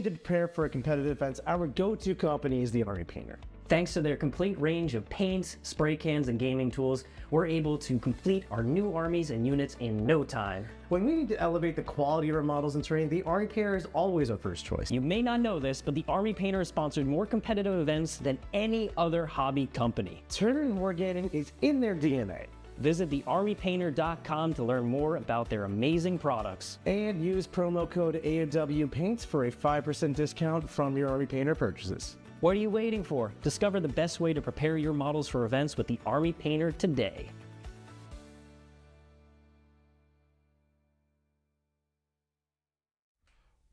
to prepare for a competitive event, our go-to company is the Army Painter. Thanks to their complete range of paints, spray cans, and gaming tools, we're able to complete our new armies and units in no time. When we need to elevate the quality of our models and terrain, the Army Painter is always our first choice. You may not know this, but the Army Painter has sponsored more competitive events than any other hobby company. Tournament and wargaming is in their DNA. Visit thearmypainter.com to learn more about their amazing products. And use promo code AOWPaints for a 5% discount from your Army Painter purchases. What are you waiting for? Discover the best way to prepare your models for events with the Army Painter today.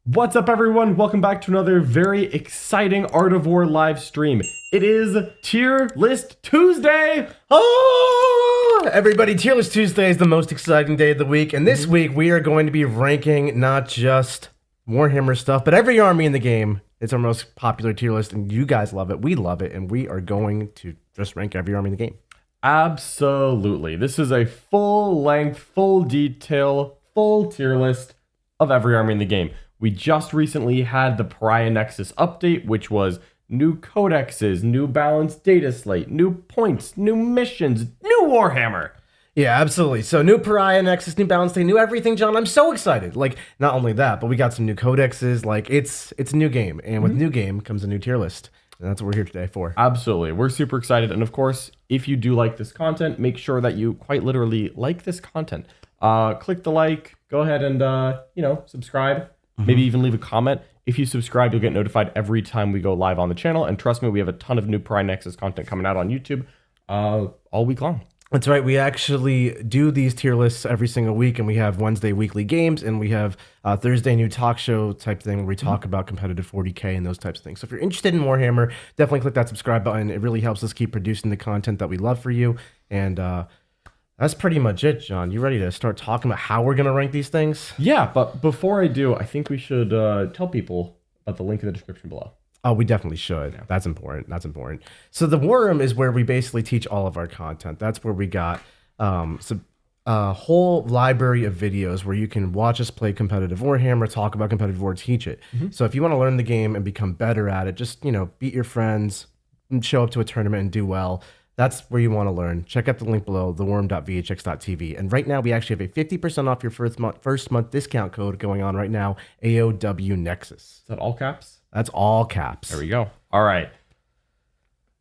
What's up, everyone? Welcome back to another very exciting Art of War live stream. It is Tier List Tuesday! Oh! Everybody, Tier List Tuesday is the most exciting day of the week, and this week we are going to be ranking not just Warhammer stuff, but every army in the game. It's our most popular tier list, and you guys love it, we love it, and we are going to just rank every army in the game. Absolutely. This is a full-length, full detail, full tier list of every army in the game. We just recently had the Pariah Nexus update, which was new codexes, new balanced data slate, new points, new missions, new Warhammer. Yeah, absolutely. So new Pariah Nexus, new balance state, new everything, John. I'm so excited. Like, not only that, but we got some new codexes. Like, it's a new game, and with new game comes a new tier list. And that's what we're here today for. Absolutely. We're super excited. And of course, if you do like this content, make sure that you quite literally like this content. Click the like, go ahead and, subscribe. Maybe even leave a comment. If you subscribe, you'll get notified every time we go live on the channel. And trust me, we have a ton of new Pariah Nexus content coming out on YouTube all week long. That's right. We actually do these tier lists every single week, and we have Wednesday weekly games, and we have Thursday new talk show type thing where we talk about competitive 40K and those types of things. So if you're interested in Warhammer, definitely click that subscribe button. It really helps us keep producing the content that we love for you. And that's pretty much it, John. You ready to start talking about how we're going to rank these things? Yeah, but before I do, I think we should tell people about the link in the description below. Oh, we definitely should. Yeah. That's important. That's important. So the War Room is where we basically teach all of our content. That's where we got a whole library of videos where you can watch us play competitive Warhammer, talk about competitive War, teach it. So if you want to learn the game and become better at it, just, beat your friends and show up to a tournament and do well. That's where you want to learn. Check out the link below, theworm.vhx.tv. And right now, we actually have a 50% off your first month discount code going on right now, AOW Nexus. Is that all caps? That's all caps. There we go. All right.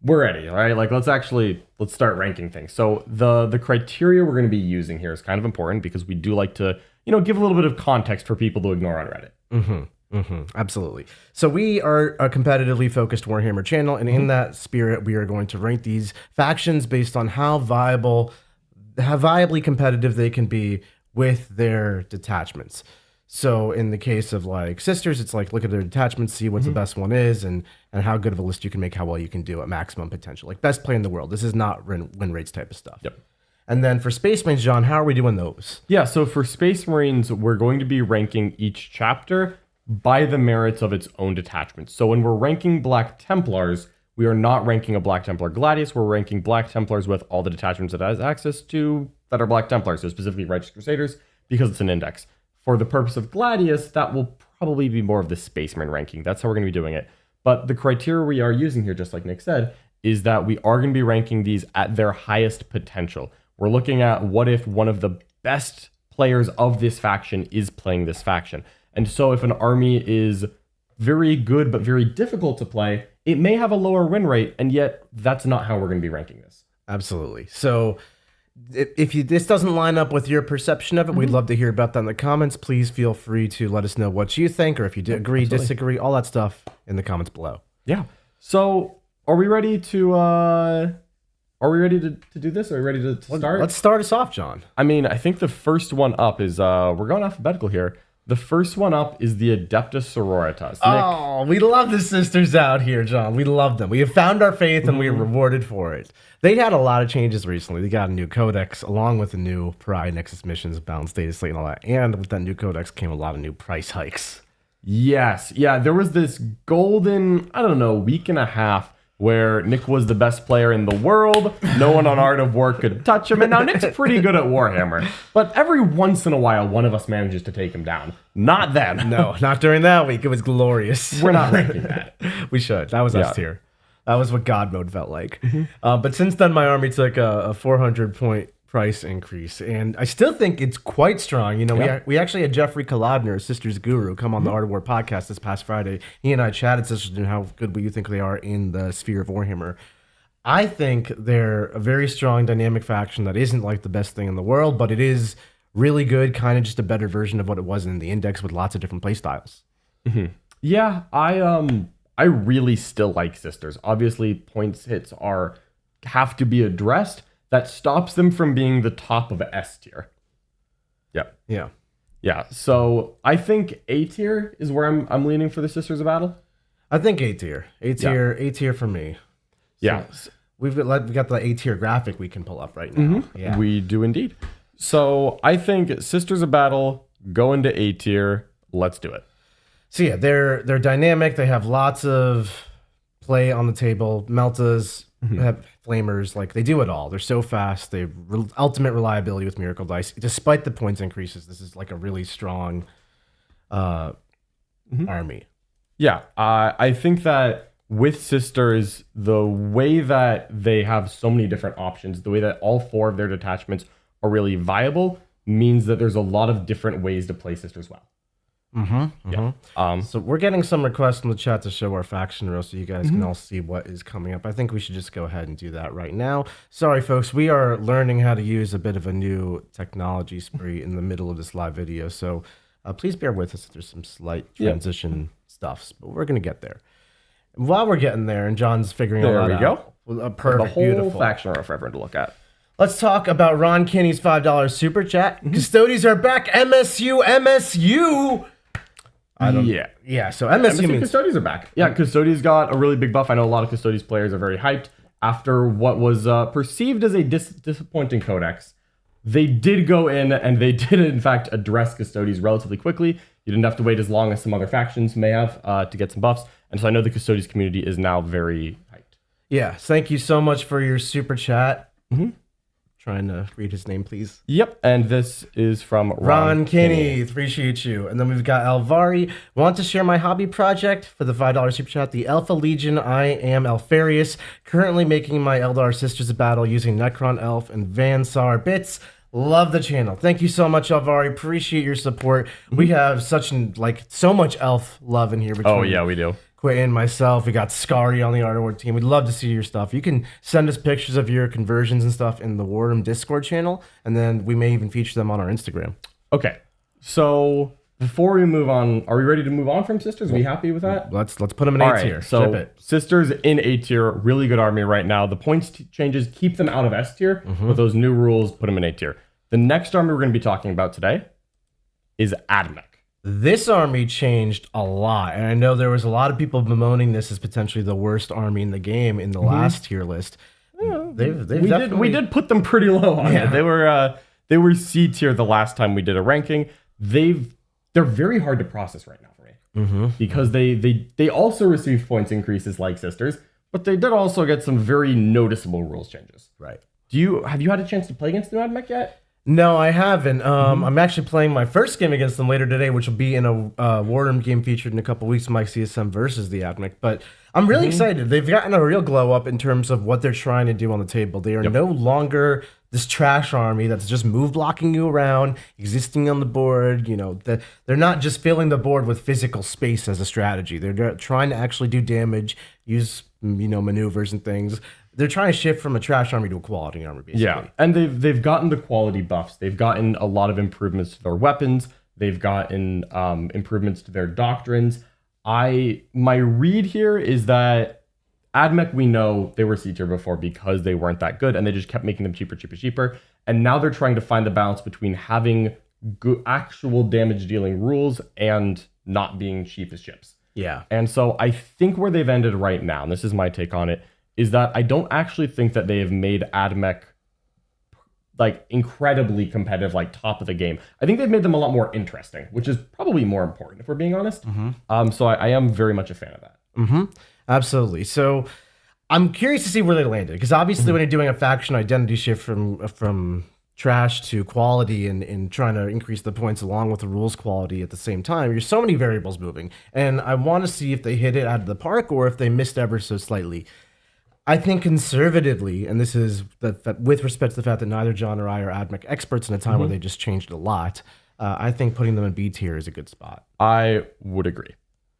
We're ready, all right? Like, let's start ranking things. So the criteria we're going to be using here is kind of important because we do like to, give a little bit of context for people to ignore on Reddit. Absolutely. So we are a competitively focused Warhammer channel, and in that spirit, we are going to rank these factions based on how viably competitive they can be with their detachments. So in the case of like sisters, it's like look at their detachments, see what the best one is, and how good of a list you can make, how well you can do at maximum potential. Like best play in the world. This is not win rates type of stuff. Yep. And then for Space Marines, John, how are we doing those? Yeah, so for Space Marines, we're going to be ranking each chapter by the merits of its own detachments. So when we're ranking Black Templars, we are not ranking a Black Templar Gladius. We're ranking Black Templars with all the detachments it has access to that are Black Templars, so specifically Righteous Crusaders, because it's an index. For the purpose of Gladius, that will probably be more of the Space Marine ranking. That's how we're going to be doing it. But the criteria we are using here, just like Nick said, is that we are going to be ranking these at their highest potential. We're looking at what if one of the best players of this faction is playing this faction. And so if an army is very good but very difficult to play, it may have a lower win rate, and yet that's not how we're going to be ranking this. Absolutely. So if this doesn't line up with your perception of it, we'd love to hear about that in the comments. Please feel free to let us know what you think, or if you agree, disagree, all that stuff in the comments below. Yeah. So are we ready to do this? Are we ready to start? Let's start us off, John. I mean, I think the first one up is we're going alphabetical here. The first one up is the Adepta sororitas. Oh, we love the sisters out here, John. We love them. We have found our faith and we are rewarded for it. They had a lot of changes recently. They got a new codex along with the new Pariah Nexus missions, balanced data slate and all that. And with that new codex came a lot of new price hikes. Yes. Yeah, there was this golden, week and a half where Nick was the best player in the world. No one on Art of War could touch him. And now Nick's pretty good at Warhammer. But every once in a while, one of us manages to take him down. Not then. No, not during that week. It was glorious. We're not ranking that. We should. That was us tier. That was what God mode felt like. But since then, my army took a 400-point price increase, and I still think it's quite strong. You know, we actually had Jeffrey Kalodner, Sisters Guru, come on the Art of War podcast this past Friday. He and I chatted Sisters and how good you think they are in the sphere of Warhammer. I think they're a very strong dynamic faction that isn't like the best thing in the world, but it is really good, kind of just a better version of what it was in the Index with lots of different play styles. Yeah, I really still like Sisters. Obviously, points hits have to be addressed. That stops them from being the top of S tier. Yeah. So I think A tier is where I'm leaning for the Sisters of Battle. I think A tier. A tier for me. Yeah. So we got the A tier graphic we can pull up right now. Yeah. We do indeed. So I think Sisters of Battle, go into A tier. Let's do it. So yeah, they're dynamic. They have lots of play on the table. Meltas, have flamers, like they do it all. They're so fast. They ultimate reliability with Miracle Dice. Despite the points increases, this is like a really strong army. Yeah, I think that with Sisters, the way that they have so many different options, the way that all 4 of their detachments are really viable, means that there's a lot of different ways to play Sisters well. So we're getting some requests in the chat to show our faction row so you guys can all see what is coming up. I think we should just go ahead and do that right now. Sorry, folks. We are learning how to use a bit of a new technology spree in the middle of this live video. So please bear with us if there's some slight transition stuffs, but we're going to get there. And while we're getting there and John's figuring all that out. A perfect, the whole beautiful faction row for everyone to look at. Let's talk about Ron Kinney's $5 super chat. Custodes are back. MSU. Yeah, so MSU means Custodes are back. Yeah, Custodes got a really big buff. I know a lot of Custodes players are very hyped after what was perceived as a disappointing codex. They did go in and they did in fact address Custodes relatively quickly. You didn't have to wait as long as some other factions may have to get some buffs. And so I know the Custodes community is now very hyped. Yeah, thank you so much for your super chat. Trying to read his name, please. Yep, and this is from Ron Kinney. Appreciate you. And then we've got Aeldari. Want to share my hobby project for the $5 super chat? The Alpha Legion. I am Alfarius. Currently making my Eldar Sisters of Battle using Necron Elf and Vansar bits. Love the channel. Thank you so much, Aeldari. Appreciate your support. We have so much elf love in here. Oh yeah, we do. Quentin, myself, we got Scary on the Art of War team. We'd love to see your stuff. You can send us pictures of your conversions and stuff in the Warhammer Discord channel, and then we may even feature them on our Instagram. Okay, so before we move on, are we ready to move on from Sisters? Are we happy with that? Let's put them in A tier. So Sisters in A tier, really good army right now. The points changes keep them out of S tier, but those new rules put them in A tier. The next army we're going to be talking about today is Admech. This army changed a lot, and I know there was a lot of people bemoaning this as potentially the worst army in the game in the last tier list. We did put them pretty low on it. They were C tier the last time we did a ranking. They're very hard to process right now for me because they also received points increases like Sisters, but they did also get some very noticeable rules changes. Right. Have you had a chance to play against the Admech yet? No, I haven't. I'm actually playing my first game against them later today, which will be in a Warhammer game featured in a couple weeks, Mike CSM versus the Admech. But I'm really excited. They've gotten a real glow up in terms of what they're trying to do on the table. They are no longer this trash army that's just move blocking you around, existing on the board. You know, they're not just filling the board with physical space as a strategy. They're trying to actually do damage, use maneuvers and things. They're trying to shift from a trash army to a quality army, basically. Yeah, and they've gotten the quality buffs. They've gotten a lot of improvements to their weapons. They've gotten improvements to their doctrines. My read here is that Admech, we know they were C tier before because they weren't that good, and they just kept making them cheaper. And now they're trying to find the balance between having actual damage dealing rules and not being cheap as chips. Yeah. And so I think where they've ended right now, and this is my take on it, is that I don't actually think that they have made Admech like incredibly competitive, like top of the game. I think they've made them a lot more interesting, which is probably more important if we're being honest. So I am very much a fan of that. Absolutely. So I'm curious to see where they landed, because obviously when you're doing a faction identity shift from trash to quality and trying to increase the points along with the rules quality at the same time, there's so many variables moving, and I want to see if they hit it out of the park or if they missed ever so slightly. I think conservatively, and this is with respect to the fact that neither John or I are Admech experts in a time where they just changed a lot, I think putting them in B tier is a good spot. I would agree.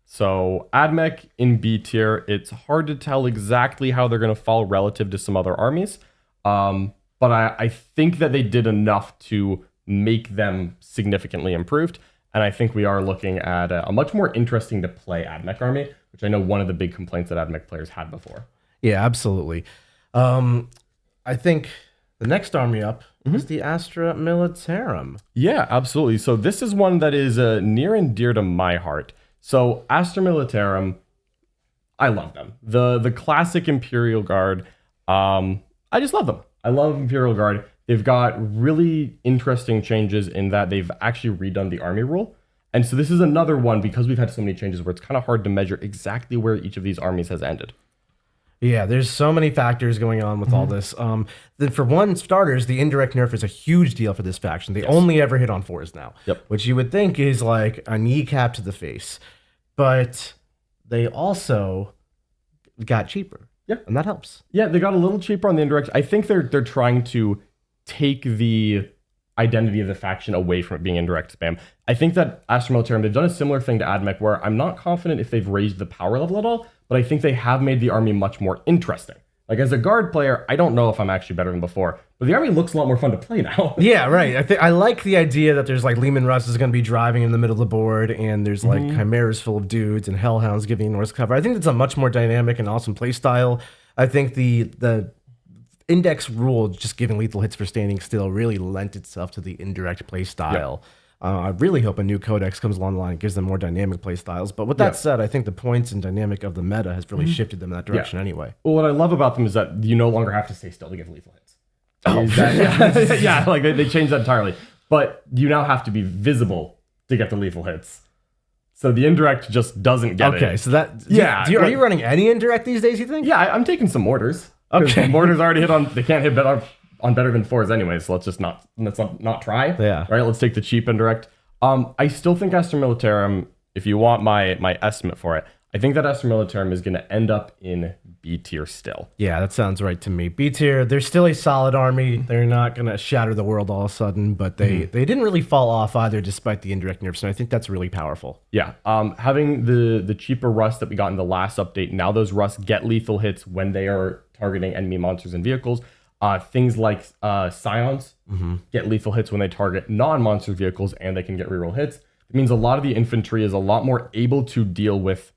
So Admech in B tier, it's hard to tell exactly how they're going to fall relative to some other armies. But I think that they did enough to make them significantly improved. And I think we are looking at a much more interesting to play Admech army, which I know one of the big complaints that Admech players had before. Yeah, absolutely. I think the next army up is the Astra militarum. Yeah, absolutely. So this is one that is near and dear to my heart. So Astra militarum, I love them. The classic Imperial Guard, I just love them. I love Imperial Guard. They've got really interesting changes in that they've actually redone the army rule. And so this is another one, because we've had so many changes, where it's kind of hard to measure exactly where each of these armies has ended. Yeah, there's so many factors going on with all this. Then for one, starters, the indirect nerf is a huge deal for this faction. They only ever hit on 4s now, which you would think is like a kneecap to the face. But they also got cheaper. Yeah. And that helps. Yeah, they got a little cheaper on the indirect. I think they're trying to take the identity of the faction away from it being indirect spam. I think that Astra Militarum, they've done a similar thing to Admech, where I'm not confident if they've raised the power level at all, but I think they have made the army much more interesting. Like, as a guard player, I don't know if I'm actually better than before, but the army looks a lot more fun to play now. Yeah, right. I like the idea that there's like Lehman Russ is going to be driving in the middle of the board, and there's like chimeras full of dudes and hellhounds giving Norse cover. I think it's a much more dynamic and awesome play style. I think the index rule, just giving lethal hits for standing still, really lent itself to the indirect play style. I really hope a new codex comes along the line and gives them more dynamic play styles. But with that said, I think the points and dynamic of the meta has really shifted them in that direction anyway. Well, what I love about them is that you no longer have to stay still to give lethal hits. Yeah, like they changed that entirely. But you now have to be visible to get the lethal hits. So the indirect just doesn't get it. Okay, so that... Are you running any indirect these days, you think? Yeah, I'm taking some mortars. Okay. Mortars already hit on... They can't hit better on better than 4s anyway, so let's not try. Yeah. Right, let's take the cheap indirect. I still think Astra Militarum, if you want my estimate for it, I think that Astra Militarum is going to end up in B tier still. Yeah, that sounds right to me. B tier, they're still a solid army. They're not going to shatter the world all of a sudden, but they didn't really fall off either despite the indirect nerfs, and I think that's really powerful. Yeah, having the cheaper rust that we got in the last update, now those rusts get lethal hits when they are targeting enemy monsters and vehicles. Things like Scions get lethal hits when they target non-monster vehicles, and they can get reroll hits. It means a lot of the infantry is a lot more able to deal with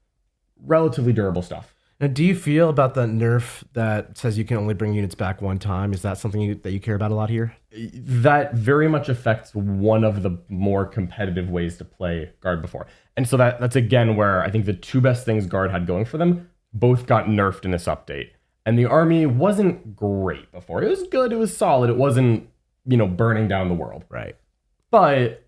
relatively durable stuff. Now, do you feel about the nerf that says you can only bring units back one time? Is that something that you care about a lot here? That very much affects one of the more competitive ways to play Guard before. And so that's again where I think the two best things Guard had going for them both got nerfed in this update. And the army wasn't great before. It was good, it was solid, it wasn't, burning down the world. Right. But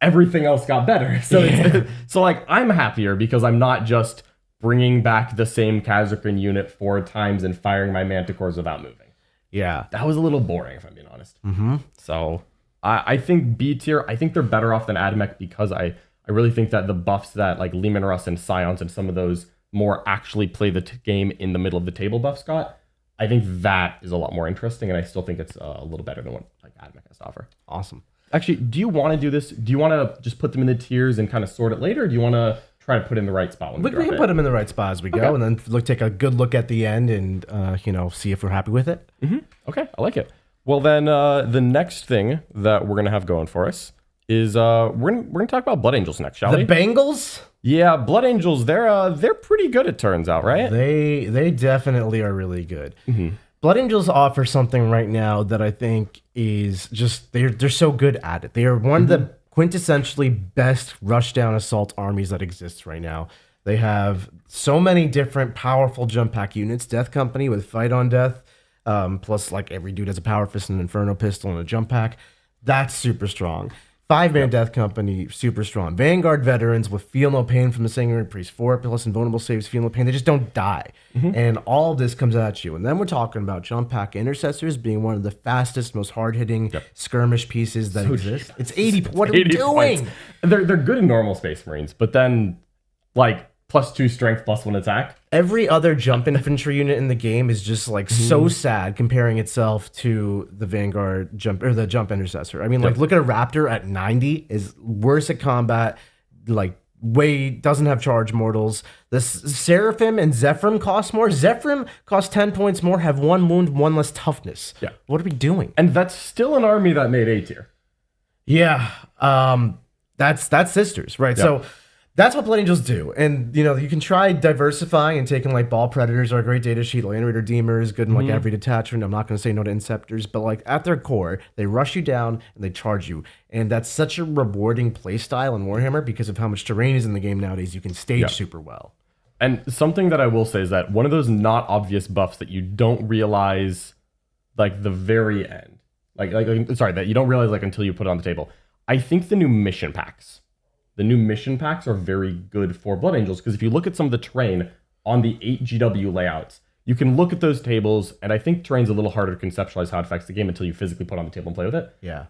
everything else got better. So so like I'm happier because I'm not just bringing back the same Khazarkan unit 4 times and firing my manticores without moving. Yeah. That was a little boring, if I'm being honest. So I think B tier, I think they're better off than Admech because I really think that the buffs that like Lehman Russ and Scions and some of those more actually play the game in the middle of the table buffs got, I think that is a lot more interesting, and I still think it's a little better than what like Admech has to offer. Awesome. Actually, do you want to do this? Do you want to just put them in the tiers and kind of sort it later? Or do you want to try to put in the right spot when we can put them in the right spot as we go, and then take a good look at the end and see if we're happy with it. Okay, I like it. Well, then the next thing that we're gonna have going for us is we're gonna talk about Blood Angels next, shall we? The Bengals? Yeah, Blood Angels. They're pretty good. It turns out, right? They definitely are really good. Blood Angels offer something right now that I think is just they're so good at it. They are one of the quintessentially best rushdown assault armies that exists right now. They have so many different powerful jump pack units. Death Company with Fight on Death, plus like every dude has a Power Fist, an Inferno Pistol, and a jump pack. That's super strong. 5-man Death Company, super strong. Vanguard veterans with feel no pain from the Sanguinary Priest. 4+ invulnerable saves, feel no pain. They just don't die. And all of this comes at you. And then we're talking about jump pack intercessors being one of the fastest, most hard-hitting skirmish pieces that exist. It's 80. What are we doing? Points. They're good in normal Space Marines, but then like +2 strength, +1 attack. Every other jump infantry unit in the game is just like so sad comparing itself to the Vanguard jump or the jump intercessor. I mean, like look at a Raptor at 90 is worse at combat, like doesn't have charge mortals. The Seraphim and Zephyrim cost more. Zephyrim cost 10 points more, have 1 wound, 1 less toughness. Yeah. What are we doing? And that's still an army that made A tier. Yeah. That's sisters, right? Yeah. So that's what Blood Angels do. And, you know, you can try diversifying and taking, like, Ball Predators are a great data sheet. Land Raider Deemer is good in, like, every detachment. I'm not going to say no to Inceptors. But, like, at their core, they rush you down and they charge you. And that's such a rewarding play style in Warhammer because of how much terrain is in the game nowadays. You can stage super well. And something that I will say is that one of those not obvious buffs that you don't realize, like, the very end. That you don't realize, like, until you put it on the table. I think the new mission packs. The new mission packs are very good for Blood Angels because if you look at some of the terrain on the 8 GW layouts, you can look at those tables, and I think terrain's a little harder to conceptualize how it affects the game until you physically put it on the table and play with it. Yeah.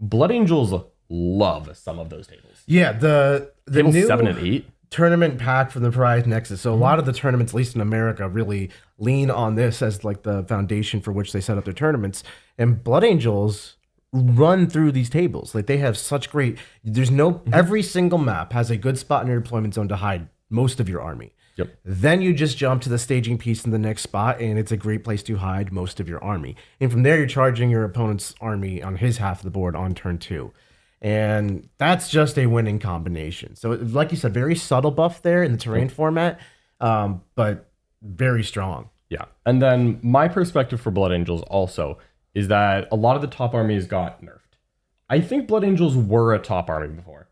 Blood Angels love some of those tables. Yeah, the Tables new 7 and 8. tournament pack from the Prize Nexus. So a lot of the tournaments, at least in America, really lean on this as like the foundation for which they set up their tournaments. And Blood Angels run through these tables. Like they have such great, every single map has a good spot in your deployment zone to hide most of your army. Yep. Then you just jump to the staging piece in the next spot, and it's a great place to hide most of your army. And from there, you're charging your opponent's army on his half of the board on turn 2. And that's just a winning combination. So like you said, very subtle buff there in the terrain format, but very strong. Yeah. And then my perspective for Blood Angels also is that a lot of the top armies got nerfed. I think Blood Angels were a top army before.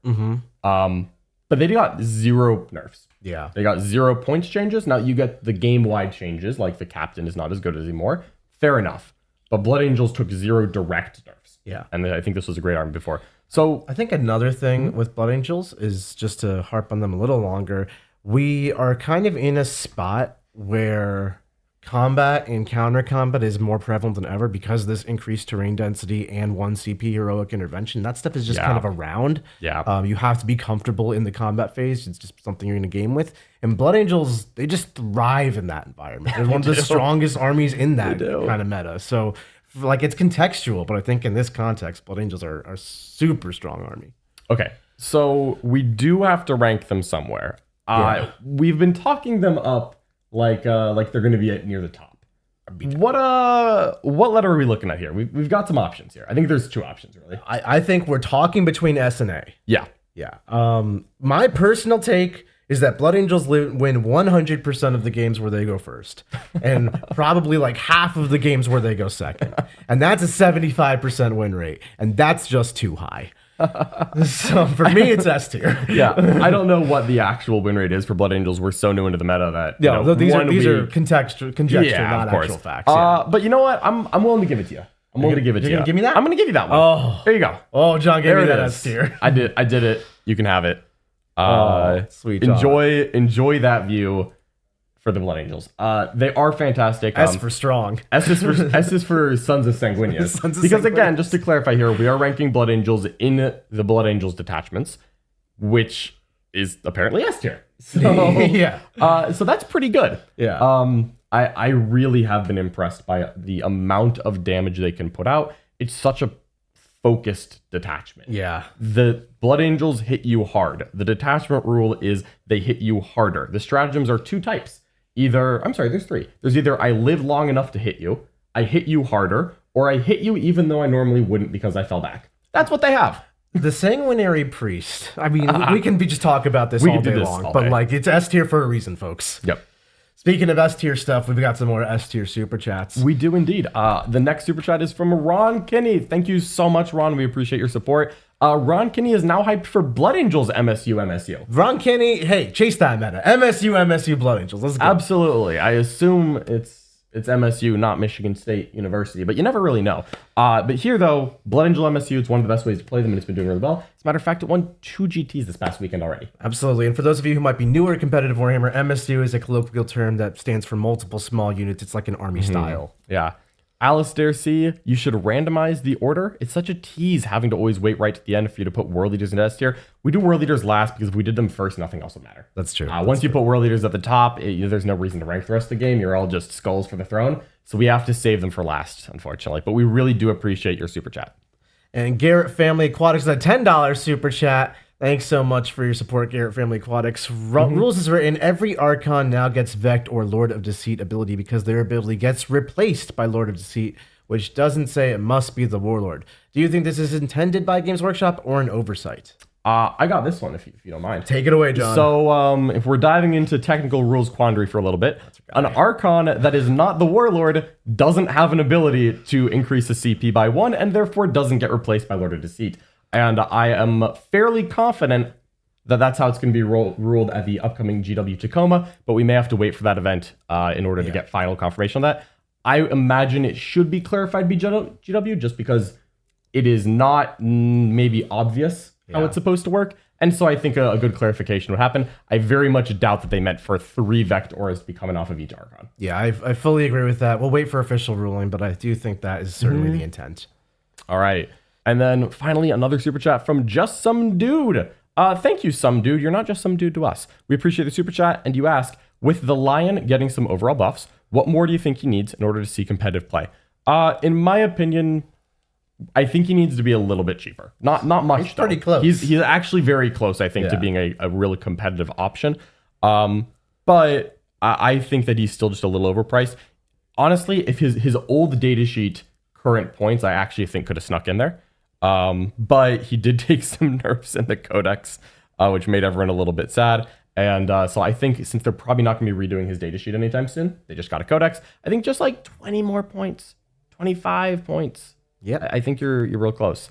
But they got 0 nerfs. Yeah. They got 0 points changes. Now you get the game-wide changes, like the captain is not as good as anymore. Fair enough. But Blood Angels took 0 direct nerfs. Yeah. And I think this was a great army before. So I think another thing with Blood Angels is just to harp on them a little longer. We are kind of in a spot where combat and counter combat is more prevalent than ever because of this increased terrain density and 1 CP heroic intervention. That stuff is just kind of around. Yeah. You have to be comfortable in the combat phase. It's just something you're in a game with. And Blood Angels, they just thrive in that environment. They're one of the strongest armies in that kind of meta. So like it's contextual, but I think in this context, Blood Angels are a super strong army. Okay. So we do have to rank them somewhere. We've been talking them up like they're going to be near the top. What letter are we looking at here? We've got some options here. I think there's 2 options really. I think we're talking between S and A. Yeah. My personal take is that Blood Angels win 100% of the games where they go first, and probably like half of the games where they go second, and that's a 75% win rate, and that's just too high. So for me, it's S tier. Yeah, I don't know what the actual win rate is for Blood Angels. We're so new into the meta that these are conjecture, not actual facts. But you know what? I'm willing to give it to you. I'm willing to give it to you. You're gonna give me that? I'm gonna give you that one. Oh, there you go. Oh, John gave me that is. S tier. I did it. You can have it. Sweet. Enjoy that view for the Blood Angels. They are fantastic. S for strong. S is for Sons of Sanguinius. Because again, just to clarify here, we are ranking Blood Angels in the Blood Angels detachments, which is apparently S tier. So so that's pretty good. Yeah. I really have been impressed by the amount of damage they can put out. It's such a focused detachment. Yeah. The Blood Angels hit you hard. The detachment rule is they hit you harder. The stratagems are 2 types. There's 3. There's either I live long enough to hit you, I hit you harder, or I hit you even though I normally wouldn't because I fell back. That's what they have. The Sanguinary Priest. I mean, we can just talk about this all day long, but like it's S tier for a reason, folks. Yep. Speaking of S tier stuff, we've got some more S tier super chats. We do indeed. The next super chat is from Ron Kinney. Thank you so much, Ron. We appreciate your support. Ron Kinney is now hyped for Blood Angels MSU. Ron Kinney, hey, chase that meta. MSU Blood Angels. Let's go. Absolutely. I assume it's MSU, not Michigan State University, but you never really know. But here, though, Blood Angel MSU, it's one of the best ways to play them, and it's been doing really well. As a matter of fact, it won 2 GTs this past weekend already. Absolutely. And for those of you who might be newer to competitive Warhammer, MSU is a colloquial term that stands for multiple small units. It's like an army style. Yeah. Alistair C, you should randomize the order. It's such a tease having to always wait right to the end for you to put World Leaders in S tier. We do World Leaders last because if we did them first, nothing else would matter. That's true. Once you put World Leaders at the top, there's no reason to rank the rest of the game. You're all just skulls for the throne. So we have to save them for last, unfortunately. But we really do appreciate your super chat. And Garrett Family Aquatics, a $10 super chat. Thanks so much for your support, Garrett Family Aquatics. Rules is written, every Archon now gets Vect or Lord of Deceit ability because their ability gets replaced by Lord of Deceit, which doesn't say it must be the Warlord. Do you think this is intended by Games Workshop or an oversight? I got this one, if you don't mind. Take it away, John. So if we're diving into technical rules quandary for a little bit, an Archon that is not the Warlord doesn't have an ability to increase the CP by 1 and therefore doesn't get replaced by Lord of Deceit. And I am fairly confident that that's how it's going to be ruled at the upcoming GW Tacoma, but we may have to wait for that event in order to get final confirmation on that. I imagine it should be clarified by GW just because it is not maybe obvious how it's supposed to work. And so I think a good clarification would happen. I very much doubt that they meant for 3 Vect auras to be coming off of each Archon. Yeah, I fully agree with that. We'll wait for official ruling, but I do think that is certainly the intent. All right. And then finally, another super chat from Just Some Dude. Thank you, Some Dude. You're not just some dude to us. We appreciate the super chat. And you ask, with the Lion getting some overall buffs, what more do you think he needs in order to see competitive play? In my opinion, I think he needs to be a little bit cheaper. Not much. He's pretty close. He's actually very close, I think, to being a really competitive option. But I think that he's still just a little overpriced. Honestly, if his old datasheet current points, I actually think could have snuck in there. But he did take some nerfs in the codex, which made everyone a little bit sad. And so I think since they're probably not going to be redoing his datasheet anytime soon, they just got a codex. I think just like 20 more points, 25 points. Yeah, I think you're real close.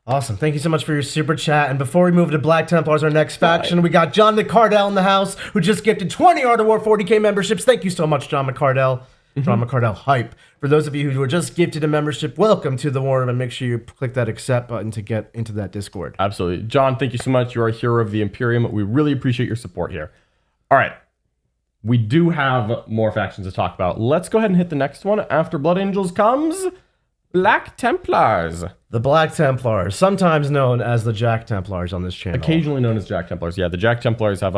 Awesome. Thank you so much for your super chat. And before we move to Black Templars, our next faction, we got John McCardell in the house, who just gifted 20 Art of War 40K memberships. Thank you so much, John McCardell. John McCardell hype. For those of you who were just gifted a membership, welcome to the War Room, and make sure you click that accept button to get into that Discord. Absolutely. John, thank you so much. You are a hero of the Imperium. We really appreciate your support here. All right. We do have more factions to talk about. Let's go ahead and hit the next one. After Blood Angels comes Black Templars. The Black Templars, sometimes known as the Jack Templars on this channel. Occasionally known as Jack Templars. Yeah, the Jack Templars have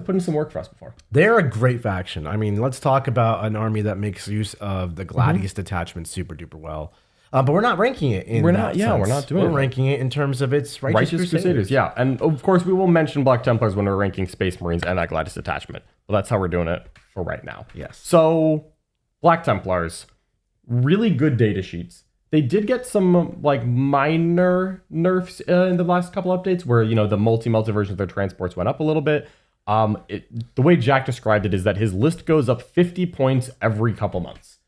put in some work for us before. They're a great faction. I mean, let's talk about an army that makes use of the Gladius detachment super duper well. But we're not ranking it in we're that sense. we're not doing it. We're ranking it in terms of its Righteous Crusaders. Yeah. And of course, we will mention Black Templars when we're ranking Space Marines and that Gladius detachment. But that's how we're doing it for right now. Yes. So, Black Templars, really good data sheets. They did get some like minor nerfs in the last couple updates where, the multi-melta version of their transports went up a little bit. The way Jack described it is that his list goes up 50 points every couple months.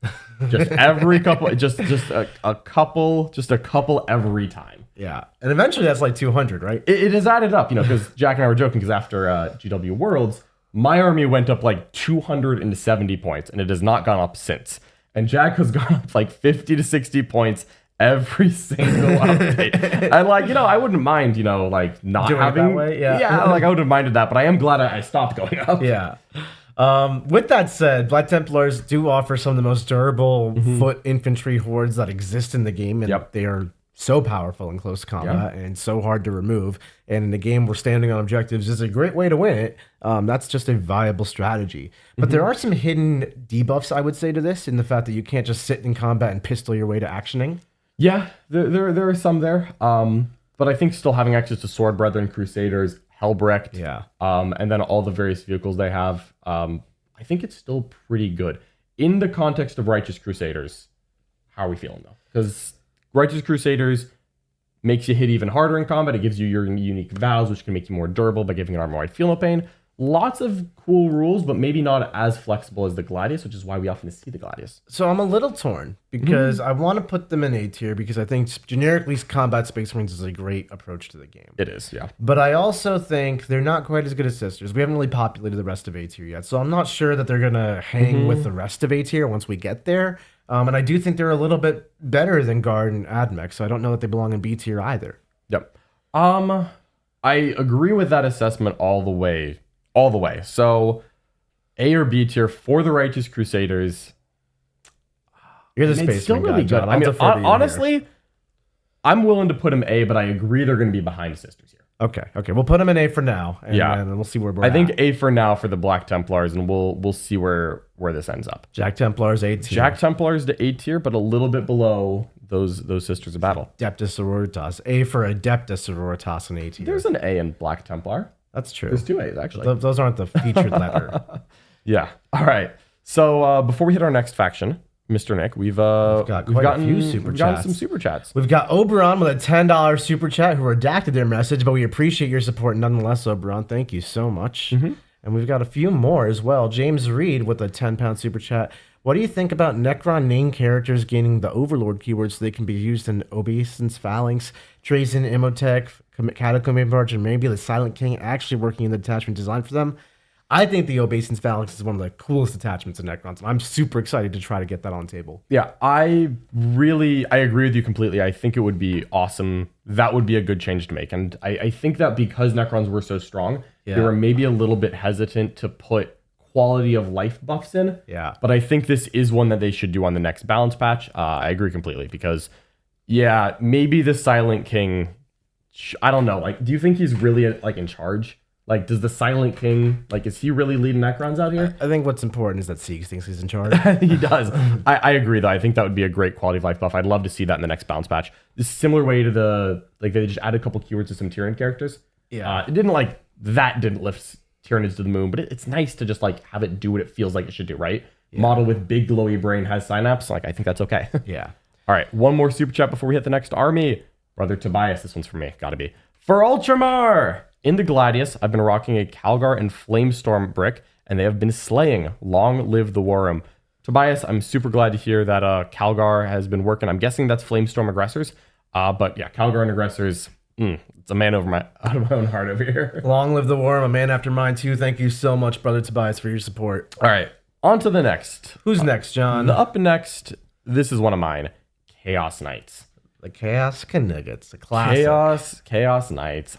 Just every couple, just a couple every time. Yeah. And eventually that's like 200, right? It has added up, because Jack and I were joking because after GW Worlds, my army went up like 270 points and it has not gone up since. And Jack has gone up like 50 to 60 points every single update. And I wouldn't mind, not doing having it that way. Yeah. I wouldn't have minded that, but I am glad I stopped going up. Yeah. With that said, Black Templars do offer some of the most durable foot infantry hordes that exist in the game, and they are so powerful in close combat and so hard to remove. And in the game where standing on objectives is a great way to win it, that's just a viable strategy. But there are some hidden debuffs, I would say, to this, in the fact that you can't just sit in combat and pistol your way to actioning. Yeah, there are some there. But I think still having access to Sword Brethren, Crusaders, Helbrecht, and then all the various vehicles they have, I think it's still pretty good. In the context of Righteous Crusaders, how are we feeling though? Because Righteous Crusaders makes you hit even harder in combat. It gives you your unique vows, which can make you more durable by giving an armor-wide feel no pain. Lots of cool rules, but maybe not as flexible as the Gladius, which is why we often see the Gladius. So I'm a little torn because I want to put them in A tier because I think generically combat Space Marines is a great approach to the game. It is, yeah. But I also think they're not quite as good as Sisters. We haven't really populated the rest of A tier yet, so I'm not sure that they're going to hang with the rest of A tier once we get there. And I do think they're a little bit better than Guard and Admech, so I don't know that they belong in B tier either. Yep. I agree with that assessment all the way. So A or B tier for the Righteous Crusaders. You're the It's Space still Marine really guy, good. John. I I'll mean, defer to you honestly, here. I'm willing to put them A, but I agree they're going to be behind Sisters here. Okay, we'll put them in A for now, and Yeah. then we'll see where we're I at. think A for now for the Black Templars, and we'll see where this ends up. Jack Templars A tier. Jack Templars to A tier, but a little bit below those Sisters of Battle. Adepta sororitas. A for Adepta sororitas and A tier. There's an A in Black Templar. That's true. There's 2 A's actually. Those aren't the featured letter. Yeah. All right. So before we hit our next faction, Mr. Nick, we've got quite a few super we've gotten chats. some super chats. We've got Oberon with a $10 super chat who redacted their message, but we appreciate your support nonetheless, Oberon. Thank you so much. And we've got a few more as well. James Reed with a £10 super chat. What do you think about Necron name characters gaining the Overlord keywords so they can be used in Obeisance, Phalanx, Trazen, Imhotep, Catacomb March, and maybe the Silent King actually working in the detachment designed for them? I think the Obeisance Phalanx is one of the coolest attachments in Necrons, and I'm super excited to try to get that on the table. Yeah, I agree with you completely. I think it would be awesome. That would be a good change to make. And I think that because Necrons were so strong, they were maybe a little bit hesitant to put quality of life buffs in. Yeah. But I think this is one that they should do on the next balance patch. I agree completely because, yeah, maybe the Silent King, I don't know. Like, do you think he's really like in charge? Like, does the Silent King, like, is he really leading Necrons out here? I think what's important is that Siegs thinks he's in charge. He does. I agree, though. I think that would be a great quality of life buff. I'd love to see that in the next balance patch. This similar way to they just added a couple keywords to some Tyranid characters. Yeah. It didn't lift Tyranids to the moon, but it's nice to just, like, have it do what it feels like it should do, right? Yeah. Model with big glowy brain has synapse. Like, I think that's okay. Yeah. All right. One more super chat before we hit the next army. Brother Tobias, this one's for me. Gotta be. For Ultramar! In the Gladius, I've been rocking a Calgar and Flamestorm brick, and they have been slaying. Long live the Warhammer. Tobias, I'm super glad to hear that Calgar has been working. I'm guessing that's Flamestorm aggressors. But yeah, Calgar and aggressors, it's a man out of my own heart over here. Long live the Warhammer, a man after mine too. Thank you so much, Brother Tobias, for your support. All right, on to the next. Who's next, John? The up next, this is one of mine. Chaos Knights. The Chaos Knuggets, a classic. Chaos Knights.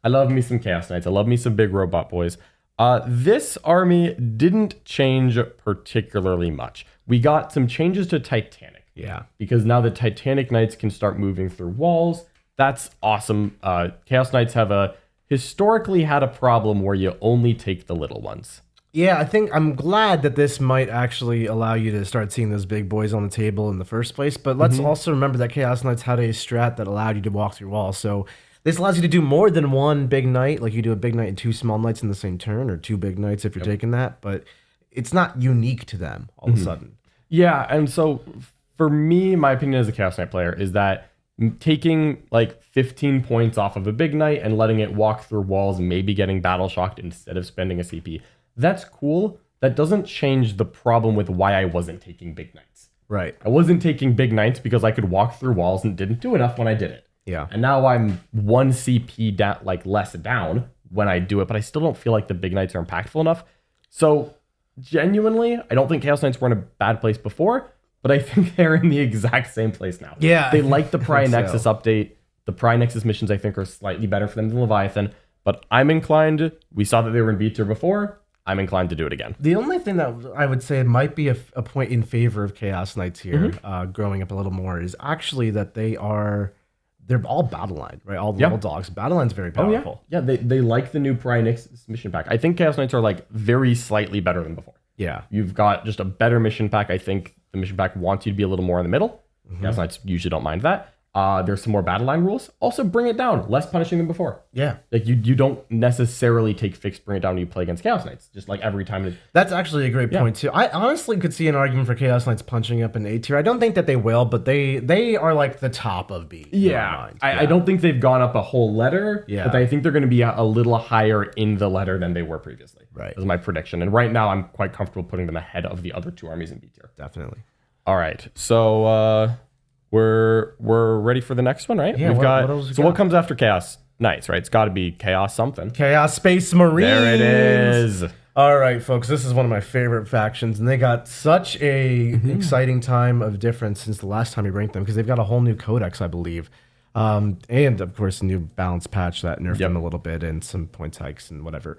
I love me some Chaos Knights. I love me some big robot boys. This army didn't change particularly much. We got some changes to Titanic. Yeah. Because now the Titanic Knights can start moving through walls. That's awesome. Chaos Knights have historically had a problem where you only take the little ones. Yeah, I think I'm glad that this might actually allow you to start seeing those big boys on the table in the first place. But let's also remember that Chaos Knights had a strat that allowed you to walk through walls. So this allows you to do more than one big knight. Like you do a big knight and 2 small knights in the same turn, or 2 big knights if you're taking that. But it's not unique to them all of a sudden. Yeah, and so for me, my opinion as a Chaos Knight player is that taking like 15 points off of a big knight and letting it walk through walls, maybe getting battle shocked instead of spending a CP, that's cool. That doesn't change the problem with why I wasn't taking big knights. Right. I wasn't taking big knights because I could walk through walls and didn't do enough when I did it. Yeah. And now I'm 1 CP down, like less down when I do it, but I still don't feel like the big knights are impactful enough. So genuinely, I don't think Chaos Knights were in a bad place before, but I think they're in the exact same place now. Yeah. They like the Pry Nexus so. update. The Pry Nexus missions, I think, are slightly better for them than Leviathan, but I'm inclined, we saw that they were in B tier before, I'm inclined to do it again. The only thing that I would say might be a point in favor of Chaos Knights here, growing up a little more, is actually that they're all battle line, right? All the little dogs. Battle line's very powerful. Yeah, they like the new Pry Nexus mission pack. I think Chaos Knights are like very slightly better than before. Yeah. You've got just a better mission pack. I think the mission pack wants you to be a little more in the middle. Chaos Knights usually don't mind that. There's some more battle line rules. Also, bring it down. Less punishing than before. Yeah. Like you don't necessarily take fixed bring it down when you play against Chaos Knights. Just like every time. That's actually a great point too. I honestly could see an argument for Chaos Knights punching up in A tier. I don't think that they will, but they are like the top of B. Yeah. I don't think they've gone up a whole letter. Yeah. But I think they're going to be a little higher in the letter than they were previously. Right. Is my prediction. And right now, I'm quite comfortable putting them ahead of the other two armies in B tier. Definitely. All right. So we're ready for the next one, right? Yeah. What else we got? What comes after Chaos Knights, right? It's got to be Chaos something. Chaos Space Marines. There it is. All right, folks. This is one of my favorite factions, and they got such a exciting time of difference since the last time we ranked them because they've got a whole new codex, I believe, and of course a new balance patch that nerfed them a little bit and some points hikes and whatever.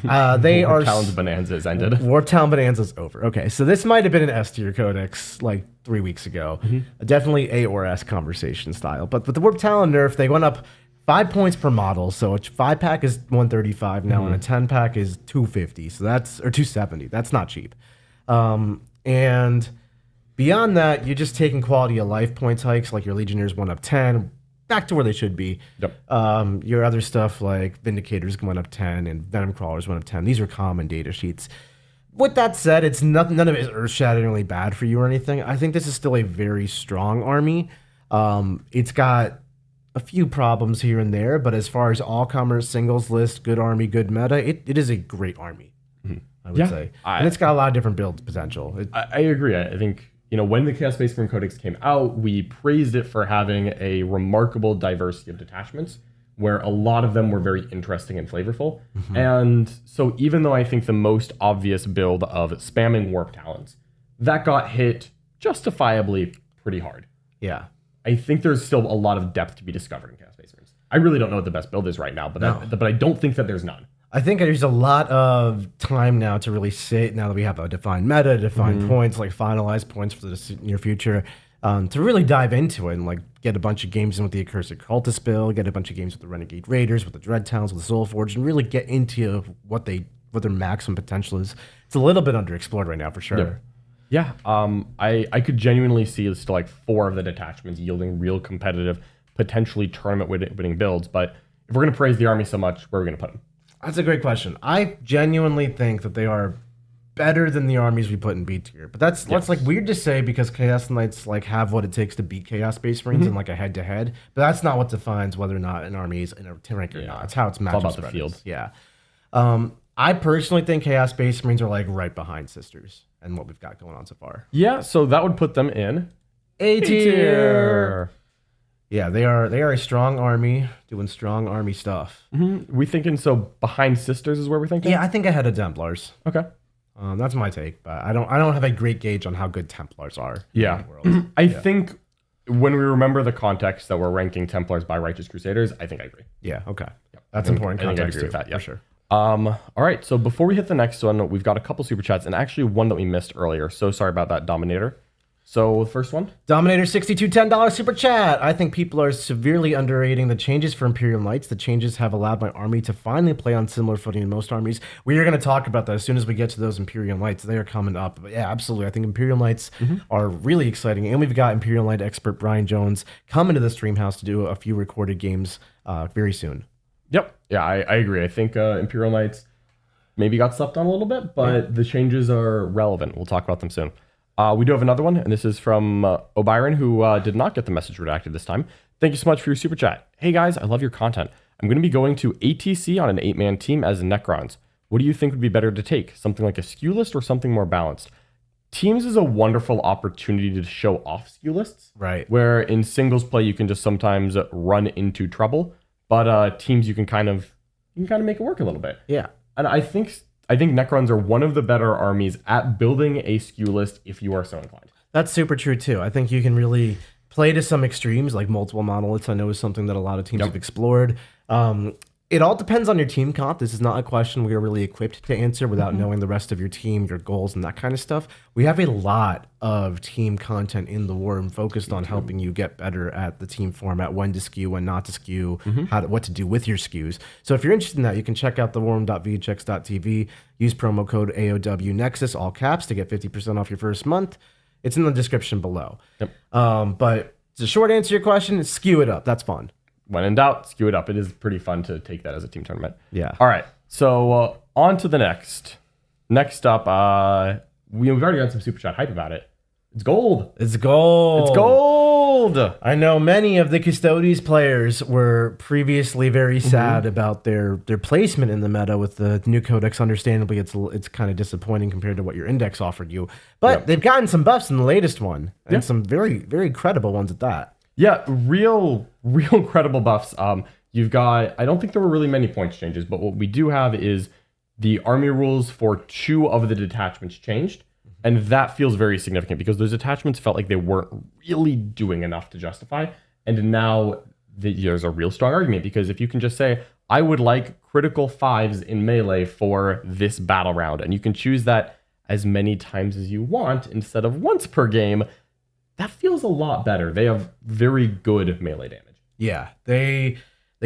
They are Talon's Bonanza's ended. Wartown Bonanza's over. Okay, so this might have been an S tier codex like 3 weeks ago. Definitely A or S conversation style. But with the Warp Talon nerf, they went up 5 points per model. So a 5-pack is 135 now, and a 10-pack is 250. So that's or 270. That's not cheap. And beyond that, you're just taking quality of life points hikes, like your Legionnaires went up 10. Back to where they should be. Yep. Your other stuff like Vindicators went up 10 and Venom Crawlers went up 10. These are common data sheets. With that said, it's none of it is earth-shatteringly bad for you or anything. I think this is still a very strong army. It's got a few problems here and there, but as far as all-comers, singles list, good army, good meta, it is a great army, I would say. And it's got a lot of different build potential. I agree. I think, when the Chaos Space Marine Codex came out, we praised it for having a remarkable diversity of detachments, where a lot of them were very interesting and flavorful. And so even though I think the most obvious build of spamming Warp Talons, that got hit justifiably pretty hard. Yeah. I think there's still a lot of depth to be discovered in Chaos Space Marines. I really don't know what the best build is right now, but I don't think that there's none. I think there's a lot of time now to really sit, now that we have a defined meta, defined points, like finalized points for the near future, to really dive into it and like get a bunch of games in with the Accursed Cultist build, get a bunch of games with the Renegade Raiders, with the Dread Towns, with the Soul Forge, and really get into what their maximum potential is. It's a little bit underexplored right now for sure. Yeah. I could genuinely see still like 4 of the detachments yielding real competitive, potentially tournament winning builds. But if we're going to praise the army so much, where are we going to put them? That's a great question. I genuinely think that they are better than the armies we put in B tier. But that's like weird to say because Chaos Knights like have what it takes to beat Chaos Space Marines in like a head to head. But that's not what defines whether or not an army is in a rank or not. It's how it's matched. All about the field. Yeah. I personally think Chaos Space Marines are like right behind Sisters and what we've got going on so far. Yeah, so that would put them in A tier. Yeah, they are a strong army doing strong army stuff. We thinking so behind Sisters is where we're thinking? Yeah, I think ahead of Templars. Okay. That's my take, but I don't have a great gauge on how good Templars are. Yeah. In the world. I think when we remember the context that we're ranking Templars by Righteous Crusaders, I think I agree. Yeah, okay. That's important I think I context agree with too, that, yeah. for sure. All right, so before we hit the next one, we've got a couple super chats and actually one that we missed earlier. So sorry about that, Dominator. So the first one? Dominator $62 $10 super chat. I think people are severely underrating the changes for Imperial Knights. The changes have allowed my army to finally play on similar footing in most armies. We are going to talk about that as soon as we get to those Imperial Knights. They are coming up. But yeah, absolutely. I think Imperial Knights are really exciting. And we've got Imperial Knight expert Brian Jones coming to the stream house to do a few recorded games very soon. Yep. Yeah, I agree. I think Imperial Knights maybe got slept on a little bit, but the changes are relevant. We'll talk about them soon. We do have another one, and this is from O'Byron, who did not get the message redacted this time. Thank you so much for your super chat. Hey guys, I love your content. I'm going to be going to ATC on an 8-man team as Necrons. What do you think would be better to take? Something like a skew list or something more balanced? Teams is a wonderful opportunity to show off skew lists. Right. Where in singles play, you can just sometimes run into trouble. But teams, you can kind of make it work a little bit. Yeah. And I think Necrons are one of the better armies at building a skew list if you are so inclined. That's super true too. I think you can really play to some extremes, like multiple monoliths. I know is something that a lot of teams have explored. It all depends on your team comp. This is not a question we are really equipped to answer without knowing the rest of your team, your goals, and that kind of stuff. We have a lot of team content in the War and focused on helping you get better at the team format, when to skew, when not to skew, what to do with your skews. So if you're interested in that, you can check out theworm.vhx.tv, use promo code AOWNexus, all caps, to get 50% off your first month. It's in the description below. But the short answer to your question is skew it up. That's fun. When in doubt, skew it up. It is pretty fun to take that as a team tournament. Yeah. All right. So on to the next. Next up, we've already got some super chat hype about it. It's gold. It's gold. It's gold. I know many of the Custodes players were previously very sad about their placement in the meta with the new codex. Understandably, it's kind of disappointing compared to what your index offered you. But they've gotten some buffs in the latest one, and some very, very credible ones at that. Yeah, real credible buffs. You've got, I don't think there were really many points changes, but what we do have is the army rules for 2 of the detachments changed. And that feels very significant because those attachments felt like they weren't really doing enough to justify. And now there's a real strong argument because if you can just say, I would like critical 5s in melee for this battle round, and you can choose that as many times as you want instead of once per game, that feels a lot better. They have very good melee damage. Yeah, they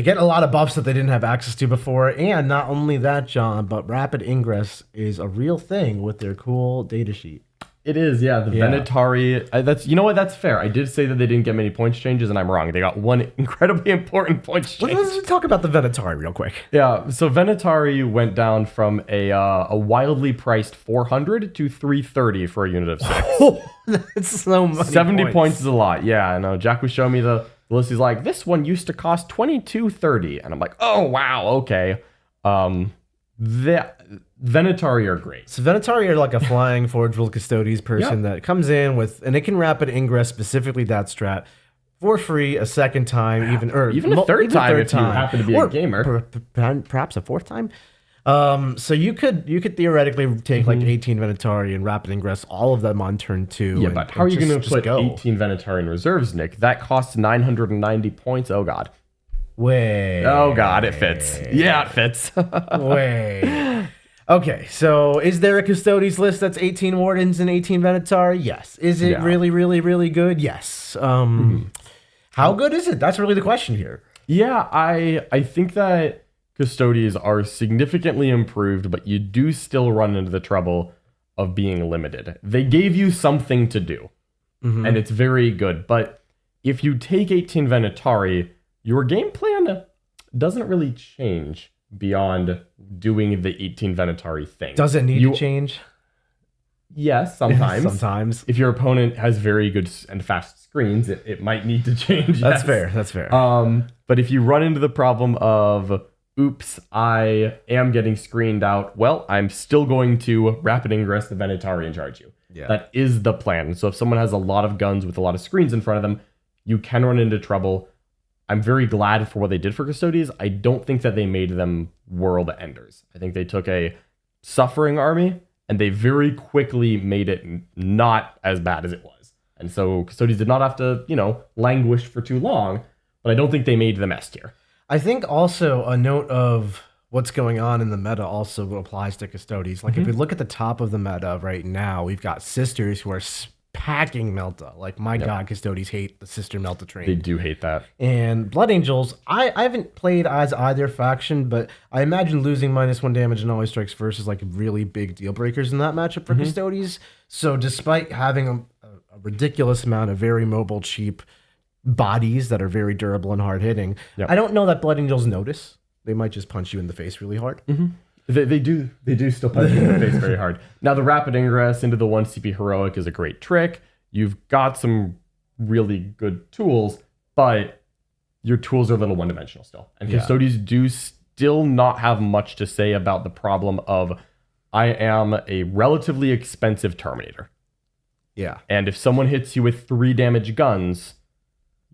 get a lot of buffs that they didn't have access to before. And not only that, John, but rapid ingress is a real thing with their cool datasheet. It is, yeah. The Venatari, that's, you know what, that's fair. I did say that they didn't get many points changes, and I'm wrong. They got one incredibly important points change. Let's talk about the Venatari real quick. Yeah, so Venatari went down from a wildly priced 400 to 330 for a unit of 6. Oh, that's so much. 70 points is a lot. Yeah, I know. Jack was showing me the list. He's like, this one used to cost 22.30, and I'm like, oh wow, okay. The Venatari are great. So Venatari are like a flying Forge World Custodes person that comes in with, and it can rapid ingress, specifically that strat, for free a second time, even a third time if you happen to be a gamer. Perhaps a fourth time. So you could theoretically take like 18 Venatari and rapid ingress all of them on turn 2. Yeah, but how are you going to put 18 Venatari in reserves, Nick? That costs 990 points. Oh god. Way. Oh god, it fits. Yeah, it fits. Way. Okay, so is there a Custodes list that's 18 Wardens and 18 Venatari? Yes. Is it really, really, really good? Yes. How good is it? That's really the question here. Yeah, I think that Custodes are significantly improved, but you do still run into the trouble of being limited. They gave you something to do, and it's very good. But if you take 18 Venatari, your game plan doesn't really change beyond doing the 18 Venatari thing. Does it need to change? Yes, sometimes. Sometimes. If your opponent has very good and fast screens, it might need to change. That's fair. That's fair. But if you run into the problem of, oops, I am getting screened out, well, I'm still going to rapid ingress the Venatari and charge you. Yeah. That is the plan. So if someone has a lot of guns with a lot of screens in front of them, you can run into trouble. I'm very glad for what they did for Custodes. I don't think that they made them world enders. I think they took a suffering army and they very quickly made it not as bad as it was. And so Custodes did not have to, languish for too long, but I don't think they made them S tier. I think also a note of what's going on in the meta also applies to Custodes. Like if we look at the top of the meta right now, we've got sisters who are packing Melta. Like, my God, Custodes hate the sister Melta train. They do hate that. And Blood Angels, I haven't played as either faction, but I imagine losing -1 damage and always strikes first is like really big deal breakers in that matchup for Custodes. So despite having a ridiculous amount of very mobile, cheap bodies that are very durable and hard hitting, I don't know that Blood Angels notice. They might just punch you in the face really hard. They do still punch you in the face very hard. Now, the rapid ingress into the 1 CP heroic is a great trick. You've got some really good tools, but your tools are a little one-dimensional still. And Custodes do still not have much to say about the problem of, I am a relatively expensive Terminator. Yeah. And if someone hits you with 3 damage guns,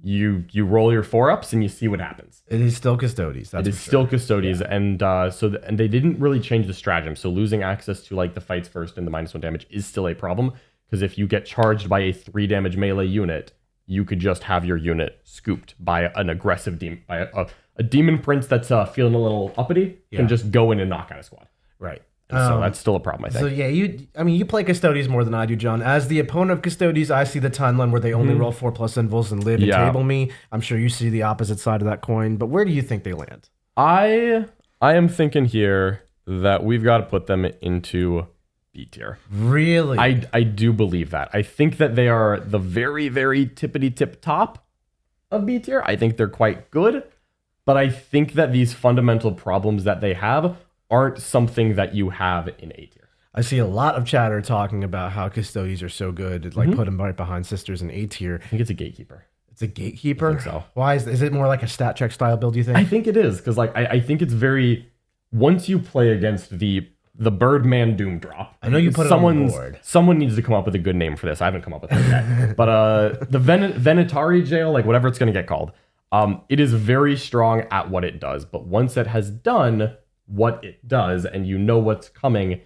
you roll your 4-ups and you see what happens. It is still Custodes. It is still Custodes, and and they didn't really change the stratagem. So losing access to like the fights first and the -1 damage is still a problem, because if you get charged by a 3 damage melee unit, you could just have your unit scooped by an aggressive demon, by a demon prince that's feeling a little uppity, can just go in and knock out a squad. Right. So that's still a problem, I think. So yeah, you play Custodes more than I do, John. As the opponent of Custodes, I see the timeline where they only roll 4+ invulns and live and table me. I'm sure you see the opposite side of that coin, but where do you think they land? I am thinking here that we've got to put them into B tier. Really? I do believe that. I think that they are the very, very tippity tip top of B tier. I think they're quite good, but I think that these fundamental problems that they have aren't something that you have in A tier. I see a lot of chatter talking about how Custodes are so good, like put them right behind Sisters in A tier. I think it's a gatekeeper. It's a gatekeeper? I think so. Why is it more like a stat check style build, do you think? I think it is, because like I think it's very, once you play against the Birdman Doom Drop. I know you put it on the board. Someone needs to come up with a good name for this. I haven't come up with it yet. But the Venatari Jail, like whatever it's going to get called, it is very strong at what it does. But once it has done what it does and you know what's coming,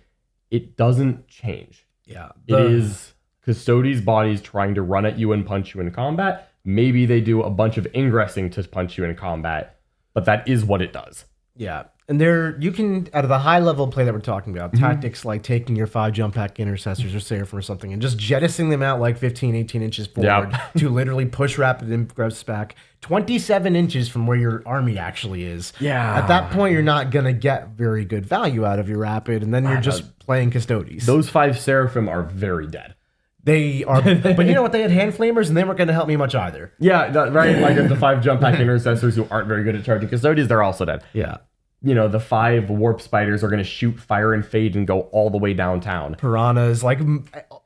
it doesn't change. Yeah. It is Custodes' bodies trying to run at you and punch you in combat. Maybe they do a bunch of ingressing to punch you in combat, but that is what it does. Yeah. And you can, out of the high level play that we're talking about, tactics like taking your 5 jump pack intercessors or Seraphim or something and just jettisoning them out like 15, 18 inches forward to literally push rapid ingress back 27 inches from where your army actually is. Yeah. At that point, you're not going to get very good value out of your rapid, and then you're just playing Custodes. Those 5 Seraphim are very dead. They are, but you know what? They had hand flamers, and they weren't going to help me much either. Yeah, right. Like the 5 jump pack intercessors who aren't very good at charging Custodes, they're also dead. Yeah. You know, the 5 warp spiders are going to shoot fire and fade and go all the way downtown. Piranhas, like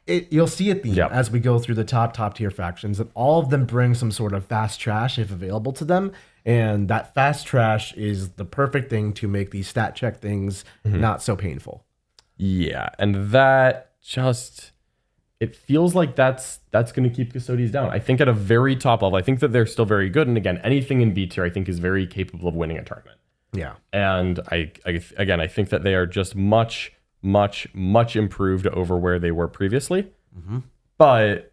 you'll see a theme as we go through the top tier factions, that all of them bring some sort of fast trash if available to them, and that fast trash is the perfect thing to make these stat check things not so painful. Yeah, and that just, it feels like that's going to keep Custodes down. I think at a very top level, I think that they're still very good, and again, anything in B tier I think is very capable of winning a tournament. Yeah. And I think that they are just much, much, much improved over where they were previously. But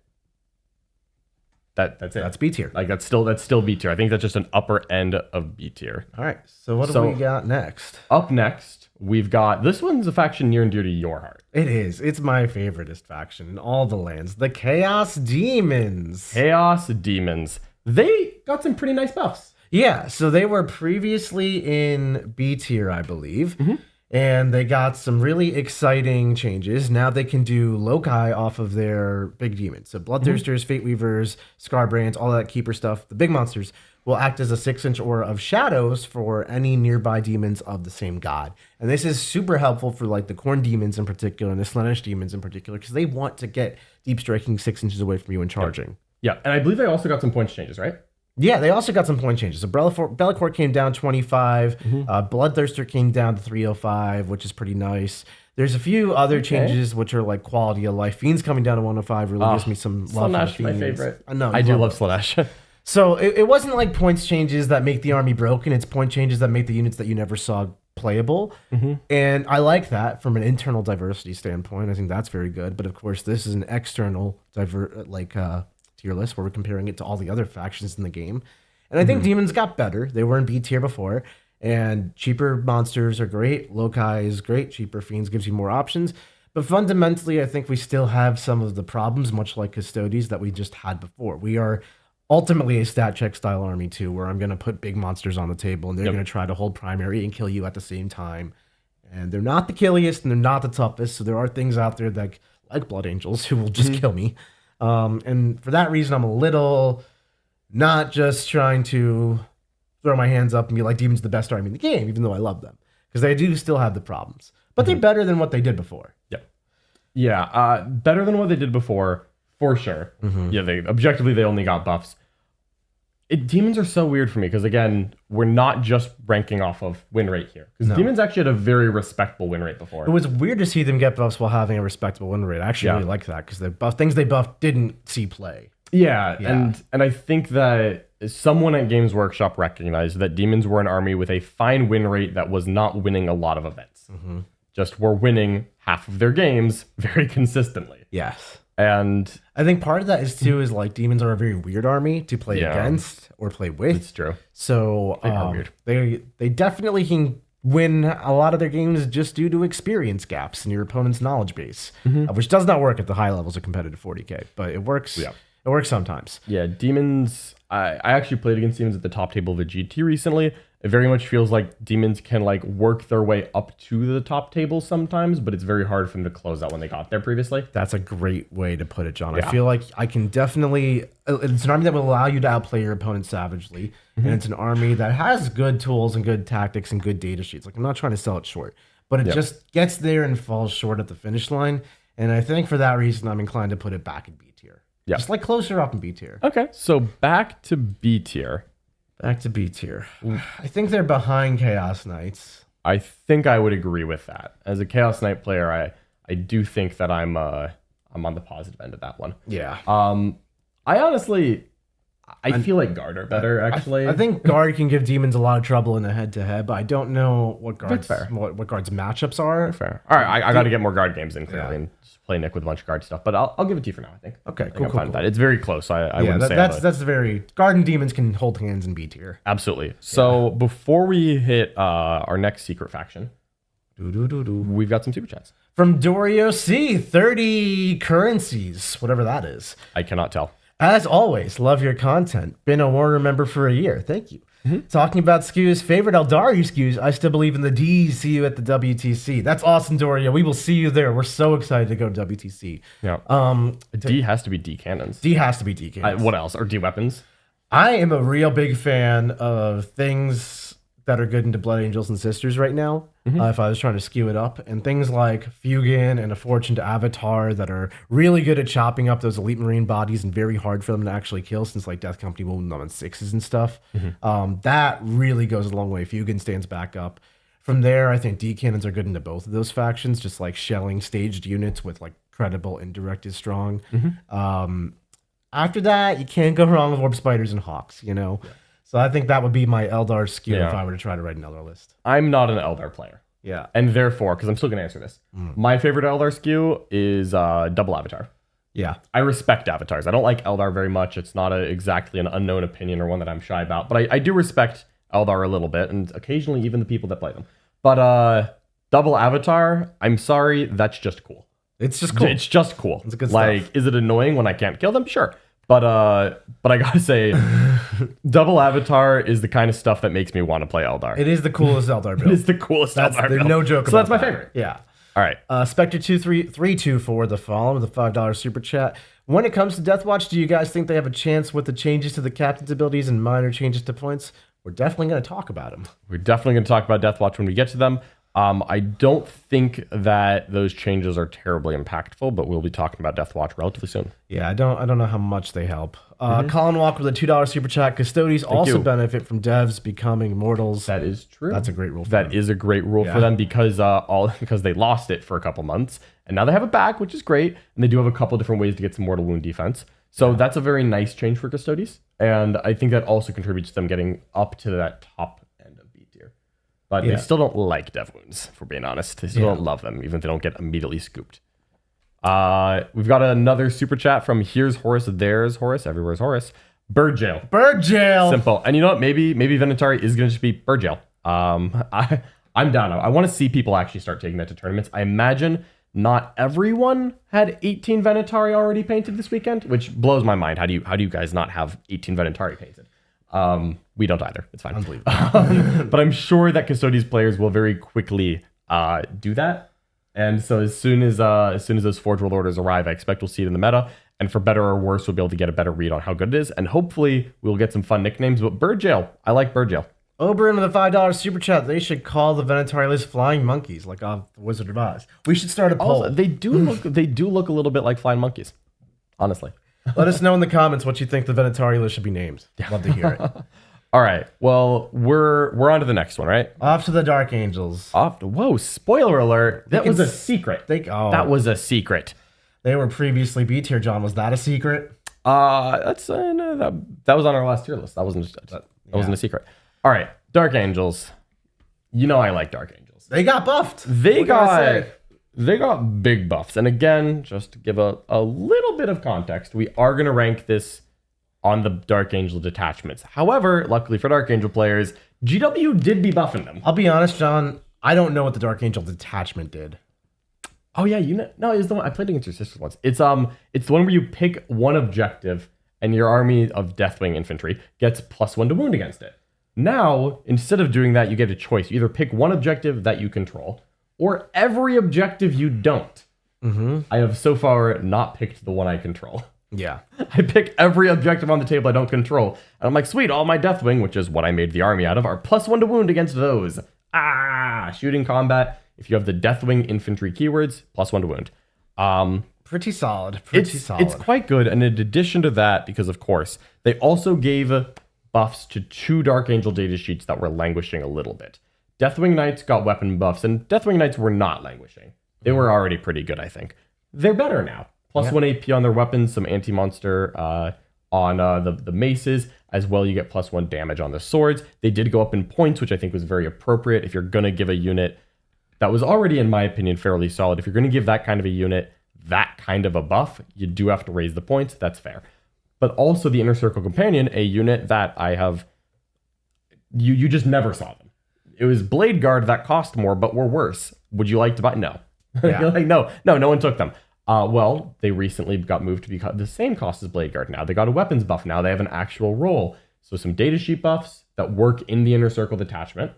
that's it. That's B tier. Like that's still B tier. I think that's just an upper end of B tier. All right. So what do we got next? Up next, we've got, this one's a faction near and dear to your heart. It is. It's my favoriteest faction in all the lands. The Chaos Demons. Chaos Demons. They got some pretty nice buffs. Yeah, so they were previously in B tier, I believe, and they got some really exciting changes. Now they can do loci off of their big demons. So Bloodthirsters, Fate Weavers, Scarbrands, all that keeper stuff, the big monsters, will act as a 6-inch aura of shadows for any nearby demons of the same god. And this is super helpful for like the Khorne demons in particular and the Slaanesh demons in particular, because they want to get deep striking 6 inches away from you and charging. Yeah, and I believe they also got some points changes, right? Yeah, they also got some point changes. So Bellicourt came down 25. Bloodthirster came down to 305, which is pretty nice. There's a few other changes which are like quality of life. Fiend's coming down to 105 really gives me some love for Slaanesh, my favorite. I do love Slaanesh. So it wasn't like points changes that make the army broken. It's point changes that make the units that you never saw playable. And I like that from an internal diversity standpoint. I think that's very good. But of course, this is an external tier list where we're comparing it to all the other factions in the game. And I think demons got better. They were in B tier before, and cheaper monsters are great. Loci is great. Cheaper fiends gives you more options. But fundamentally, I think we still have some of the problems, much like Custodes, that we just had before. We are ultimately a stat check style army too, where I'm going to put big monsters on the table and they're going to try to hold primary and kill you at the same time. And they're not the killiest and they're not the toughest. So there are things out there that, like Blood Angels, who will just kill me. And for that reason, I'm a little not just trying to throw my hands up and be like, Demon's the best army in the game, even though I love them. Because they do still have the problems. But they're better than what they did before. Yeah, better than what they did before, for sure. Yeah, objectively, they only got buffs. Demons are so weird for me, because again, we're not just ranking off of win rate here. Because Demons actually had a very respectable win rate before. It was weird to see them get buffs while having a respectable win rate. I actually really like that, because the things they buffed didn't see play. Yeah. And I think that someone at Games Workshop recognized that Demons were an army with a fine win rate that was not winning a lot of events. Just were winning half of their games very consistently. Yes. And I think part of that is too is like demons are a very weird army to play against or play with. It's true. So They are weird. They definitely can win a lot of their games just due to experience gaps in your opponent's knowledge base, which does not work at the high levels of competitive 40K, but it works. Yeah. It works sometimes. Yeah, Demons. I actually played against Demons at the top table of the GT recently, It very much feels like demons can like work their way up to the top table sometimes, but it's very hard for them to close out when they got there previously. That's a great way to put it, John. Yeah. I feel like I can definitely... It's an army that will allow you to outplay your opponent savagely, and it's an army that has good tools and good tactics and good data sheets. Like, I'm not trying to sell it short, but it just gets there and falls short at the finish line, and I think for that reason, I'm inclined to put it back in B tier. Yeah. Just like closer up in B tier. Okay, so back to B tier. Back to B tier. I think they're behind Chaos Knights. I think I would agree with that. As a Chaos Knight player, I do think that I'm on the positive end of that one. Yeah. I honestly, I feel like Guard are better, actually. I think Guard can give demons a lot of trouble in a head-to-head, but I don't know what Guard's fair. what Guard's matchups are. Fair. All right, I got to get more Guard games in clearly and just play Nick with a bunch of Guard stuff, but I'll give it to you for now, I think. Okay, I think cool, I'm fine with that. It's very close. I wouldn't say that's very... Guard and demons can hold hands in B tier. Absolutely. So before we hit our next secret faction, we've got some super chats. From Dorio C, 30 currencies, whatever that is. I cannot tell. As always, love your content. Been a Warhammer member for a year. Thank you. Talking about SKUs, favorite Aeldari SKUs. I still believe in the D's. See you at the WTC. That's awesome, Dorio. We will see you there. We're so excited to go to WTC. Yeah. D has to be D cannons. D has to be D cannons. What else? Or D weapons? I am a real big fan of things that are good into Blood Angels and Sisters right now. If I was trying to skew it up, and things like Fugan and a Fortuned Avatar that are really good at chopping up those elite marine bodies and very hard for them to actually kill, since like Death Company will them on 6s and stuff. That really goes a long way. Fugan stands back up. From there, I think D cannons are good into both of those factions, just like shelling staged units with like credible indirect is strong. After that, you can't go wrong with Orb Spiders and Hawks, you know? Yeah. So I think that would be my Eldar SKU if I were to try to write an Eldar list. I'm not an Eldar player. Yeah. And therefore, because I'm still going to answer this, my favorite Eldar SKU is double Avatar. Yeah. I respect avatars. I don't like Eldar very much. It's not exactly an unknown opinion or one that I'm shy about. But I do respect Eldar a little bit, and occasionally even the people that play them. But double Avatar, I'm sorry, that's just cool. It's just cool. It's just cool. It's good like, stuff. Is it annoying when I can't kill them? Sure. But I gotta say, double Avatar is the kind of stuff that makes me want to play Eldar. It is the coolest Eldar build. It is the coolest Eldar build. No joke so about that's my that. favorite. Yeah. All right. Spectre2324 the follow with a $5 super chat. When it comes to Deathwatch, do you guys think they have a chance with the changes to the captain's abilities and minor changes to points? We're definitely going to talk about them. We're definitely going to talk about Deathwatch when we get to them. I don't think that those changes are terribly impactful, but we'll be talking about Deathwatch relatively soon. Yeah, I don't know how much they help. Colin Walker with a $2 super chat. Custodes also benefit from devs becoming immortals. That is true. That's a great rule. That is a great rule for them because because they lost it for a couple months and now they have it back, which is great. And they do have a couple different ways to get some mortal wound defense. So that's a very nice change for Custodes, and I think that also contributes to them getting up to that top end of B tier. But they still don't like dev wounds, for being honest. They still don't love them, even if they don't get immediately scooped. We've got another super chat from Here's Horus, There's Horus, Everywhere's Horus. Bird Jail. Bird Jail. Simple. And you know what? Maybe Venatari is going to just be Bird Jail. I'm down. I want to see people actually start taking that to tournaments. I imagine not everyone had 18 Venatari already painted this weekend, which blows my mind. How do you guys not have 18 Venatari painted? We don't either. It's fine. Unbelievable. But I'm sure that Custodes players will very quickly do that. And so as soon as those Forge World Orders arrive, I expect we'll see it in the meta. And for better or worse, we'll be able to get a better read on how good it is. And hopefully we'll get some fun nicknames. But Bird Jail, I like Bird Jail. Oberon with a $5 super chat. They should call the Venatari list flying monkeys, like off the Wizard of Oz. We should start a poll. Also, they do look a little bit like flying monkeys, honestly. Let us know in the comments what you think the Venatari list should be named. Love to hear it. All right. Well, we're on to the next one, right? Off to the Dark Angels. Whoa! Spoiler alert! That was a secret. That was a secret. They were previously B tier. John, was that a secret? That's no, that was on our last tier list. That wasn't a secret. All right, Dark Angels. You know I like Dark Angels. They got buffed. They got big buffs. And again, just to give a little bit of context, we are going to rank this on the Dark Angel detachments. However, luckily for Dark Angel players, GW did be buffing them. I'll be honest, John. I don't know what the Dark Angel detachment did. Oh yeah, no, it's the one I played against your sister once. It's the one where you pick one objective and your army of Deathwing infantry gets +1 to wound against it. Now, instead of doing that, you get a choice. You either pick one objective that you control, or every objective you don't. I have so far not picked the one I control. Yeah. I pick every objective on the table I don't control. And I'm like, sweet, all my Deathwing, which is what I made the army out of, are +1 to wound against those. Shooting combat. If you have the Deathwing infantry keywords, +1 to wound. Pretty solid. It's quite good. And in addition to that, because of course, they also gave buffs to 2 Dark Angel datasheets that were languishing a little bit. Deathwing Knights got weapon buffs, and Deathwing Knights were not languishing. They were already pretty good, I think. They're better now. +1 AP on their weapons, some anti-monster on the maces. As well, you get +1 damage on the swords. They did go up in points, which I think was very appropriate. If you're going to give a unit that was already, in my opinion, fairly solid, if you're going to give that kind of a unit that kind of a buff, you do have to raise the points. That's fair. But also the Inner Circle Companion, a unit that I have... You just never saw them. It was Blade Guard that cost more, but were worse. Would you like to buy? No. Yeah. You're like, no one took them. Well, they recently got moved to be the same cost as Blade Guard now. They got a weapons buff now. They have an actual role. So some datasheet buffs that work in the Inner Circle detachment.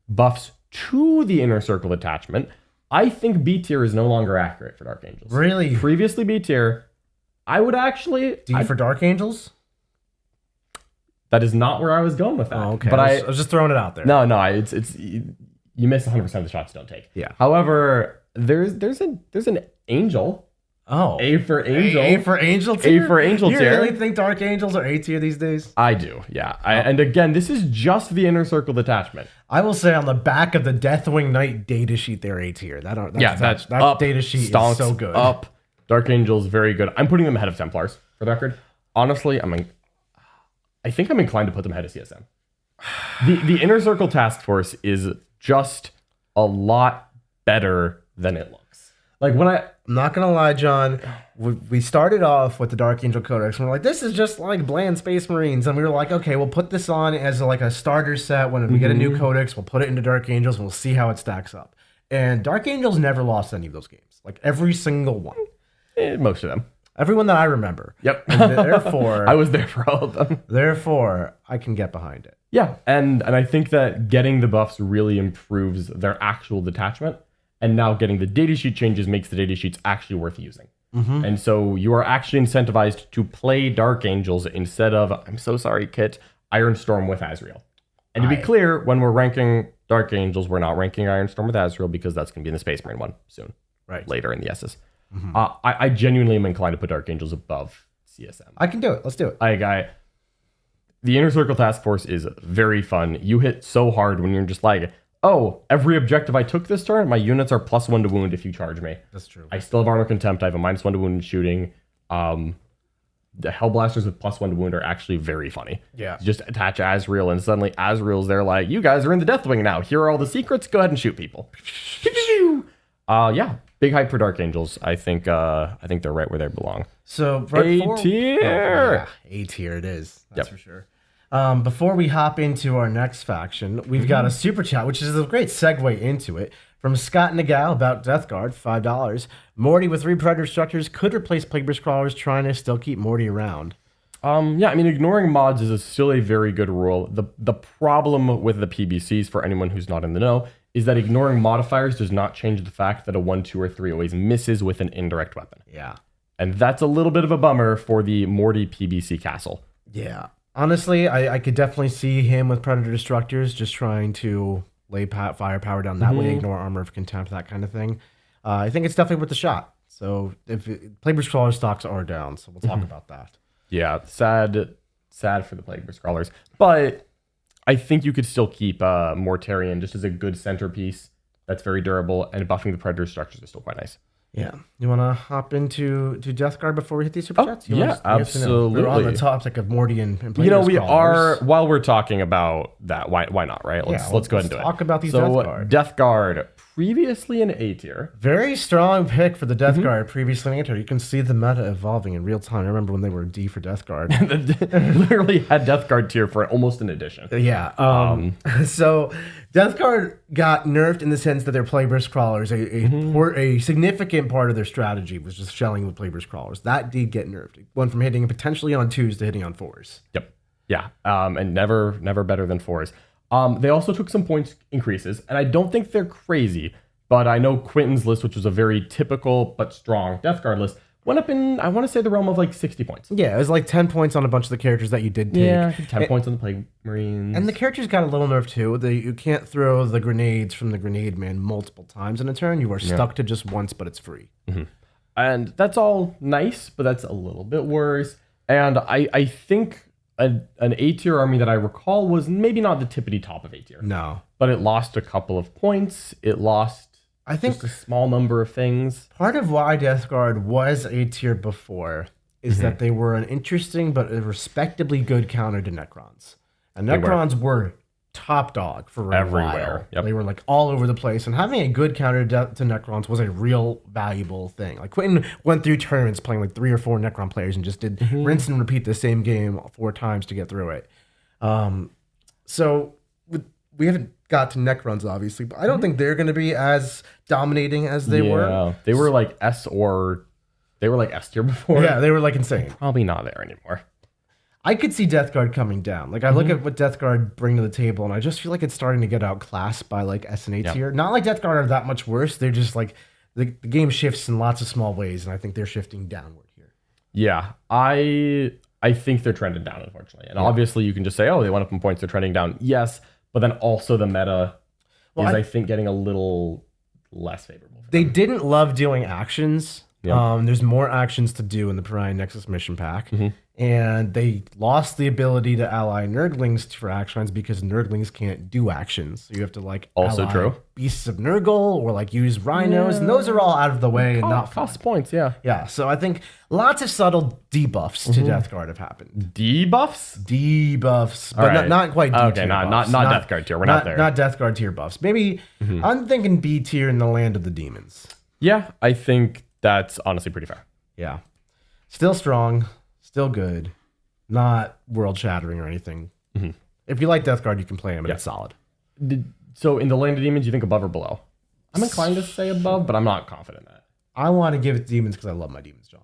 Buffs to the Inner Circle detachment. I think B tier is no longer accurate for Dark Angels. Really? Previously B tier, I would actually... D for Dark Angels? That is not where I was going with that. Oh, okay. But I was just throwing it out there. No, it's you miss 100% of the shots you don't take. Yeah. However, there's an angel. Oh. A for angel. A for angel tier? A for angel you tier. You really think Dark Angels are A tier these days? I do, yeah. And again, this is just the Inner Circle detachment. I will say on the back of the Deathwing Knight datasheet, they're A tier. That up, datasheet stonks, is so good. Up. Dark Angels, very good. I'm putting them ahead of Templars, for the record. Honestly, I think I'm inclined to put them ahead of CSM. The Inner Circle Task Force is just a lot better than it looks. Like when I'm not gonna lie, John, we started off with the Dark Angel Codex and we're like, this is just like bland Space Marines, and we were like, okay, we'll put this on as like a starter set. When we get a new codex, we'll put it into Dark Angels and we'll see how it stacks up. And Dark Angels never lost any of those games, like every single one. Most of them. Everyone that I remember. Yep. And therefore, I was there for all of them. Therefore, I can get behind it. Yeah, and I think that getting the buffs really improves their actual detachment, and now getting the datasheet changes makes the datasheets actually worth using. And so you are actually incentivized to play Dark Angels instead of, I'm so sorry, Kit, Ironstorm with Azrael. And to be clear, when we're ranking Dark Angels, we're not ranking Ironstorm with Azrael because that's going to be in the Space Marine one soon. Right. Later in the S's. I genuinely am inclined to put Dark Angels above CSM. I can do it. Let's do it. The Inner Circle Task Force is very fun. You hit so hard when you're just like, oh, every objective I took this turn, my units are +1 to wound if you charge me. That's true. I still have Armor Contempt. I have a -1 to wound in shooting. The Hellblasters with +1 to wound are actually very funny. Yeah. You just attach Azrael, and suddenly Azrael's there like, you guys are in the Deathwing now. Here are all the secrets. Go ahead and shoot people. Yeah. Big hype for Dark Angels. I think they're right where they belong. So A tier. A tier it is. That's for sure. Before we hop into our next faction, we've got a super chat, which is a great segue into it. From Scott Nagal about Death Guard, $5. Morty with 3 Predator Structures could replace Plagueburst Crawlers, trying to still keep Morty around. Yeah, I mean, ignoring mods is still a very good rule. The problem with the PBCs, for anyone who's not in the know, is that ignoring modifiers does not change the fact that a 1, 2, or 3 always misses with an indirect weapon. Yeah. And that's a little bit of a bummer for the Morty PBC castle. Yeah. Honestly, I could definitely see him with Predator Destructors just trying to lay firepower down that way, ignore Armor of Contempt, that kind of thing. I think it's definitely worth a shot. So if Plagueburst Crawler stocks are down, so we'll talk about that. Yeah, sad for the Plagueburst Crawlers. But I think you could still keep Mortarion just as a good centerpiece that's very durable, and buffing the Predator Structures is still quite nice. Yeah. You want to hop into Death Guard before we hit these super chats? Absolutely. We're on the topic of Morty and we are, while we're talking about that, why not, right? Let's go ahead and do it. Talk about these Death Guard. Death Guard, previously an A tier. Very strong pick for the Death Guard, previously an A tier. You can see the meta evolving in real time. I remember when they were D for Death Guard. Literally had Death Guard tier for almost an edition. Yeah. So Death Guard got nerfed in the sense that their Plagueburst Crawlers, a significant part of their strategy was just shelling with Plagueburst Crawlers. That did get nerfed. It went from hitting potentially on 2s to hitting on 4s. Yep. Yeah. And never better than 4s. They also took some points increases, and I don't think they're crazy, but I know Quentin's list, which was a very typical but strong Death Guard list, went up in, I want to say, the realm of like 60 points. Yeah, it was like 10 points on a bunch of the characters that you did take. Yeah, I think 10 points on the Plague Marines. And the characters got a little nerf too. You can't throw the grenades from the grenade man multiple times in a turn. You are stuck to just once, but it's free. And that's all nice, but that's a little bit worse. And I think an A tier army that I recall was maybe not the tippity top of A tier. No. But it lost a couple of points. It lost I think just a small number of things. part of why Death Guard was A tier before is that they were an interesting but a respectably good counter to Necrons. And Necrons were top dog for a Everywhere. while. Yep. They were like all over the place, and having a good counter to Necrons was a real valuable thing. Like Quentin went through tournaments playing like 3 or 4 Necron players and just did rinse and repeat the same game 4 times to get through it. So we haven't got to Necrons obviously, but I don't think they're going to be as dominating as they were. They were like S tier before. Yeah, they were like insane. Probably not there anymore. I could see Death Guard coming down. Like I look at what Death Guard bring to the table, and I just feel like it's starting to get outclassed by like S and A tier. Not like Death Guard are that much worse. They're just like the game shifts in lots of small ways, and I think they're shifting downward here. Yeah, I think they're trending down, unfortunately. And obviously you can just say, oh, they went up in points, they're trending down. Yes, but then also the meta is, I think, getting a little less favorable. They didn't love doing actions. Yeah. There's more actions to do in the Pariah Nexus mission pack. And they lost the ability to ally Nurglings for actions because Nurglings can't do actions. So you have to like Also ally true. Beasts of Nurgle or like use rhinos, and those are all out of the way and not fun. Cost points, yeah. Yeah, so I think lots of subtle debuffs to Death Guard have happened. Debuffs? Debuffs, but right. not quite D Okay, tier not buffs. Death Guard tier. We're not there. Not Death Guard tier buffs. Maybe I'm thinking B tier in the Land of the Demons. Yeah, I think that's honestly pretty fair. Yeah. Still strong, still good, not world shattering or anything. If you like Death Guard, you can play him and it's solid. So in the Land of Demons, you think above or below? I'm inclined to say above, but I'm not confident in that. I want to give it to Demons because I love my Demons, John.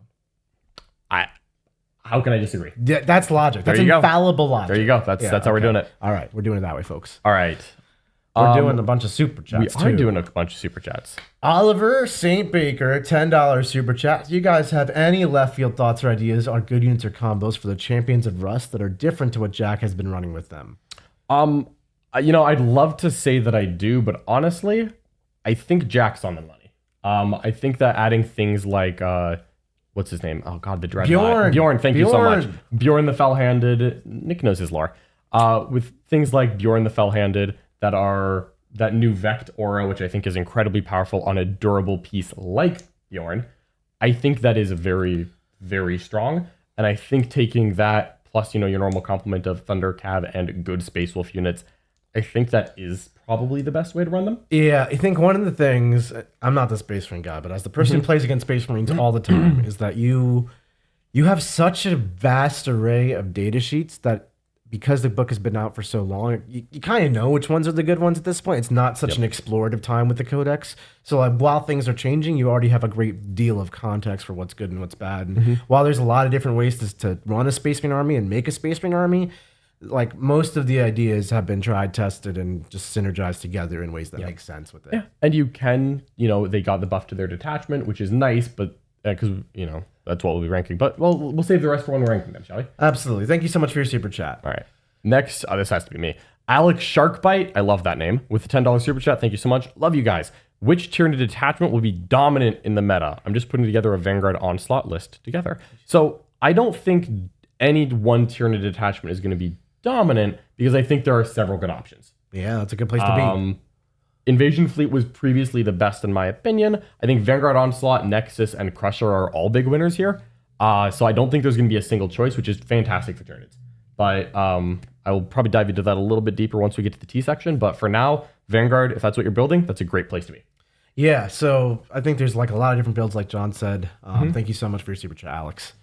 How can I disagree? Yeah, that's logic. That's There you go. infallible logic. There you go. That's how we're doing it. All right, we're doing it that way, folks. All right. We're doing a bunch of super chats, We are too. doing a bunch of super chats. Oliver St. Baker, $10 super chat. Do you guys have any left field thoughts or ideas on good units or combos for the Champions of Rust that are different to what Jack has been running with them? I'd love to say that I do, but honestly, I think Jack's on the money. I think that adding things like what's his name? Oh God, the Dreadnought. Bjorn, thank you so much. Bjorn the Fell-Handed. Nick knows his lore. With things like Bjorn the Fell-Handed that new Vect aura, which I think is incredibly powerful on a durable piece like Bjorn, I think that is very, very strong. And I think taking that plus, your normal complement of Thunder Cav and good Space Wolf units, I think that is probably the best way to run them. Yeah, I think one of the things, I'm not the Space Marine guy, but as the person who plays against Space Marines all the time, is that you have such a vast array of data sheets that because the book has been out for so long, you kind of know which ones are the good ones at this point. It's not such an explorative time with the Codex. So like, while things are changing, you already have a great deal of context for what's good and what's bad. And while there's a lot of different ways to run a Space Marine army and make a Space Marine army, like most of the ideas have been tried, tested, and just synergized together in ways that make sense with it. Yeah, and you can, they got the buff to their detachment, which is nice, but because, that's what we'll be ranking. But we'll save the rest for when we're ranking them, shall we? Absolutely. Thank you so much for your super chat. All right. Next, this has to be me. Alex Sharkbite, I love that name, with the $10 super chat. Thank you so much. Love you guys. Which Tyranid detachment will be dominant in the meta? I'm just putting together a Vanguard Onslaught list together. So I don't think any one Tyranid detachment is going to be dominant because I think there are several good options. Yeah, that's a good place to be. Invasion Fleet was previously the best in my opinion. I think Vanguard Onslaught, Nexus, and Crusher are all big winners here. So I don't think there's going to be a single choice, which is fantastic for Tyranids. But I will probably dive into that a little bit deeper once we get to the T section. But for now, Vanguard, if that's what you're building, that's a great place to be. Yeah, so I think there's like a lot of different builds, like John said. Thank you so much for your super chat, Alex.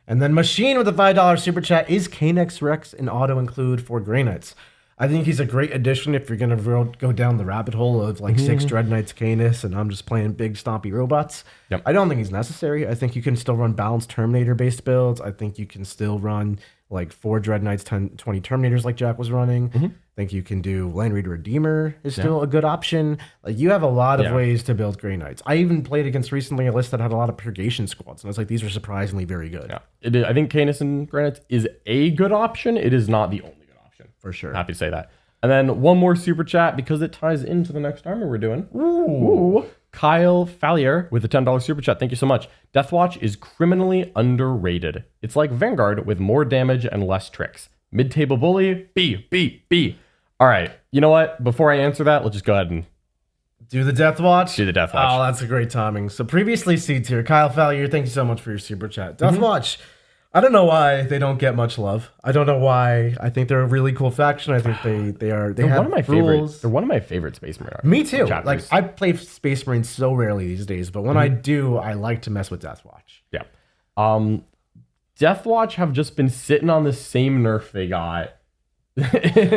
And then Machine with a $5 super chat. Is Canex Rex an auto include for Grey Knights? I think he's a great addition if you're going to go down the rabbit hole of like 6 Dread Knights Canis and I'm just playing big stompy robots. Yep. I don't think he's necessary. I think you can still run balanced Terminator based builds. I think you can still run like 4 Dread Knights, 20 Terminators like Jack was running. I think you can do Land Reader Redeemer is still a good option. Like you have a lot of ways to build Grey Knights. I even played against recently a list that had a lot of Purgation squads, and I was like, these are surprisingly very good. Yeah, I think Canis and Grey Knights is a good option. It is not the only good option. For sure. Happy to say that. And then one more super chat because it ties into the next armor we're doing. Ooh. Kyle Fallier with a $10 super chat. Thank you so much. Deathwatch is criminally underrated. It's like Vanguard with more damage and less tricks. Mid-table bully, B. All right. You know what? Before I answer that, let's just go ahead and do the Deathwatch. Do the Deathwatch. Oh, that's a great timing. So previously C tier, Kyle Fallier, thank you so much for your super chat. Deathwatch. I don't know why they don't get much love. I don't know why. I think they're a really cool faction. I think they have one of my rules. favorites. They're one of my favorite Space Marine. Me too. chapters. Like I play Space Marines so rarely these days, but when I do, I like to mess with Deathwatch. Yeah. Deathwatch have just been sitting on the same nerf they got.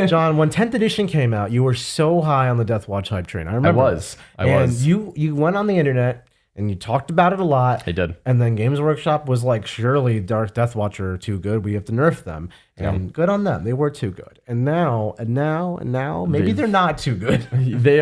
John, when 10th edition came out, you were so high on the Deathwatch hype train. I remember. I was. You went on the internet and you talked about it a lot. I did. And then Games Workshop was like, surely Dark Deathwatch are too good. We have to nerf them. And good on them. They were too good. And now, maybe they're not too good. They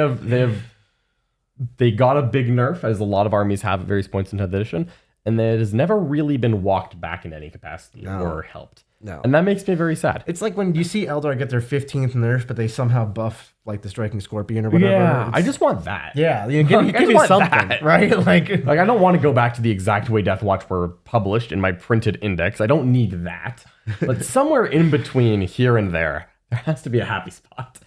got a big nerf, as a lot of armies have at various points in 10th edition, and it has never really been walked back in any capacity or helped. No. And that makes me very sad. It's like when you see Eldar get their 15th nerf, but they somehow buff like the Striking Scorpion or whatever. Yeah, I just want that. Yeah, give me something, that. right? Like I don't want to go back to the exact way Deathwatch were published in my printed index. I don't need that. But somewhere in between here and there has to be a happy spot.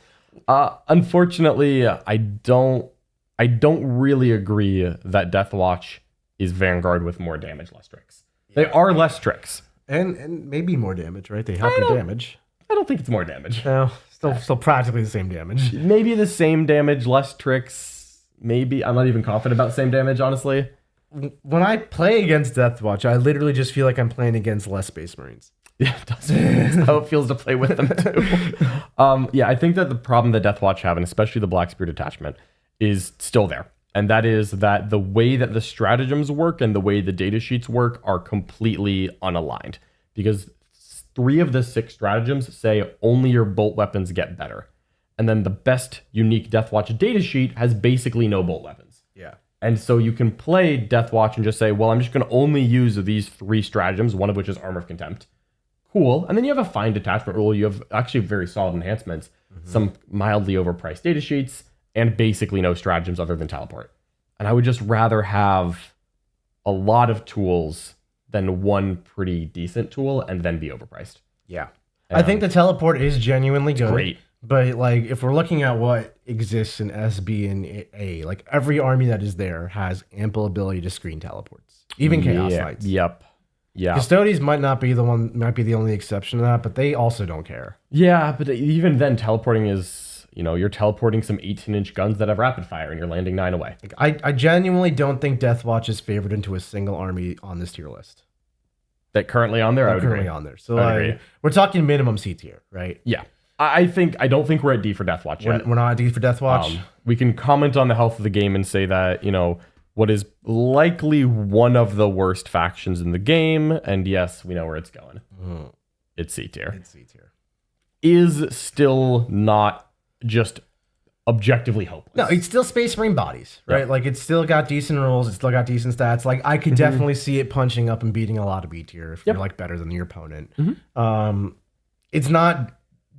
Unfortunately, I don't really agree that Deathwatch is Vanguard with more damage, less tricks. They are less tricks. And maybe more damage, right? They help your damage. I don't think it's more damage. No, still practically the same damage. Maybe the same damage, less tricks. Maybe. I'm not even confident about same damage, honestly. When I play against Deathwatch, I literally just feel like I'm playing against less Space Marines. Yeah, it does. That's how it feels to play with them too. Yeah, I think that the problem that Deathwatch have, and especially the Black Spirit attachment, is still there. And that is that the way that the stratagems work and the way the data sheets work are completely unaligned. Because 3 of the 6 stratagems say only your bolt weapons get better. And then the best unique Deathwatch data sheet has basically no bolt weapons. Yeah. And so you can play Deathwatch and just say, well, I'm just going to only use these 3 stratagems, one of which is Armor of Contempt. Cool. And then you have a fine detachment rule. You have actually very solid enhancements, some mildly overpriced data sheets, and basically no stratagems other than teleport. And I would just rather have a lot of tools than one pretty decent tool and then be overpriced. Yeah. I think the teleport is genuinely good. Great. But like if we're looking at what exists in SB and A, like every army that is there has ample ability to screen teleports. Even Chaos Knights. Yep. Yeah. Custodes might be the only exception to that, but they also don't care. Yeah, but even then teleporting is, you're teleporting some 18-inch guns that have rapid fire and you're landing 9 away. Like, I genuinely don't think Deathwatch is favored into a single army on this tier list. That currently on there? I would currently agree. on there. So we're talking minimum C tier, right? Yeah. I don't think we're at D for Deathwatch yet. We're not at D for Deathwatch. We can comment on the health of the game and say that, what is likely one of the worst factions in the game, and yes, we know where it's going. It's C tier. It's C tier. Is still not just objectively hopeless. No, it's still Space Marine bodies, right? Yep. Like it's still got decent rules, it's still got decent stats. Like I could definitely see it punching up and beating a lot of B tier if you're like better than your opponent. It's not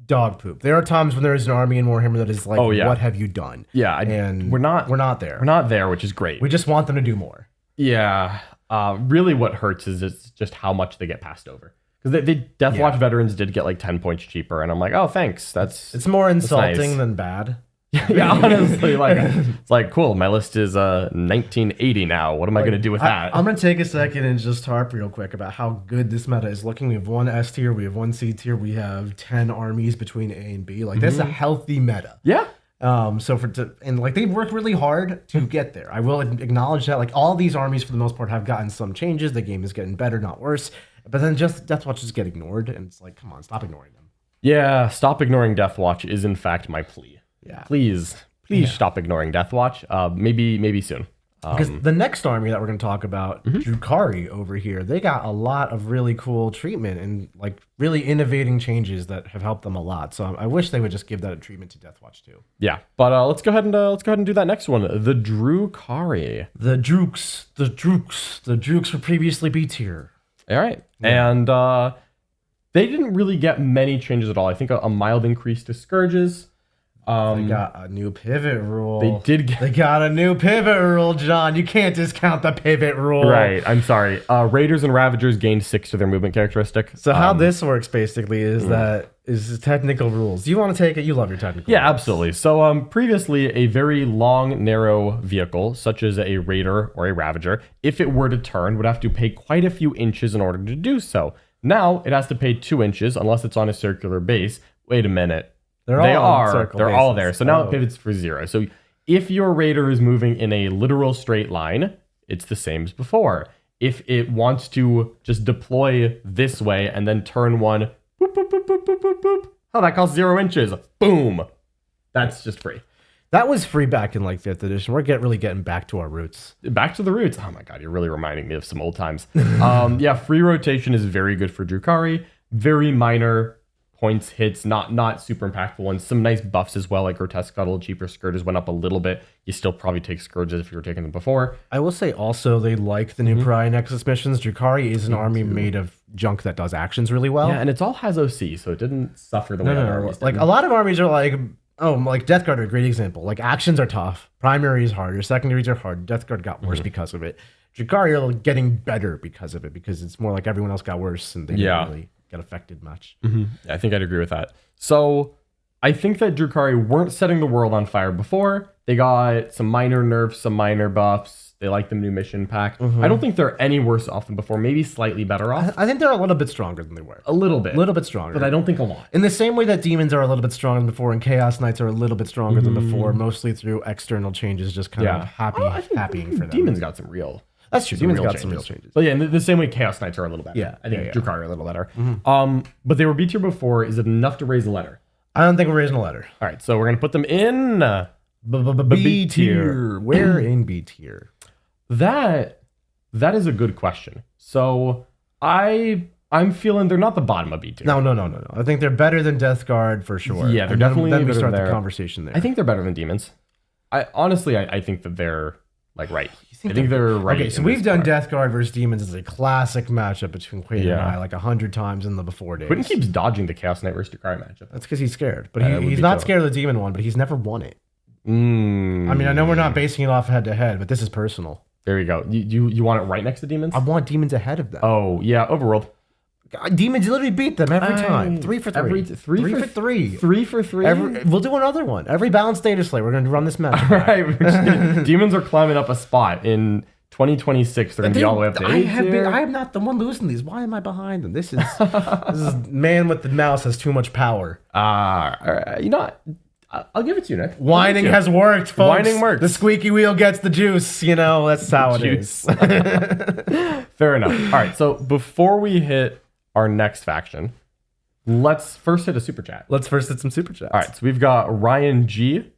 dog poop. There are times when there is an army in Warhammer that is like, what have you done? Yeah, and we're not there. We're not there, which is great. We just want them to do more. Yeah. Really what hurts is it's just how much they get passed over. Because the Deathwatch veterans did get like 10 points cheaper, and I'm like, oh, thanks. It's more insulting nice. than bad. Yeah, honestly, it's like, cool, my list is 1980 now. What am I going to do with that? I'm going to take a second and just harp real quick about how good this meta is looking. We have 1 S tier, we have 1 C tier, we have 10 armies between A and B. Like, that's a healthy meta. Yeah. And like they've worked really hard to get there. I will acknowledge that. Like all these armies for the most part have gotten some changes. The game is getting better, not worse. But then just Deathwatch just get ignored, and it's like, come on, stop ignoring them. Yeah, stop ignoring Deathwatch is in fact my plea. Yeah. Please stop ignoring Deathwatch. Maybe soon. Because the next army that we're going to talk about, Drukhari over here, they got a lot of really cool treatment and like really innovating changes that have helped them a lot. So I wish they would just give that a treatment to Deathwatch too. Yeah, but let's go ahead and do that next one. The Drukhari. The Drukes were previously B tier. All right, and they didn't really get many changes at all. I think a mild increase to scourges. They got a new pivot rule. They got a new pivot rule, John. You can't discount the pivot rule. Right. I'm sorry. Raiders and Ravagers gained 6 to their movement characteristic. So how this works basically is technical rules. You want to take it? You love your technical Yeah, rules. absolutely. So previously, a very long, narrow vehicle, such as a Raider or a Ravager, if it were to turn, would have to pay quite a few inches in order to do so. Now, it has to pay 2 inches unless it's on a circular base. Wait a minute. They're all there. So now it pivots for 0. So if your Raider is moving in a literal straight line, it's the same as before. If it wants to just deploy this way and then turn one, boop, boop, boop, boop, boop, boop, boop. Oh, that costs 0 inches. Boom. That's just free. That was free back in like 5th edition. We're really getting back to our roots. Back to the roots. Oh my God, you're really reminding me of some old times. Yeah, free rotation is very good for Drukhari. Very minor points, hits, not super impactful ones. Some nice buffs as well, like Grotesque Scuttle, Cheaper Scourges went up a little bit. You still probably take Scourges if you were taking them before. I will say also they like the new Pariah Nexus missions. Drukhari is an army made of junk that does actions really well. Yeah, and it's all has OC, so it didn't suffer the way other armies did. Like a lot of armies are like, like Death Guard are a great example. Like actions are tough, primary is harder, secondaries are hard. Death Guard got worse because of it. Drukhari are getting better because of it, because it's more like everyone else got worse and they didn't really get affected much. Yeah, I think I'd agree with that. So I think that Drukhari weren't setting the world on fire before. They got some minor nerfs, some minor buffs. They like the new mission pack. I don't think they're any worse off than before. Maybe slightly better off. I think they're a little bit stronger than they were. A little bit. A little bit stronger. But I don't think a lot. In the same way that demons are a little bit stronger than before and Chaos Knights are a little bit stronger than before, mostly through external changes, just kind of happying for them. Demons got some real... That's true. Demons got some real changes. But yeah, in the same way Chaos Knights are a little better. Yeah. I think Drukhari are a little better. But they were B tier before. Is it enough to raise a letter? I don't think we're raising a letter. All right, so we're going to put them in B tier. Where in B tier? That is a good question. So I'm feeling they're not the bottom of B tier. No. I think they're better than Death Guard for sure. Yeah, they're definitely then we better start there. the conversation there. I think they're better than demons. I think that they're like right. I think they're right. Okay, so we've done Death Guard versus demons as a classic matchup between Quaden and I like 100 times in the before days. Quaden keeps dodging the Chaos Knight versus Drukhari matchup. That's because he's scared, but he's not scared of the demon one. But he's never won it. I mean, I know we're not basing it off head to head, but this is personal. There you go. You want it right next to demons? I want demons ahead of them. Oh yeah, overworld. God, demons literally beat them every time. 3 for 3. 3 for 3. 3 for 3. We'll do another one. Every balanced data slate, we're going to run this match. All right. Demons are climbing up a spot in 2026. They're going to be all the way up to 8 I am not the one losing these. Why am I behind them? This is man with the mouse has too much power. You know what? I'll give it to you, Nick. Whining has worked, folks. Whining works. The squeaky wheel gets the juice. That's how it is. Fair enough. All right. So before we hit our next faction, let's first hit a super chat. Let's first hit some super chats. All right. So we've got Ryan G,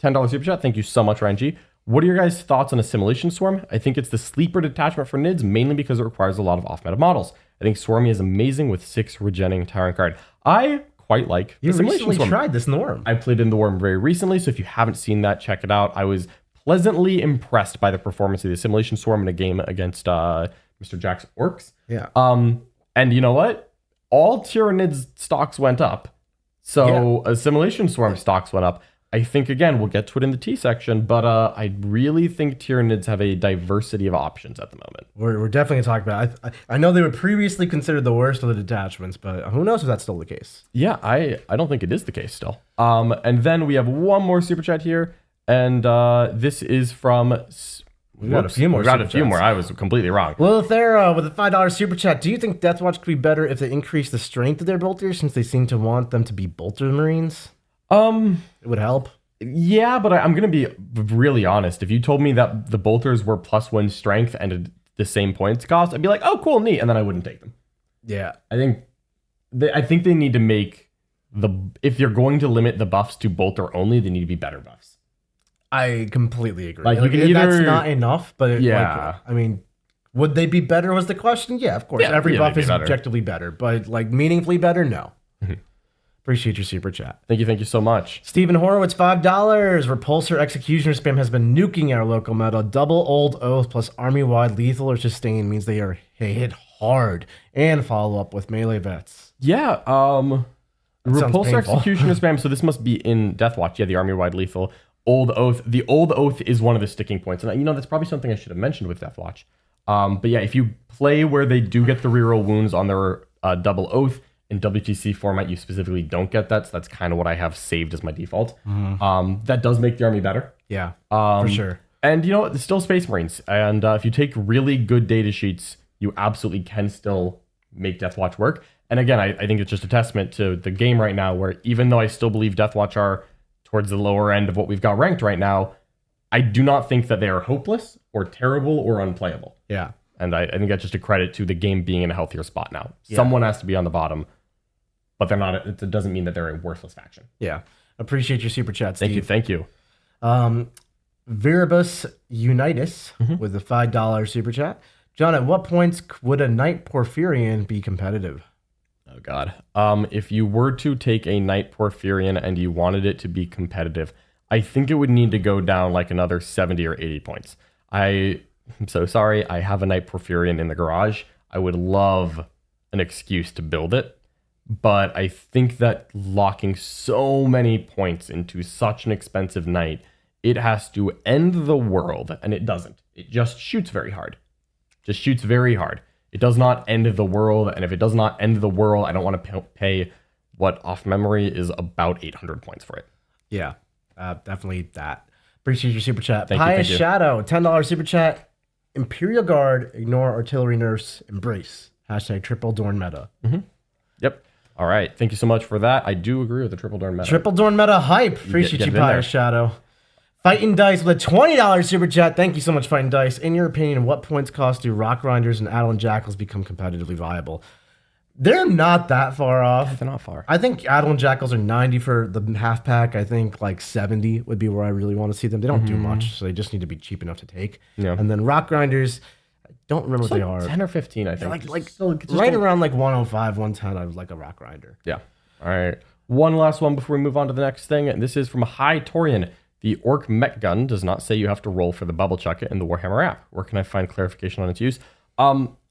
$10 super chat. Thank you so much, Ryan G. What are your guys' thoughts on Assimilation Swarm? I think it's the sleeper detachment for Nids, mainly because it requires a lot of off-meta models. I think Swarmy is amazing with 6 regenning Tyrant card. I quite like You Assimilation recently Swarm. tried this norm. I played in the Worm very recently, so if you haven't seen that, check it out. I was pleasantly impressed by the performance of the Assimilation Swarm in a game against Mr. Jack's Orks. Yeah. And you know what? All Tyranids stocks went up. So Assimilation Swarm stocks went up. I think, again, we'll get to it in the T section, but I really think Tyranids have a diversity of options at the moment. We're definitely going to talk about it. I know they were previously considered the worst of the detachments, but who knows if that's still the case. Yeah, I don't think it is the case still. And then we have one more super chat here, and this is from... We got a few more. I was completely wrong. Well, if they're with a $5 super chat, do you think Deathwatch could be better if they increase the strength of their bolters, since they seem to want them to be bolter marines? It would help. Yeah, but I'm going to be really honest. If you told me that the bolters were +1 strength and the same points cost, I'd be like, oh, cool, neat. And then I wouldn't take them. Yeah. I think they need to make if you're going to limit the buffs to bolter only, they need to be better buffs. I completely agree. Like, you can that's either- not enough, but Yeah. I mean, would they be better was the question? Yeah, of course. Yeah, Every yeah, buff they'd be is better. objectively better, but like meaningfully better, no. Appreciate your super chat. Thank you so much. Stephen Horowitz, $5. Repulsor Executioner spam has been nuking our local meta. Double Old Oath plus army-wide lethal or sustain means they hit hard. And follow up with melee vets. Yeah, sounds Repulsor painful. Executioner spam, so this must be in Deathwatch. Yeah, the army-wide lethal. Old Oath. The Old Oath is one of the sticking points. And, that's probably something I should have mentioned with Deathwatch. But yeah, if you play where they do get the reroll wounds on their double Oath, in WTC format, you specifically don't get that. So that's kind of what I have saved as my default. That does make the army better. Yeah, for sure. And, it's still Space Marines. And if you take really good data sheets, you absolutely can still make Deathwatch work. And again, I think it's just a testament to the game right now, where even though I still believe Deathwatch are towards the lower end of what we've got ranked right now, I do not think that they are hopeless or terrible or unplayable. Yeah. And I think that's just a credit to the game being in a healthier spot now. Yeah. Someone has to be on the bottom, but they're not. It doesn't mean that they're a worthless faction. Yeah. Appreciate your super chat, Steve. Thank you. Viribus Unitas with a $5 super chat. John, at what points would a Knight Porphyrian be competitive? Oh, God. If you were to take a Knight Porphyrian and you wanted it to be competitive, I think it would need to go down like another 70 or 80 points. I'm so sorry. I have a Knight Porphyrian in the garage. I would love an excuse to build it, but I think that locking so many points into such an expensive Knight, it has to end the world, and it doesn't. It just shoots very hard. Just shoots very hard. It does not end the world, and if it does not end the world, I don't want to pay what off memory is about 800 points for it. Yeah, definitely that. Appreciate your super chat. Thank you. Pious Shadow, $10 super chat. Imperial Guard, ignore artillery nerfs, embrace. Hashtag triple Dorn meta. Yep. All right. Thank you so much for that. I do agree with the triple Dorn meta. Triple Dorn meta hype. Appreciate get you, it in there. Pious Shadow. Fighting Dice with a $20 super chat. Thank you so much, Fighting Dice. In your opinion, what points cost do Rock Grinders and Adelan Jackals become competitively viable? They're not that far off. They're not far. I think Adelan Jackals are 90 for the half pack. I think like 70 would be where I really want to see them. They don't do much, so they just need to be cheap enough to take. Yeah. And then Rock Grinders, I don't remember what they are. 10 or 15, I think. Like right around like 105, 110, I would like a Rock Grinder. Yeah. All right. One last one before we move on to the next thing. And this is from High Torian. The Orc Mech Gun does not say you have to roll for the bubble chuck it in the Warhammer app. Where can I find clarification on its use?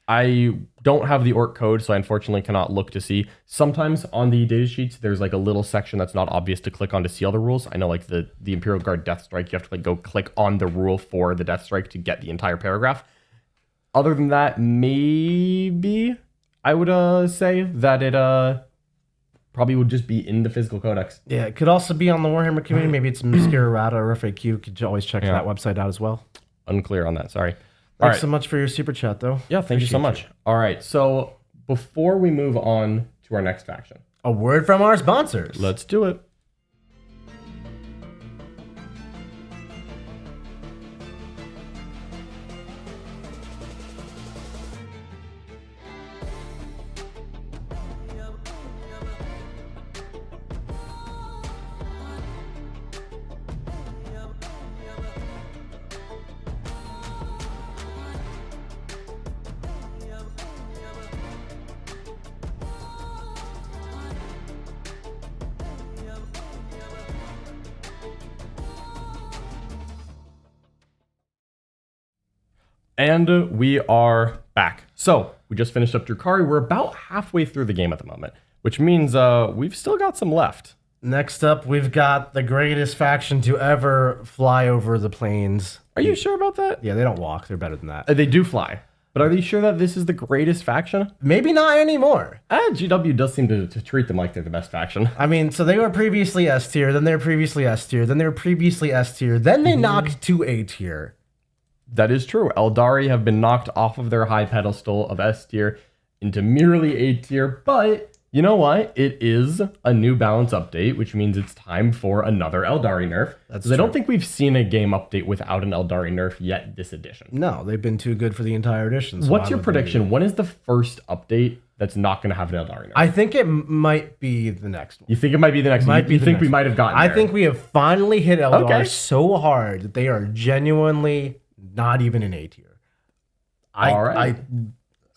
I don't have the Orc code, so I unfortunately cannot look to see. Sometimes on the data sheets, there's like a little section that's not obvious to click on to see all the rules. I know like the Imperial Guard Death Strike, you have to like go click on the rule for the Death Strike to get the entire paragraph. Other than that, maybe I would say that it probably would just be in the physical codex. Yeah, it could also be on the Warhammer community. Maybe it's Obscura Errata or FAQ. Could you always check that website out as well. Unclear on that, sorry. Thanks so much for your super chat, though. Yeah, thank you so much. All right, so before we move on to our next faction, a word from our sponsors. let's do it. And we are back. So we just finished up Drukhari. We're about halfway through the game at the moment, which means we've still got some left. Next up, we've got the greatest faction to ever fly over the plains. Are you sure about that? Yeah, they don't walk. They're better than that. They do fly. But are you sure that this is the greatest faction? Maybe not anymore. GW does seem to treat them like they're the best faction. I mean, so they were previously S tier, then they were previously S tier, then they were previously S tier, then they knocked to A tier. That is true. Aeldari have been knocked off of their high pedestal of S tier into merely A tier, but you know what? It is a new balance update, which means it's time for another Aeldari nerf. That's I don't think we've seen a game update without an Aeldari nerf yet this edition. No, they've been too good for the entire edition. So What's your prediction? When is the first update that's not going to have an Eldari nerf? I think it might be the next one. You think it might be the next one? You think we might have gotten I there? think we have finally hit Eldar Okay. so hard that they are genuinely not even an A tier. All right.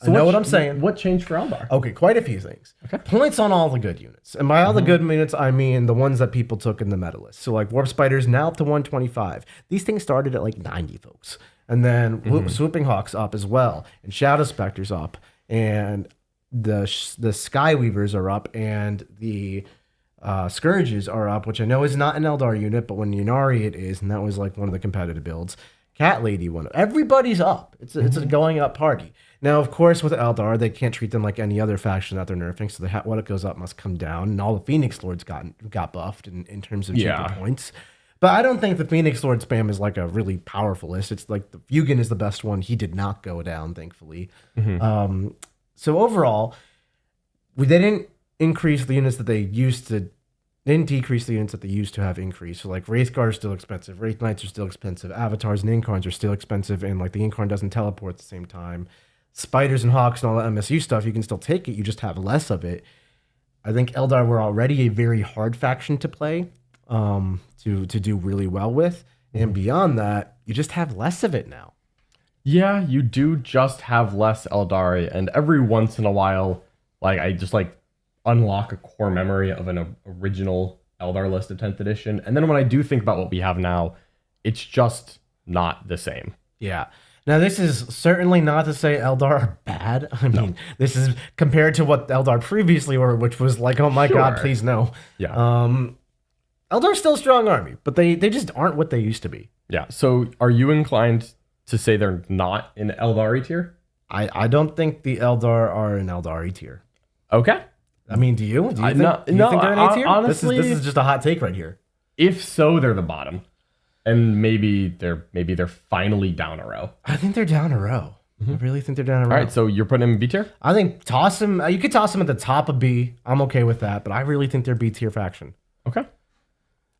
I know what I'm saying. What changed for Eldar? Okay, quite a few things. Okay. Points on all the good units. And by all the good units, I mean the ones that people took in the meta list. So like Warp Spiders now up to 125. These things started at like 90, folks. And then Swooping Hawks up as well. And Shadow Specters up. And the Skyweavers are up. And the Scourges are up, which I know is not an Eldar unit, but when Yunari it is. And that was like one of the competitive builds. Cat Lady went up. Everybody's up. It's a going up party. Now, of course, with Eldar, they can't treat them like any other faction that they're nerfing. So what goes up must come down. And all the Phoenix Lords got buffed in terms of cheaper points. But I don't think the Phoenix Lord spam is like a really powerful list. It's like the Fugan is the best one. He did not go down, thankfully. So overall, they didn't increase the units that they used to. They didn't decrease the units that they used to have increased. So like Wraithguard is still expensive. Wraith Knights are still expensive. Avatars and Incarns are still expensive. And like the Incarn doesn't teleport at the same time. Spiders and Hawks and all the MSU stuff, you can still take it. You just have less of it. I think Eldar were already a very hard faction to play, to do really well with. And beyond that, you just have less of it now. Yeah, you do just have less Eldari. And every once in a while, like I just like unlock a core memory of an original Eldar list of 10th edition. And then when I do think about what we have now, it's just not the same. Yeah. Now, this is certainly not to say Eldar are bad. I mean, this is compared to what Eldar previously were, which was like, oh my God, please no. Yeah. Eldar's still a strong army, but they just aren't what they used to be. Yeah. So are you inclined to say they're not in Eldari tier? I don't think the Eldar are an Eldari tier. Okay. I mean, do you? Do you think they're an A tier? Honestly, this is just a hot take right here. If so, they're the bottom. And maybe they're finally down a row. I think they're down a row. I really think they're down a row. All right, so you're putting them in B tier? I think toss them. You could toss them at the top of B. I'm okay with that, but I really think they're B tier faction. Okay.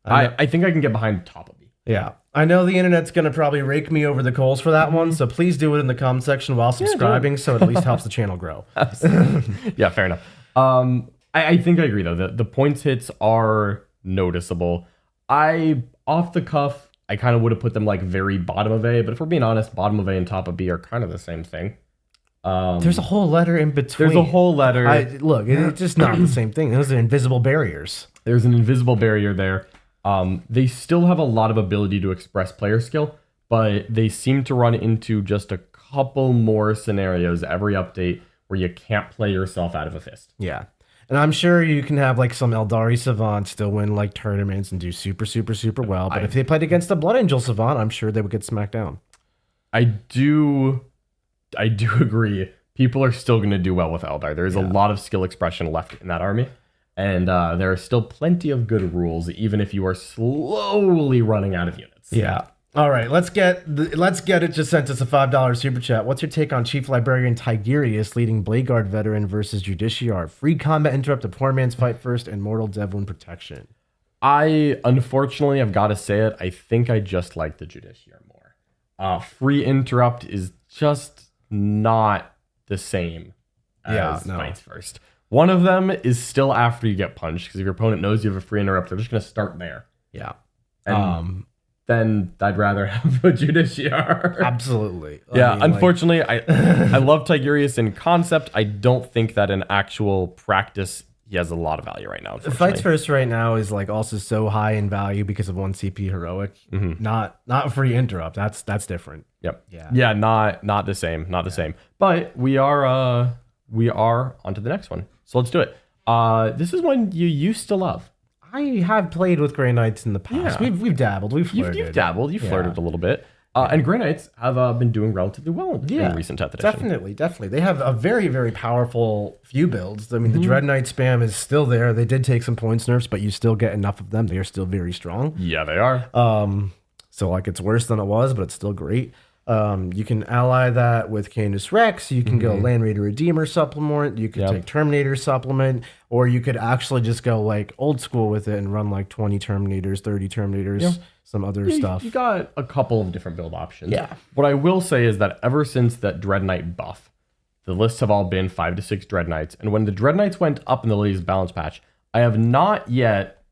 I think I can get behind top of B. Yeah. I know the internet's going to probably rake me over the coals for that one, so please do it in the comment section while subscribing so it at least helps the channel grow. Yeah, fair enough. I think I agree, though. The points hits are noticeable. Off the cuff, I kind of would have put them like very bottom of A, but if we're being honest, bottom of A and top of B are kind of the same thing. There's a whole letter in between. There's a whole letter. Look, it's just not the same thing. Those are invisible barriers. There's an invisible barrier there. They still have a lot of ability to express player skill, but they seem to run into just a couple more scenarios every update where you can't play yourself out of a fist. Yeah. And I'm sure you can have like some Aeldari Savant still win like tournaments and do super, super, super well. But if they played against the Blood Angel Savant, I'm sure they would get smacked down. I do agree. People are still going to do well with Eldar. There's a lot of skill expression left in that army. And there are still plenty of good rules, even if you are slowly running out of units. Yeah. All right, let's get it. Just sent us a $5 super chat. What's your take on Chief Librarian Tigerius leading Blade Guard veteran versus Justiciar? Free combat interrupt to poor man's fight first and mortal dev wound protection. Unfortunately, I've got to say it. I think I just like the Justiciar more. Free interrupt is just not the same as fights first. One of them is still after you get punched, because if your opponent knows you have a free interrupt, they're just going to start there. Yeah. And then I'd rather have a Justiciar. Absolutely. Unfortunately, I love Tigerius in concept. I don't think that in actual practice he has a lot of value right now. Fights first right now is like also so high in value because of 1 CP heroic. Not free interrupt. That's different. Yep. Yeah. Not the same. Not the same. But we are on to the next one. So let's do it. This is one you used to love. I have played with Grey Knights in the past. Yeah. We've dabbled. We've flirted. You've dabbled. You've flirted a little bit. And Grey Knights have been doing relatively well in recent 10th edition. Definitely. They have a very, very powerful few builds. I mean, the Dread Knight spam is still there. They did take some points nerfs, but you still get enough of them. They are still very strong. Yeah, they are. So like it's worse than it was, but it's still great. You can ally that with Canis Rex. You can go Land Raider Redeemer supplement. You could take Terminator supplement, or you could actually just go like old school with it and run like 20 Terminators, 30 Terminators, some other stuff. You got a couple of different build options. Yeah. What I will say is that ever since that Dread Knight buff, the lists have all been 5 to 6 Dread Knights. And when the Dread Knights went up in the latest balance patch, I have not yet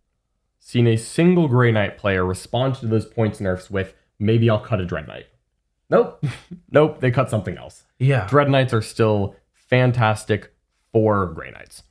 seen a single Grey Knight player respond to those points nerfs with, maybe I'll cut a Dread Knight. Nope. Nope, they cut something else. Yeah. Dread Knights are still fantastic for Grey Knights.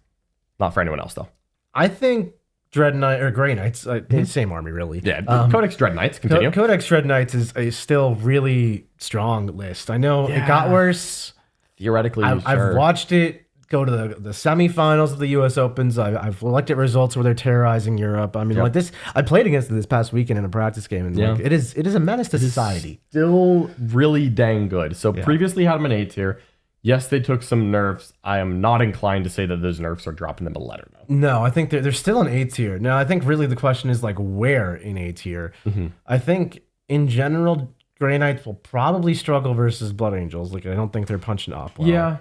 Not for anyone else, though. I think Dread Knight or Grey Knights, same army really. Yeah, Codex Dread Knights, continue. Codex Dread Knights is a still really strong list. I know it got worse. Theoretically, I've watched it go to the semifinals of the U.S. Opens. I've looked at results where they're terrorizing Europe. I mean, like this, I played against it this past weekend in a practice game, and like, it is a menace to society. Still really dang good. So previously had them in A tier. Yes, they took some nerfs. I am not inclined to say that those nerfs are dropping them a letter, though. No, I think they're still in A tier. Now, I think really the question is like where in A tier. I think in general, Grey Knights will probably struggle versus Blood Angels. Like I don't think they're punching up well. Yeah.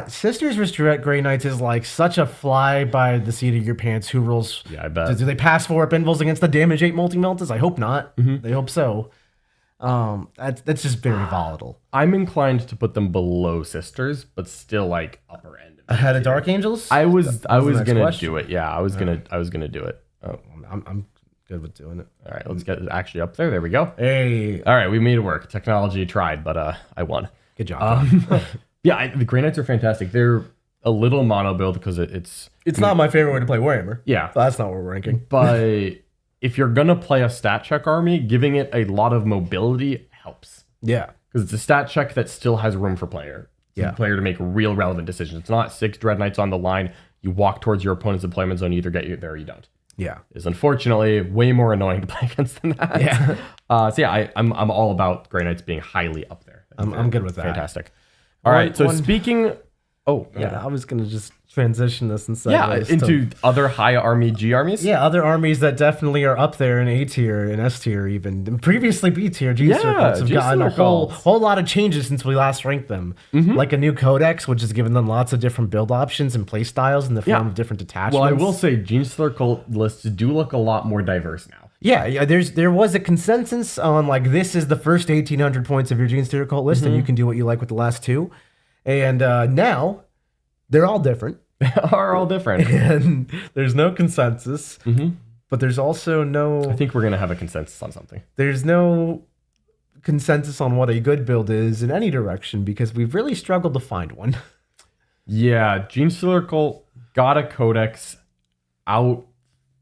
Sisters vs. Grey Knights is like such a fly by the seat of your pants. Who rules? Yeah, I bet. Do they pass 4 up invulns against the damage 8 multi-meltas? I hope not. They hope so. That's just very volatile. I'm inclined to put them below Sisters, but still like upper end. Ahead of Dark Angels? I was gonna question. do it. Yeah, I was gonna do it. Oh, I'm good with doing it. all right. Let's get it actually up there. There we go. Hey, All right, we made it work. Technology tried, but I won. good job. Yeah, the Grey Knights are fantastic. They're a little mono build because it's Not my favorite way to play Warhammer. yeah. That's not what we're ranking. But if you're gonna play a stat check army, giving it a lot of mobility helps Yeah. because it's a stat check that still has room for player to make real relevant decisions. It's not 6 Dread Knights on the line. You walk towards your opponent's deployment zone. You either get you there or you don't. Yeah. Is unfortunately way more annoying to play against than that. Yeah. I'm all about Grey Knights being highly up there. I'm good with that. Fantastic. All right. So speaking. Oh yeah. I was gonna just transition this and segue into other high army G armies. Yeah, other armies that definitely are up there in A tier and S tier, even previously B tier. Genestealer have gotten a whole lot of changes since we last ranked them. Like a new codex, which has given them lots of different build options and play styles in the form of different detachments. Well, I will say Genestealer cult lists do look a lot more diverse now. Yeah, there was a consensus on like this is the first 1,800 points of your Genestealer cult list, and you can do what you like with the last 2. And now they're all different. They are all different. And there's no consensus, but there's also no... I think we're going to have a consensus on something. There's no consensus on what a good build is in any direction because we've really struggled to find one. Yeah, Genestealer cult got a codex out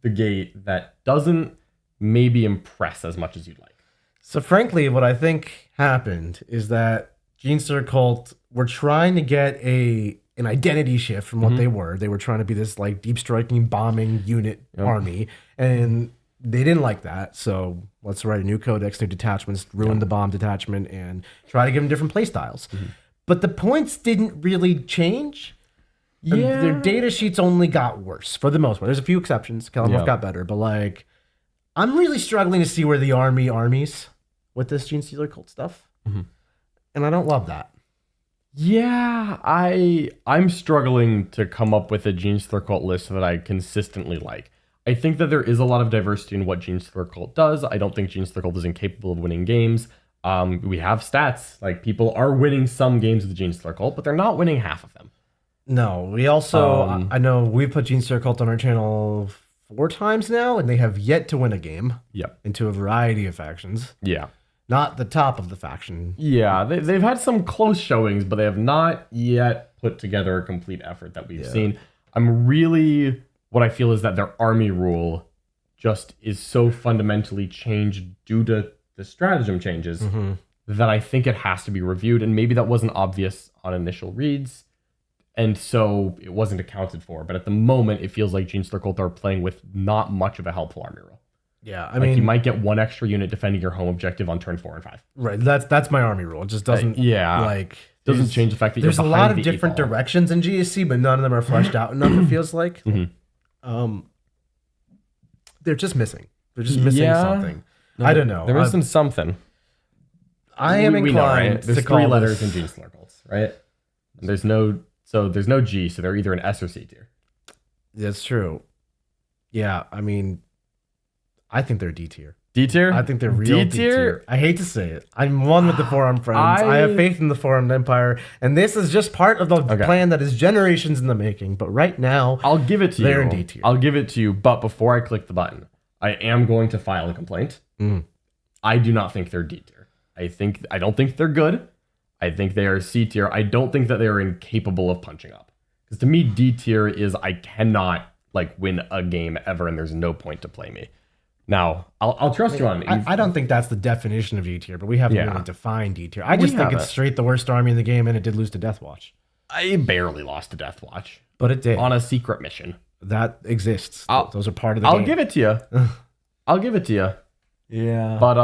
the gate that doesn't maybe impress as much as you'd like. So frankly, what I think happened is that Genestealer cult were trying to get an identity shift from what they were. They were trying to be this like deep striking bombing unit army, and they didn't like that. So let's write a new codex, new detachments, ruin the bomb detachment, and try to give them different play styles. But the points didn't really change. Yeah. Their data sheets only got worse for the most part. There's a few exceptions. Kalimov got better, but like I'm really struggling to see where the armies with this Genestealer cult stuff. And I don't love that. Yeah, I'm struggling to come up with a Genestealer cult list that I consistently like. I think that there is a lot of diversity in what Genestealer cult does. I don't think Genestealer cult is incapable of winning games. We have stats. Like, people are winning some games with the Genestealer cult, but they're not winning half of them. No, we also, I know we've put Genestealer cult on our channel 4 times now, and they have yet to win a game. Yep. Into a variety of factions. Yeah. Not the top of the faction. Yeah, they've had some close showings, but they have not yet put together a complete effort that we've seen. What I feel is that their army rule just is so fundamentally changed due to the stratagem changes that I think it has to be reviewed. And maybe that wasn't obvious on initial reads, and so it wasn't accounted for. But at the moment, it feels like Genestealer cult are playing with not much of a helpful army rule. Yeah, I mean, you might get 1 extra unit defending your home objective on turn 4 and 5. Right, that's my army rule. It just doesn't doesn't change the fact that there's you're a lot of different directions in GSC, but none of them are fleshed out enough. It feels like they're just missing. They're just missing something. No, I don't know. There isn't something. I am inclined right? There's to call 3 letters this... in Genestealer cults, right? And there's no G, so they're either an S or C tier. That's true. Yeah, I mean, I think they're D tier. D tier? I think they're real D tier. I hate to say it. I'm one with the Forearm friends. I have faith in the Forearmed Empire, and this is just part of the plan that is generations in the making. But right now, I'll give it to you. They're in D tier. I'll give it to you, but before I click the button, I am going to file a complaint. I do not think they're D tier. I don't think they're good. I think they are C tier. I don't think that they are incapable of punching up. Because to me, D tier is I cannot like win a game ever, and there's no point to play me. Now, I'll trust you on it. I don't think that's the definition of D tier, but we haven't really defined D tier. I just think it's straight the worst army in the game, and it did lose to Deathwatch. I barely lost to Deathwatch. But it did. On a secret mission. That exists. Those are part of the game. I'll give it to you. I'll give it to you. Yeah. But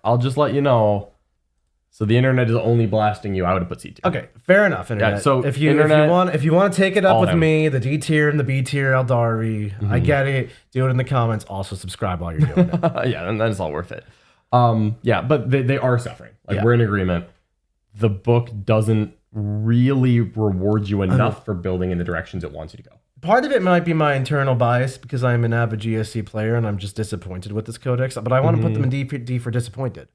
I'll just let you know. So the internet is only blasting you. I would have put C tier. Okay, fair enough. Internet. Yeah, so if you want to take it up with me, the D tier and the B tier Aeldari, I get it. Do it in the comments. Also subscribe while you're doing it. Yeah, and then it's all worth it. Yeah, but they are suffering. Like we're in agreement. The book doesn't really reward you enough for building in the directions it wants you to go. Part of it might be my internal bias because I'm an avid GSC player and I'm just disappointed with this codex. But I want to put them in D for disappointed.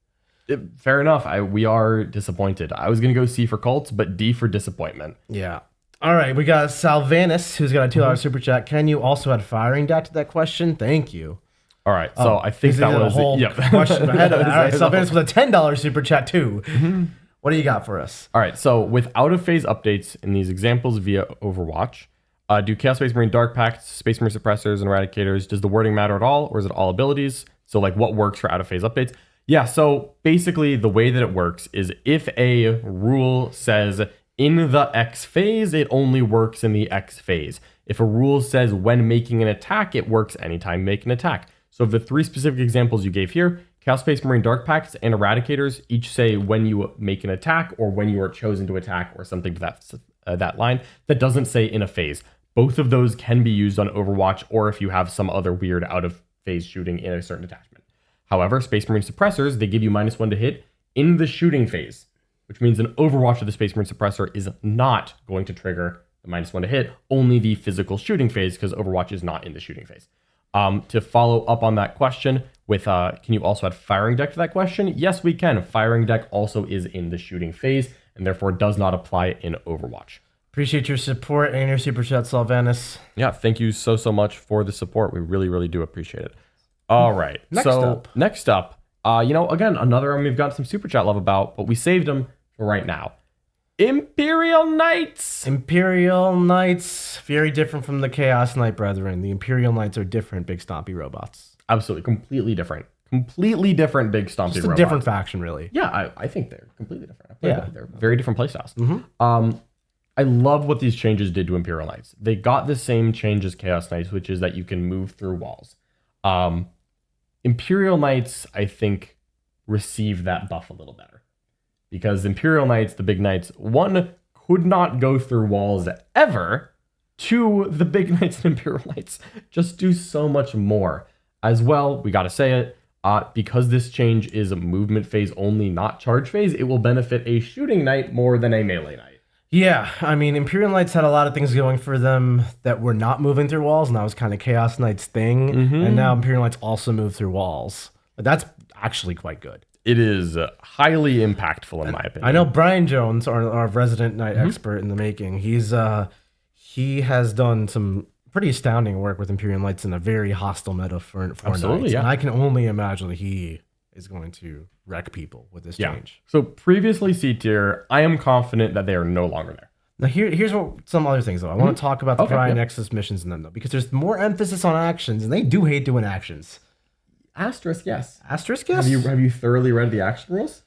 Fair enough. We are disappointed. I was going to go C for cults, but D for disappointment. Yeah. All right. We got Salvanus, who's got a $2 super chat. Can you also add firing deck to that question? Thank you. All right. So I think that was a whole question ahead of that. All right. Salvanus with a $10 super chat too. What do you got for us? All right. So with out-of-phase updates in these examples via Overwatch, do Chaos Space Marine Dark Pacts, Space Marine Suppressors, and Eradicators, does the wording matter at all, or is it all abilities? So like what works for out-of-phase updates? Yeah, so basically the way that it works is if a rule says in the X phase, it only works in the X phase. If a rule says when making an attack, it works anytime you make an attack. So the three specific examples you gave here, Chaos Space Marine Dark Pacts and Eradicators each say when you make an attack or when you are chosen to attack or something to that line. That doesn't say in a phase. Both of those can be used on Overwatch or if you have some other weird out of phase shooting in a certain attachment. However, Space Marine Suppressors, they give you -1 to hit in the shooting phase, which means an Overwatch of the Space Marine Suppressor is not going to trigger the -1 to hit, only the physical shooting phase, because Overwatch is not in the shooting phase. To follow up on that question with, can you also add firing deck to that question? Yes, we can. Firing deck also is in the shooting phase, and therefore does not apply in Overwatch. Appreciate your support and your super chat, Salvanus. Yeah, thank you so much for the support. We really, really do appreciate it. All right. Next up, again, another one we've got some super chat love about, but we saved them for right now. Imperial Knights. Imperial Knights, very different from the Chaos Knight Brethren. The Imperial Knights are different big stompy robots. Absolutely, completely different. Completely different big stompy robots. Just a different faction, really. Yeah, I think they're completely different. They're very different playstyles. I love what these changes did to Imperial Knights. They got the same change as Chaos Knights, which is that you can move through walls. Imperial Knights, I think, receive that buff a little better. Because Imperial Knights, the big knights, one, could not go through walls ever. Two, the big knights and Imperial Knights just do so much more. As well, we gotta say it, because this change is a movement phase only, not charge phase, it will benefit a shooting knight more than a melee knight. Yeah, I mean, Imperial Knights had a lot of things going for them that were not moving through walls, and that was kind of Chaos Knight's thing. And now Imperial Knights also move through walls. But that's actually quite good. It is highly impactful, in my opinion. I know Brian Jones, our resident knight expert in the making, he has done some pretty astounding work with Imperial Knights in a very hostile meta for Absolutely, knights. yeah. And I can only imagine that he is going to wreck people with this change. So previously C tier, I am confident that they are no longer there. Now here's some other things though. I want to talk about the Prime Nexus missions in them though, because there's more emphasis on actions, and they do hate doing actions. Asterisk, yes. Asterisk, yes. Have you thoroughly read the action rules?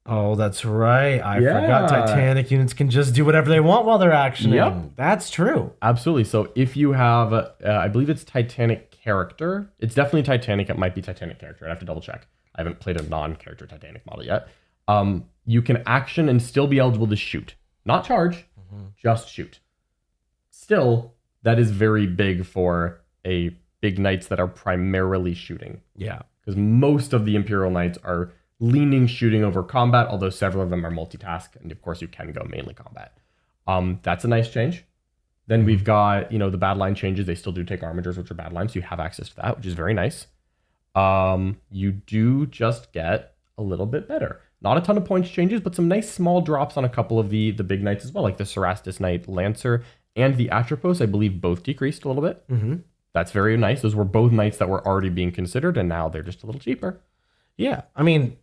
Oh, that's right. I forgot Titanic units can just do whatever they want while they're actioning. Yep. That's true. Absolutely. So if you have, I believe it's Titanic character. It's definitely Titanic. It might be Titanic character. I'd have to double check. I haven't played a non-character Titanic model yet. You can action and still be eligible to shoot. Not charge, just shoot. Still, that is very big for a big knights that are primarily shooting. Yeah. Because most of the Imperial Knights are leaning shooting over combat, although several of them are multitask, and of course you can go mainly combat. That's a nice change. Then we've got, the bad line changes. They still do take armigers, which are bad lines, so you have access to that, which is very nice. you do just get a little bit better. Not a ton of points changes, but some nice small drops on a couple of the big knights as well, like the Cerastus Knight Lancer and the Atropos, I believe both decreased a little bit. Mm-hmm. That's very nice. Those were both knights that were already being considered, and now they're just a little cheaper. Yeah, I mean,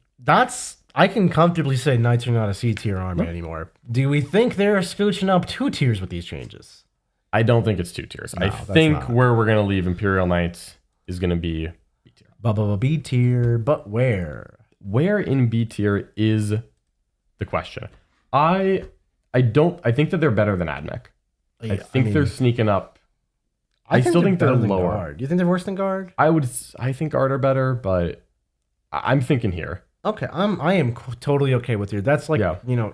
I can comfortably say knights are not a C tier army anymore. Do we think they're scooching up 2 tiers with these changes? I don't think it's 2 tiers. No, I that's think not. where we're going to leave Imperial Knights is going to be B tier. B tier, but where? Where in B tier is the question. I think that they're better than Admech. I think they're sneaking up. I still think they're better than lower. Guard. Do you think they're worse than Guard? I think Guard are better, but I'm thinking here. Okay, I am totally okay with you. That's like,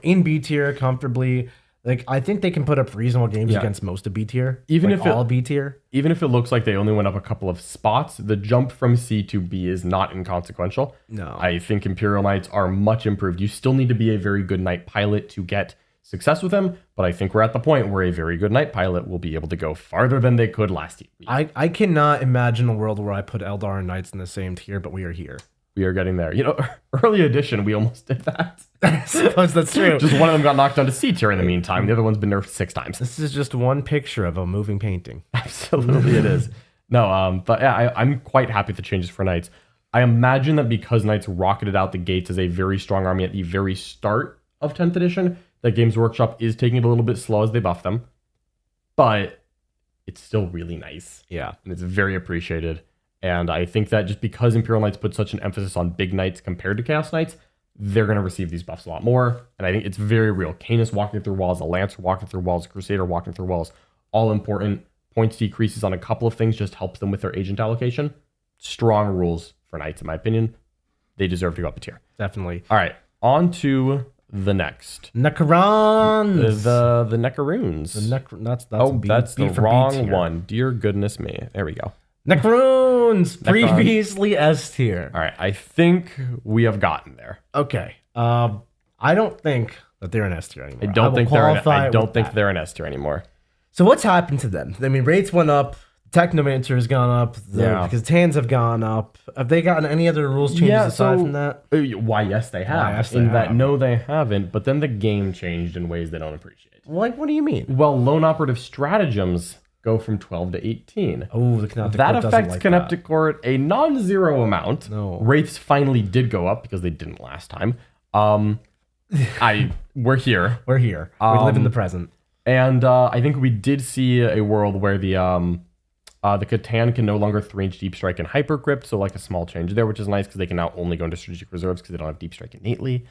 in B tier comfortably. Like, I think they can put up reasonable games against most of B tier. Even like if all B tier. Even if it looks like they only went up a couple of spots, the jump from C to B is not inconsequential. No. I think Imperial Knights are much improved. You still need to be a very good Knight pilot to get success with them, but I think we're at the point where a very good Knight pilot will be able to go farther than they could last week. I cannot imagine a world where I put Eldar and Knights in the same tier, but we are here. We are getting there. Early edition, we almost did that. I suppose that's true. Just one of them got knocked down to C tier in the meantime. The other one's been nerfed 6 times. This is just one picture of a moving painting. Absolutely it is. No, but yeah, I'm quite happy with the changes for Knights. I imagine that because Knights rocketed out the gates as a very strong army at the very start of 10th edition, that Games Workshop is taking it a little bit slow as they buff them. But it's still really nice. Yeah. And it's very appreciated. And I think that just because Imperial Knights put such an emphasis on big knights compared to Chaos Knights, they're going to receive these buffs a lot more. And I think it's very real. Canis walking through walls, a Lancer walking through walls, a Crusader walking through walls, all important. Points decreases on a couple of things just helps them with their agent allocation. Strong rules for Knights, in my opinion. They deserve to go up a tier. Definitely. All right, on to the next. Necrons. The Necroons. That's the wrong one. Dear goodness me. There we go. Necrons, previously S tier. All right, I think we have gotten there. Okay. I don't think that they're an S tier anymore. I don't think they're an S tier anymore. So what's happened to them? I mean, rates went up. Technomancer has gone up. Because Tans have gone up. Have they gotten any other rules changes aside from that? Why, yes, they have. No, they haven't. But then the game changed in ways they don't appreciate. Like, what do you mean? Well, lone operative stratagems go from 12 to 18. Oh, the Canoptic that Court affects like Canoptic Court a non-zero amount. No. Wraiths finally did go up because they didn't last time. We're here. We're here. We live in the present. And I think we did see a world where the Catan can no longer 3-inch Deep Strike and Hyper Crypt, so like a small change there, which is nice because they can now only go into Strategic Reserves because they don't have Deep Strike innately.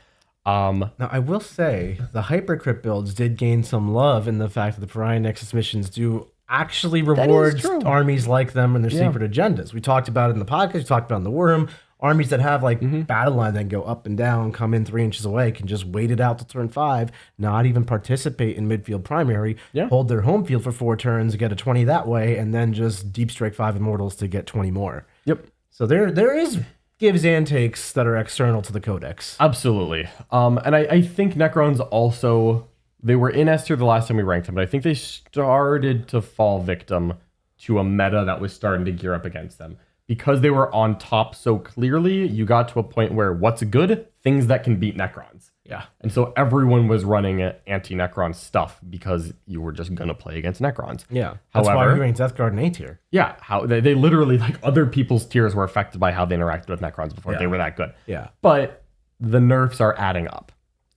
Now, I will say the Hyper Crypt builds did gain some love in the fact that the Pariah Nexus missions do actually reward armies like them and their secret agendas. We talked about it in the podcast. We talked about it in the Worm. Armies that have battle line that go up and down, come in 3 inches away, can just wait it out till turn 5, not even participate in midfield primary, hold their home field for 4 turns, get a 20 that way, and then just deep strike 5 immortals to get 20 more. Yep. So there is gives and takes that are external to the codex. Absolutely. And I think Necrons also, they were in S tier the last time we ranked them, but I think they started to fall victim to a meta that was starting to gear up against them. Because they were on top so clearly, you got to a point where what's good? Things that can beat Necrons. Yeah. And so everyone was running anti-Necron stuff because you were just going to play against Necrons. Yeah. That's why we ranked Death Guard in A tier. Yeah. How they literally, like, other people's tiers were affected by how they interacted with Necrons before. They were that good. Yeah. But the nerfs are adding up.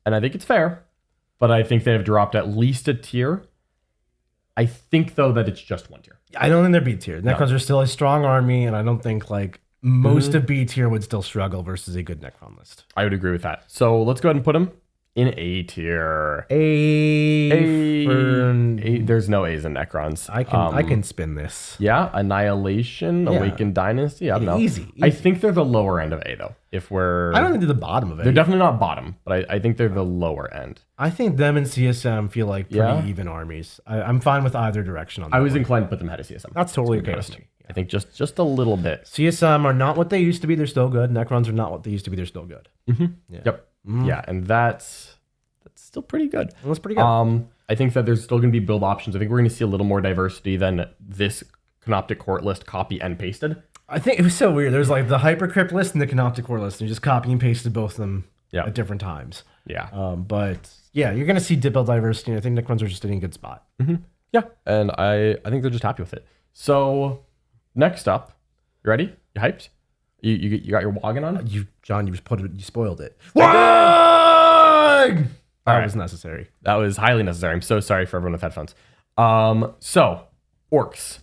And I think it's fair. But I think they have dropped at least a tier. I think, though, that it's just 1 tier. I don't think they're B tier. Necrons are still a strong army, and I don't think most of B tier would still struggle versus a good Necron list. I would agree with that. So let's go ahead and put them in A tier. There's no A's in Necrons. I can spin this. Yeah, Annihilation, Awakened Dynasty. I don't know. Easy. I think they're the lower end of A though. I don't think they're the bottom of it. They're definitely not bottom, but I think they're the lower end. I think them and CSM feel like pretty even armies. I'm fine with either direction on that. I was inclined to put them ahead of CSM. That's totally okay with me. I think just a little bit. CSM are not what they used to be. They're still good. Necrons are not what they used to be. They're still good. Mm-hmm. Yeah. Yep. Mm-hmm. Yeah, and that's still pretty good. That's pretty good. I think that there's still going to be build options. I think we're going to see a little more diversity than this Canoptic Court list copy and pasted. I think it was so weird. There's like the Hypercrypt list and the Canoptic Core list. And you just copy and pasted both of them at different times. Yeah. But yeah, you're going to see build diversity. And I think Necrons are just in a good spot. Yeah. And I think they're just happy with it. So next up, you ready? You hyped? You got your wagon on? John, you spoiled it. Wag! That was necessary. That was highly necessary. I'm so sorry for everyone with headphones. So Orks.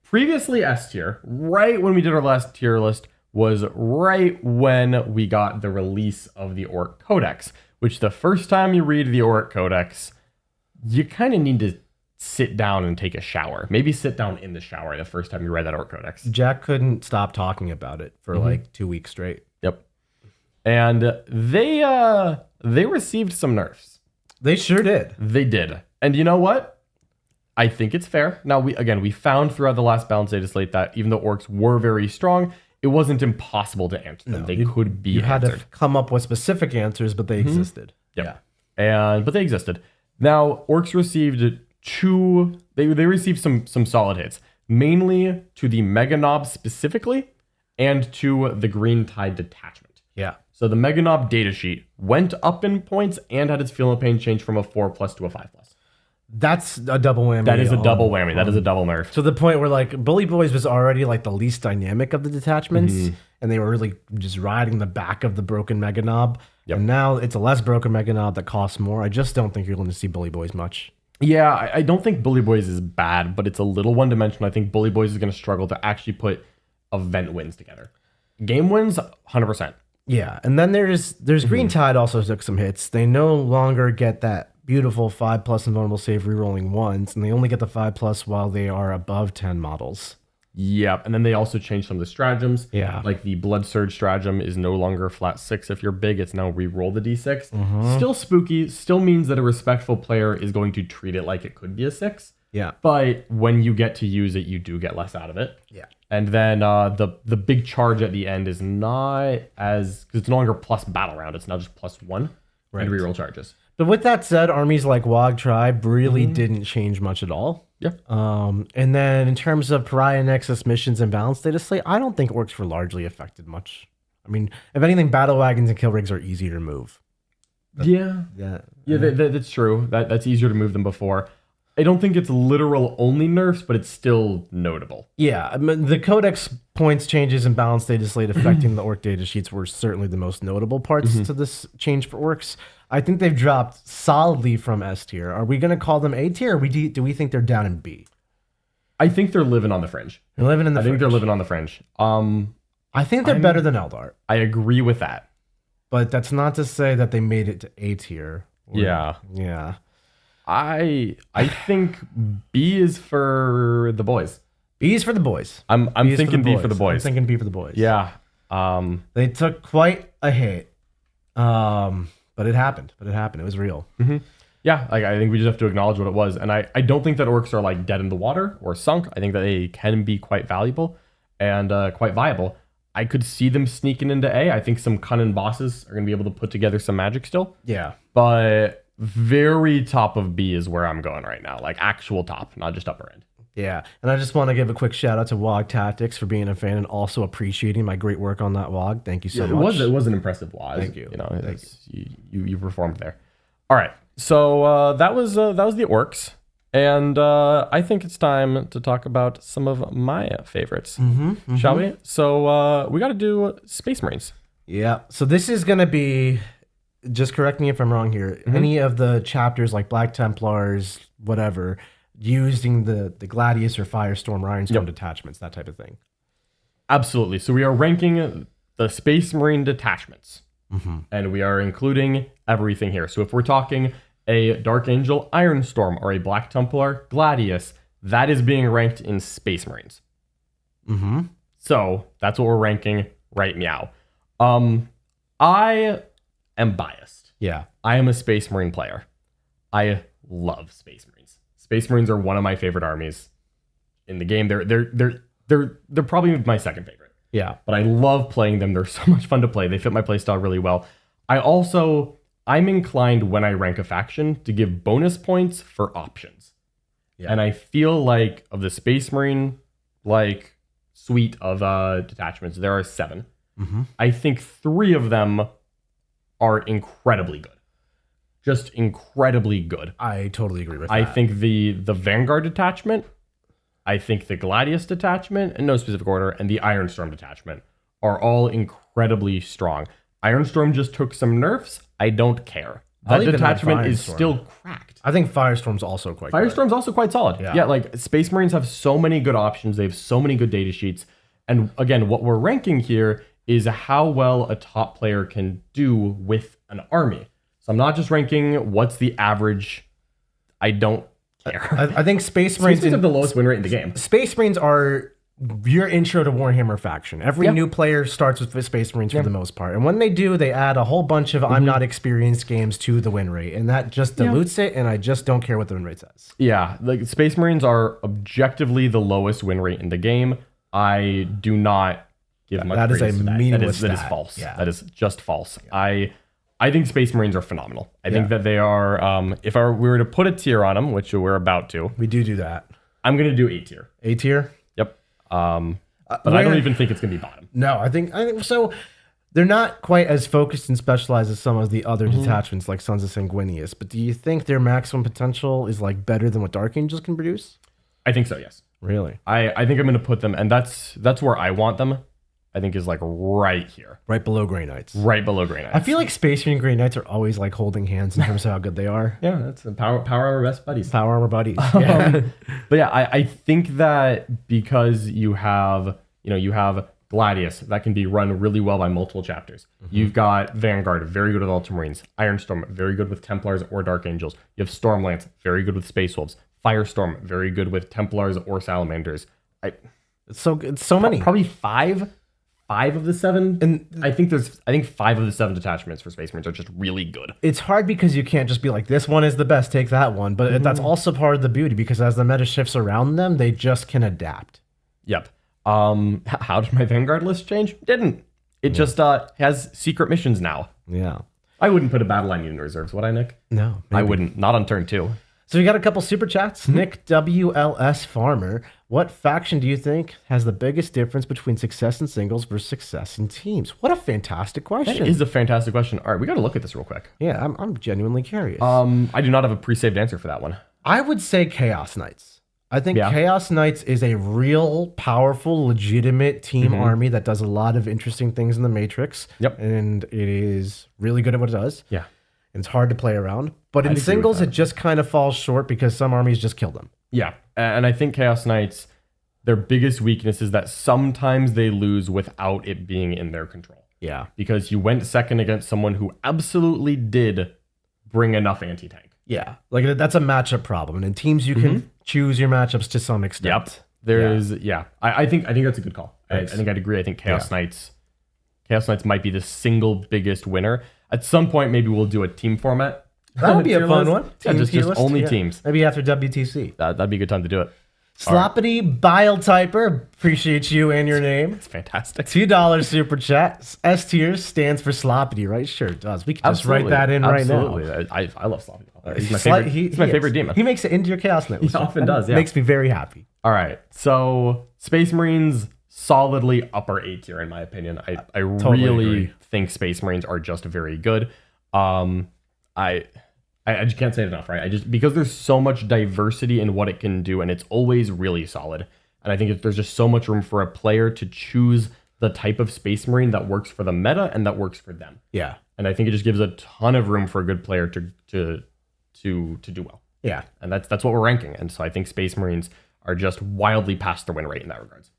Previously S tier, right when we did our last tier list, was right when we got the release of the Ork Codex, which the first time you read the Ork Codex, you kind of need to sit down and take a shower. Maybe sit down in the shower the first time you read that Ork Codex. Jack couldn't stop talking about it for like 2 weeks straight. Yep. And they received some nerfs. They sure did. They did. And you know what? I think it's fair. Now, we found throughout the last balance data slate that even though Orks were very strong, it wasn't impossible to answer them. They could be answered. Had to come up with specific answers, but they existed. Yep. Yeah. But they existed. Now, Orks received they received some solid hits, mainly to the Mega Knob specifically, and to the Green Tide detachment. Yeah. So the Mega Knob datasheet went up in points and had its Feel No Pain change from a 4+ to a 5+. That's a double whammy. That is a double whammy. That is a double nerf. To the point where like Bully Boys was already like the least dynamic of the detachments, and they were really just riding the back of the broken Mega Knob. Yep. And now it's a less broken Mega Knob that costs more. I just don't think you're going to see Bully Boys much. Yeah, I don't think Bully Boys is bad, but it's a little one-dimensional. I think Bully Boys is going to struggle to actually put event wins together. Game wins, 100%. Yeah, and then there's Green Tide also took some hits. They no longer get that beautiful 5+ invulnerable save rerolling ones, and they only get the 5+ while they are above 10 models. Yep, and then they also changed some of the stratagems. Yeah. Like the Blood Surge stratagem is no longer flat 6 if you're big. It's now re-roll the d6. Still spooky. Still means that a respectful player is going to treat it like it could be a 6. Yeah. But when you get to use it, you do get less out of it. Yeah. And then the big charge at the end is not as... Because it's no longer plus battle round. It's now just +1 and re-roll charges. But with that said, armies like Wog Tribe really didn't change much at all. Yeah. And then in terms of Pariah Nexus missions and balance data slate, I don't think Orks were largely affected much. I mean, if anything, battle wagons and kill rigs are easier to move. Yeah, that's true. That's easier to move than before. I don't think it's literal only nerfs, but it's still notable. Yeah, I mean, the codex points changes and balance data slate affecting the Ork data sheets were certainly the most notable parts to this change for Orks. I think they've dropped solidly from S tier. Are we going to call them A tier, or do we think they're down in B? I think they're living on the fringe. They're living in the fringe. I think they're living on the fringe. I think they're better than Eldar. I agree with that. But that's not to say that they made it to A tier. Yeah. I think B is for the boys. B is for the boys. I'm thinking B for the boys. I'm thinking B for the boys. Yeah. They took quite a hit. But it happened. It was real. Yeah, like I think we just have to acknowledge what it was. And I don't think that Orks are like dead in the water or sunk. I think that they can be quite valuable and quite viable. I could see them sneaking into A. I think some cunning bosses are going to be able to put together some magic still. Yeah. But very top of B is where I'm going right now. Like actual top, not just upper end. Yeah. And I just want to give a quick shout out to Wog Tactics for being a fan and also appreciating my great work on that Wog. Thank you so much. It was an impressive Wog. Thank you. You know, you performed there. All right. So that was the Orks. And I think it's time to talk about some of my favorites. Shall we? So we got to do Space Marines. Yeah. So this is going to be, just correct me if I'm wrong here, any of the chapters like Black Templars, whatever, using the Gladius or Firestorm, Ironstone detachments, that type of thing. Absolutely. So we are ranking the Space Marine detachments. And we are including everything here. So if we're talking a Dark Angel Ironstorm or a Black Templar Gladius, that is being ranked in Space Marines. So that's what we're ranking right now. I am biased. Yeah. I am a Space Marine player. I love Space Marines. Space Marines are one of my favorite armies in the game. They're probably my second favorite. Yeah. But I love playing them. They're so much fun to play. They fit my playstyle really well. I'm inclined when I rank a faction to give bonus points for options. Yeah. And I feel like of the Space Marine, like suite of detachments, there are 7. I think 3 of them are incredibly good. Just incredibly good. I totally agree with that. I think the Vanguard detachment, I think the Gladius detachment, in no specific order, and the Ironstorm detachment are all incredibly strong. Ironstorm just took some nerfs. I don't care. That detachment is still cracked. I think Firestorm's also quite good. Firestorm's also quite solid. Yeah, like Space Marines have so many good options. They have so many good data sheets. And again, what we're ranking here is how well a top player can do with an army. So I'm not just ranking what's the average. I don't care. I think Space Marines have the lowest win rate in the game. Space Marines are your intro to Warhammer faction. Every new player starts with Space Marines for the most part. And when they do, they add a whole bunch of I'm not experienced games to the win rate. And that just dilutes it, and I just don't care what the win rate says. Yeah, like Space Marines are objectively the lowest win rate in the game. I do not give much that is a praise to that. meaningless That is stat. false. Yeah. That is just false. I think Space Marines are phenomenal. I think that they are, if we were to put a tier on them, which we're about to, We do that. I'm going to do A tier. A tier? Yep. But I don't even think it's going to be bottom. No, I think so. They're not quite as focused and specialized as some of the other detachments like Sons of Sanguinius, but do you think their maximum potential is like better than what Dark Angels can produce? I think so, yes. Really? I think I'm going to put them, and that's where I want them, I think is like right here. Right below Grey Knights. Right below Grey Knights. I feel like Space Marine Grey Knights are always like holding hands in terms of how good they are. Yeah, that's the power armor best buddies. Power armor buddies. Yeah. But yeah, I think that because you have Gladius that can be run really well by multiple chapters. You've got Vanguard, very good with Ultramarines. Ironstorm, very good with Templars or Dark Angels. You have Stormlance, very good with Space Wolves. Firestorm, very good with Templars or Salamanders. It's so many. Probably five of the 7, and I think 5 of the 7 detachments for Space Marines are just really good. It's hard because you can't just be like, this one is the best, take that one. But that's also part of the beauty, because as the meta shifts around them, they just can adapt. Yep. How did my Vanguard list change? Didn't. It just has secret missions now. Yeah. I wouldn't put a battle line unit in reserves, would I, Nick? No. I wouldn't. Not on turn 2. So we got a couple super chats. Nick WLS Farmer. What faction do you think has the biggest difference between success in singles versus success in teams? What a fantastic question. That is a fantastic question. All right, we got to look at this real quick. Yeah, I'm genuinely curious. I do not have a pre-saved answer for that one. I would say Chaos Knights. I think Chaos Knights is a real, powerful, legitimate team army that does a lot of interesting things in the Matrix. Yep. And it is really good at what it does. Yeah. And it's hard to play around. But in singles, it just kind of falls short because some armies just kill them. Yeah. And I think Chaos Knights, their biggest weakness is that sometimes they lose without it being in their control. Yeah. Because you went second against someone who absolutely did bring enough anti-tank. Yeah. Like that's a matchup problem. And in teams, you can choose your matchups to some extent. Yep. I think that's a good call. I think I'd agree. I think Chaos Knights might be the single biggest winner. At some point, maybe we'll do a team format. That would be a fun one. Yeah, just only teams. Maybe after WTC. That'd be a good time to do it. Sloppity Bile Typer, appreciate you and your name. It's fantastic. $2 super chat. S tier stands for Sloppity, right? Sure it does. We can just write that in right now. I love Sloppity. He's my favorite. He's my favorite demon. He makes it into your Chaos Knight. He often does. Yeah, makes me very happy. All right, so Space Marines solidly upper A tier in my opinion. I Totally really agree. think Space Marines are just very good. I just can't say it enough, right? Because there's so much diversity in what it can do, and it's always really solid. And I think there's just so much room for a player to choose the type of Space Marine that works for the meta and that works for them. Yeah. And I think it just gives a ton of room for a good player to do well. Yeah. And that's what we're ranking. And so I think Space Marines are just wildly past their win rate in that regards.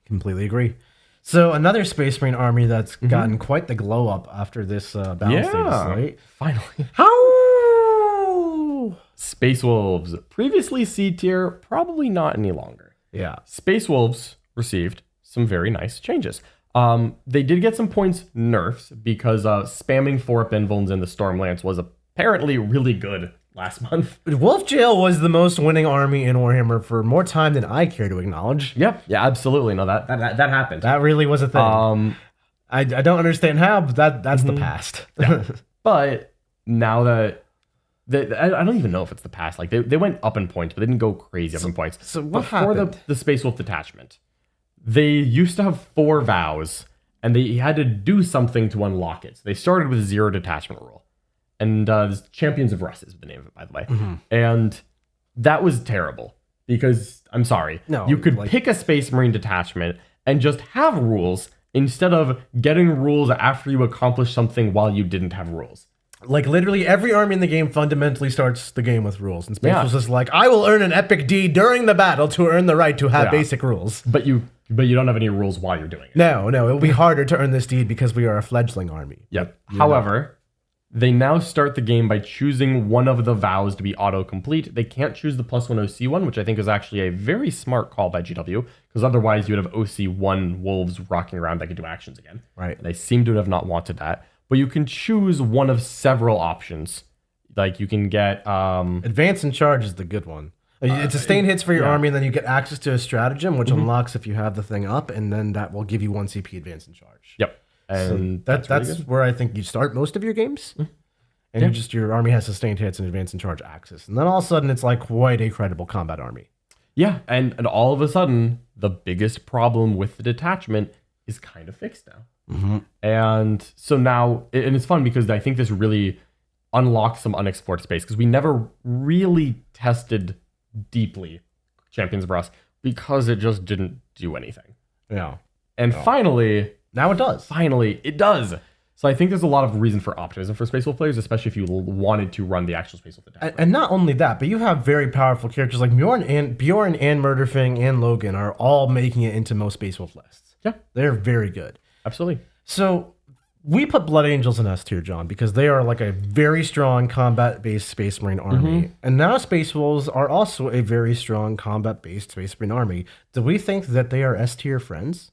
Completely agree. So another Space Marine army that's gotten quite the glow up after this balance slate. Finally. How? Space Wolves, previously C tier, probably not any longer. Yeah. Space Wolves received some very nice changes. They did get some points nerfs because spamming 4 Invulns in the Stormlance was apparently really good last month. Wolf Jail was the most winning army in Warhammer for more time than I care to acknowledge. Yeah, absolutely. No, that happened. That really was a thing. I don't understand how, but that's the past. Yeah. But now that I don't even know if it's the past. Like they went up in points, but they didn't go crazy up in points. So what happened? happened? For the Space Wolf detachment, they used to have 4 vows, and they had to do something to unlock it. So they started with 0 detachment rule. And Champions of Rust is the name of it, by the way. And that was terrible because, I'm sorry, you could pick a Space Marine detachment and just have rules instead of getting rules after you accomplish something while you didn't have rules. Like literally every army in the game fundamentally starts the game with rules. And Space was just like, I will earn an epic D during the battle to earn the right to have basic rules. But you don't have any rules while you're doing it. No, it will be harder to earn this deed because we are a fledgling army. Yep. However, they now start the game by choosing one of the vows to be autocomplete. They can't choose the +1 OC one, which I think is actually a very smart call by GW, because otherwise you would have OC1 wolves rocking around that could do actions again. Right. And they seem to have not wanted that. But you can choose one of several options. Like you can get... Advance and Charge is the good one. It's sustained hits for your army, and then you get access to a stratagem, which unlocks if you have the thing up, and then that will give you 1 CP Advance and Charge. Yep. And so that's where I think you start most of your games. And your army has sustained hits and Advance and Charge access. And then all of a sudden, it's like quite a credible combat army. Yeah, and all of a sudden, the biggest problem with the detachment is kind of fixed now. And so now, and it's fun because I think this really unlocks some unexplored space because we never really tested deeply Champions of Rust because it just didn't do anything. Yeah. And finally... Now it does. Finally, it does. So I think there's a lot of reason for optimism for Space Wolf players, especially if you wanted to run the actual Space Wolf attack. And not only that, but you have very powerful characters like Bjorn and Murderfang and Logan are all making it into most Space Wolf lists. Yeah. They're very good. Absolutely. So we put Blood Angels in S tier, John, because they are like a very strong combat-based Space Marine army. And now Space Wolves are also a very strong combat-based Space Marine army. Do we think that they are S tier friends?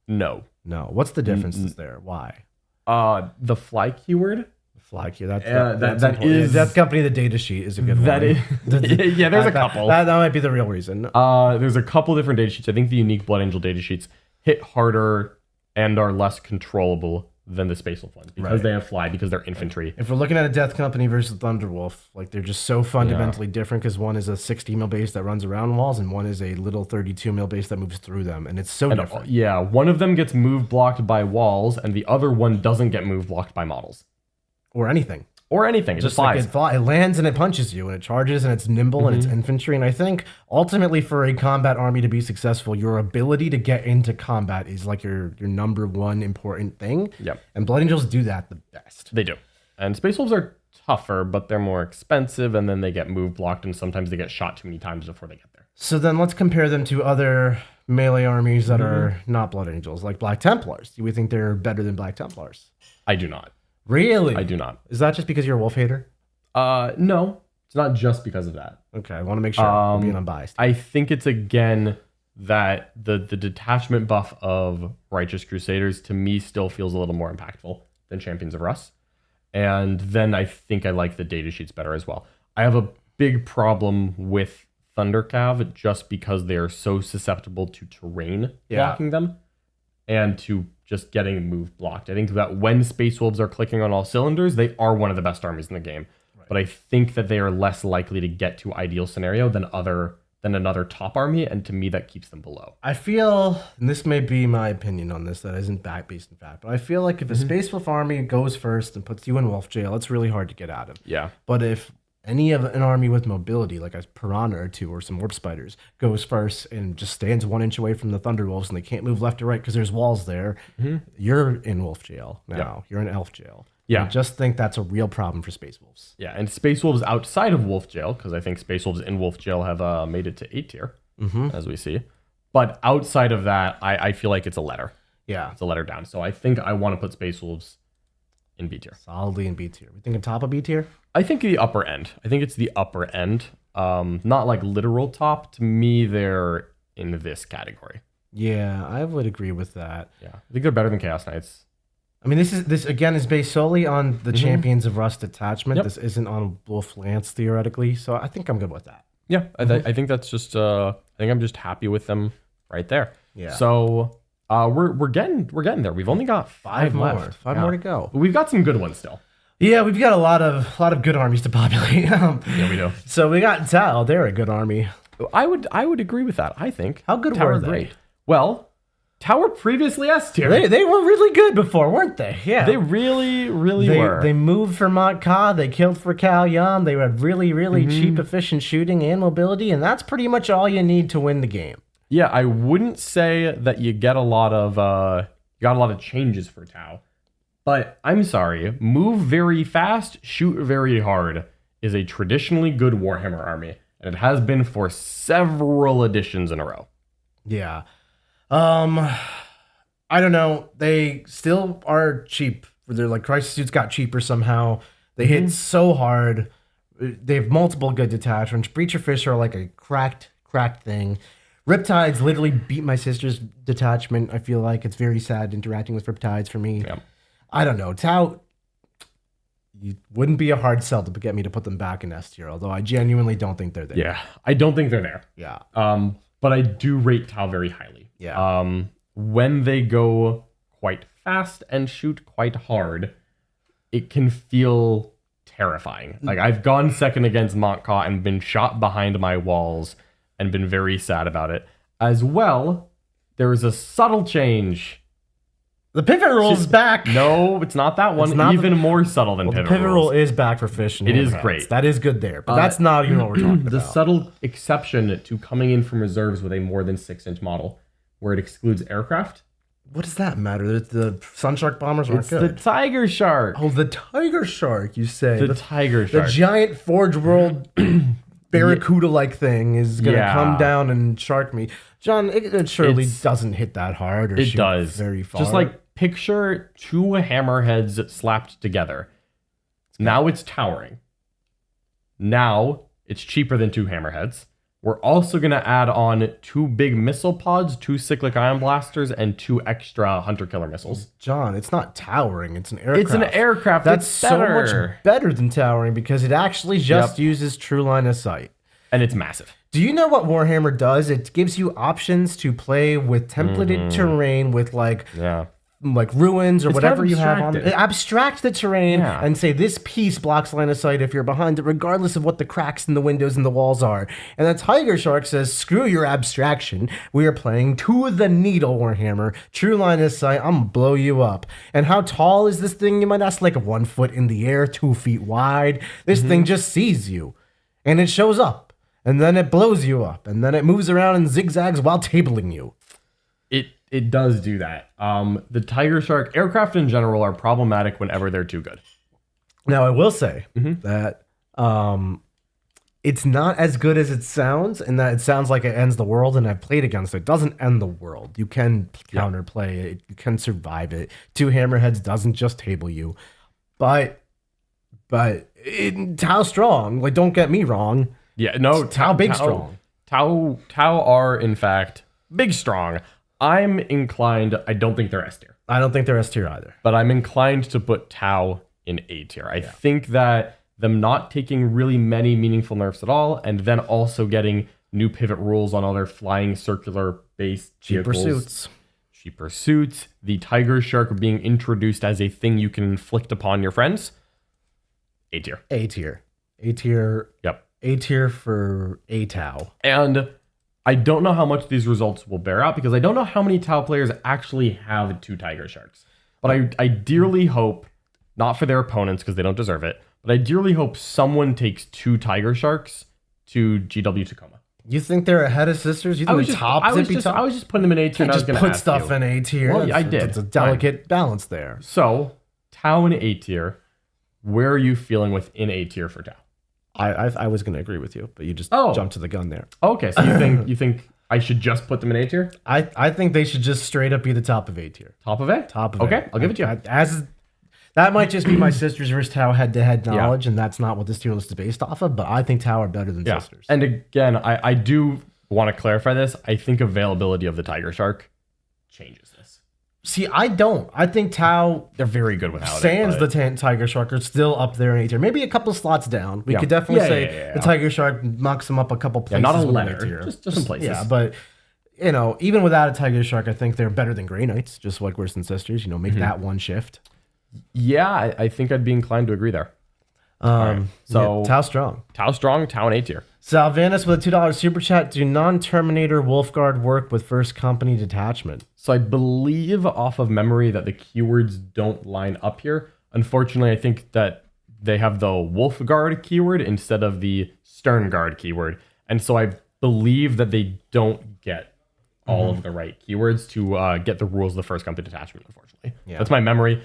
No. No. What's the differences there? Why? The fly keyword. Fly keyword. That is Death Company. The data sheet is a good one. That is. Yeah, there's a couple. That might be the real reason. There's a couple different data sheets. I think the unique Blood Angel data sheets hit harder and are less controllable than the Space Wolf ones because they have fly, because they're infantry. If we're looking at a Death Company versus Thunderwolf, like they're just so fundamentally different because one is a 60 mil base that runs around walls and one is a little 32 mil base that moves through them, and it's so different. Yeah, one of them gets move blocked by walls and the other one doesn't get move blocked by models. Or anything. It just flies. Like it lands and it punches you and it charges and it's nimble and it's infantry. And I think ultimately for a combat army to be successful, your ability to get into combat is like your number one important thing. Yep. And Blood Angels do that the best. They do. And Space Wolves are tougher, but they're more expensive, and then they get move blocked, and sometimes they get shot too many times before they get there. So then let's compare them to other melee armies that are not Blood Angels, like Black Templars. Do we think they're better than Black Templars? I do not. Really? I do not. Is that just because you're a wolf hater? No, it's not just because of that. Okay, I want to make sure I'm being unbiased. I think it's again that the detachment buff of Righteous Crusaders to me still feels a little more impactful than Champions of Rust. And then I think I like the data sheets better as well. I have a big problem with Thundercav just because they are so susceptible to terrain blocking them and to just getting move blocked. I think that when Space Wolves are clicking on all cylinders, they are one of the best armies in the game. Right. But I think that they are less likely to get to ideal scenario than another top army, and to me that keeps them below. I feel, and this may be my opinion on this that isn't based in fact, but I feel like if a Space Wolf army goes first and puts you in wolf jail, it's really hard to get out of. Yeah. But if any of an army with mobility, like a Piranha or two or some Warp Spiders, goes first and just stands 1 inch away from the Thunderwolves and they can't move left or right because there's walls there, you're in wolf jail now. Yeah. You're in elf jail. Yeah. I just think that's a real problem for Space Wolves. Yeah, and Space Wolves outside of Wolf Jail, because I think Space Wolves in Wolf Jail have made it to 8 tier, as we see. But outside of that, I feel like it's a letter. Yeah. It's a letter down. So I think I want to put Space Wolves in B tier. Solidly in B tier. We thinking top of B tier? I think the upper end. I think it's the upper end. Not like literal top. To me, they're in this category. Yeah, I would agree with that. Yeah, I think they're better than Chaos Knights. I mean, this again is based solely on the Champions of Rust attachment. Yep. This isn't on Wolf Lance theoretically, so I think I'm good with that. Yeah, I think that's just. I think I'm just happy with them right there. Yeah. So we're getting there. We've only got five left. Five more to go. But we've got some good ones still. Yeah, we've got a lot of good armies to populate. Yeah, we do. So we got Tal. They're a good army. I would agree with that. I think. How good Tower were they? great. Well, Tau were previously S tier. They were really good before, weren't they? Yeah. They really, really were. They moved for Mont Ka, they killed for Cal Yan, they had really, really cheap, efficient shooting and mobility, and that's pretty much all you need to win the game. Yeah, I wouldn't say that you get a lot of changes for Tau. But I'm sorry, move very fast, shoot very hard is a traditionally good Warhammer army, and it has been for several editions in a row. Yeah. I don't know. They still are cheap. They're like crisis suits got cheaper somehow. They hit so hard. They have multiple good detachments. Breacher Fish are like a cracked thing. Riptides literally beat my sister's detachment. I feel like it's very sad interacting with Riptides for me. Yeah. I don't know. Tau, you wouldn't be a hard sell to get me to put them back in S tier, although I genuinely don't think they're there. Yeah, I don't think they're there. Yeah. But I do rate Tau very highly. Yeah. When they go quite fast and shoot quite hard, it can feel terrifying. Like, I've gone second against Mont Ka and been shot behind my walls and been very sad about it. As well, there is a subtle change. The pivot rule is back. No, it's not that one. not Even more subtle than pivot the pivot rules. rule is back for Fish. And It is Hammerheads. great. That is good there, but that's not even what we're talking The about. subtle exception to coming in from reserves with a more than 6-inch model, where it excludes aircraft. What does that matter? The Sunshark bombers aren't It's good. the Tiger Shark. Oh, the Tiger Shark, you say. The Tiger The Shark. giant Forge World Barracuda-like thing is going to come down and shark me. John, it surely doesn't hit that hard or It shoot does. very far. Just like picture two hammerheads slapped together. Now it's towering. Now it's cheaper than two hammerheads. We're also going to add on 2 big missile pods, 2 cyclic ion blasters, and 2 extra hunter-killer missiles. John, it's not towering. It's an aircraft. It's an aircraft. That's It's so better. much better than towering because it actually just uses true line of sight. And it's massive. Do you know what Warhammer does? It gives you options to play with templated terrain with like ruins or whatever you have on it. Abstract the terrain and say this piece blocks line of sight if you're behind it, regardless of what the cracks in the windows and the walls are. And the Tiger Shark says, screw your abstraction. We are playing to the needle, Warhammer. True line of sight. I'm gonna blow you up. And how tall is this thing? You might ask, like 1 foot in the air, 2 feet wide. This thing just sees you and it shows up. And then it blows you up, and then it moves around and zigzags while tabling you. It does do that. The Tiger Shark aircraft in general are problematic whenever they're too good. Now, I will say that it's not as good as it sounds, and that it sounds like it ends the world, and I've played against it. It doesn't end the world. You can counterplay it. You can survive it. 2 hammerheads doesn't just table you. But how strong? Like, don't get me wrong. Yeah, no, Tau big strong. Tau are, in fact, big strong. I'm inclined, I don't think they're S tier. I don't think they're S tier either. But I'm inclined to put Tau in A tier. I think that them not taking really many meaningful nerfs at all, and then also getting new pivot rules on other flying circular-based Cheaper vehicles. Cheaper suits. The Tiger Shark being introduced as a thing you can inflict upon your friends. A tier. A tier. A tier. Yep. A tier for a Tau. And I don't know how much these results will bear out because I don't know how many Tau players actually have 2 Tiger Sharks. But I dearly hope, not for their opponents because they don't deserve it, but I dearly hope someone takes 2 Tiger Sharks to GW Tacoma. You think they're ahead of sisters? You think the top zippy top? I was just putting them in A tier and I was just going to put ask stuff you. in A tier. Well, I did. It's a delicate balance there. So, Tau in A tier. Where are you feeling within A tier for Tau? I was going to agree with you, but you just jumped to the gun there. Okay, so you think I should just put them in A tier? I think they should just straight up be the top of A tier. Top of A? Top of A. Okay, I'll give it to you. That might just be my sisters versus Tau head-to-head knowledge, and that's not what this tier list is based off of, but I think Tau are better than sisters. And again, I do want to clarify this. I think availability of the Tiger Shark changes this. See, I don't. I think Tau, They're very good without it. sans but- the Tiger Shark, are still up there in A tier. Maybe a couple slots down. We could definitely say the Tiger Shark knocks them up a couple places. not a within letter, tier. just some places. Yeah, but even without a Tiger Shark, I think they're better than Grey Knights, just like worse than sisters. Make that one shift. Yeah, I think I'd be inclined to agree there. So Tau Strong. Tau Strong, Tau in A tier. Salvanis with a $2 super chat. Do non-Terminator Wolfguard work with first company detachment? So I believe off of memory that the keywords don't line up here. Unfortunately, I think that they have the Wolfguard keyword instead of the Sternguard keyword. And so I believe that they don't get all of the right keywords to get the rules of the first company detachment, unfortunately. Yeah. That's my memory.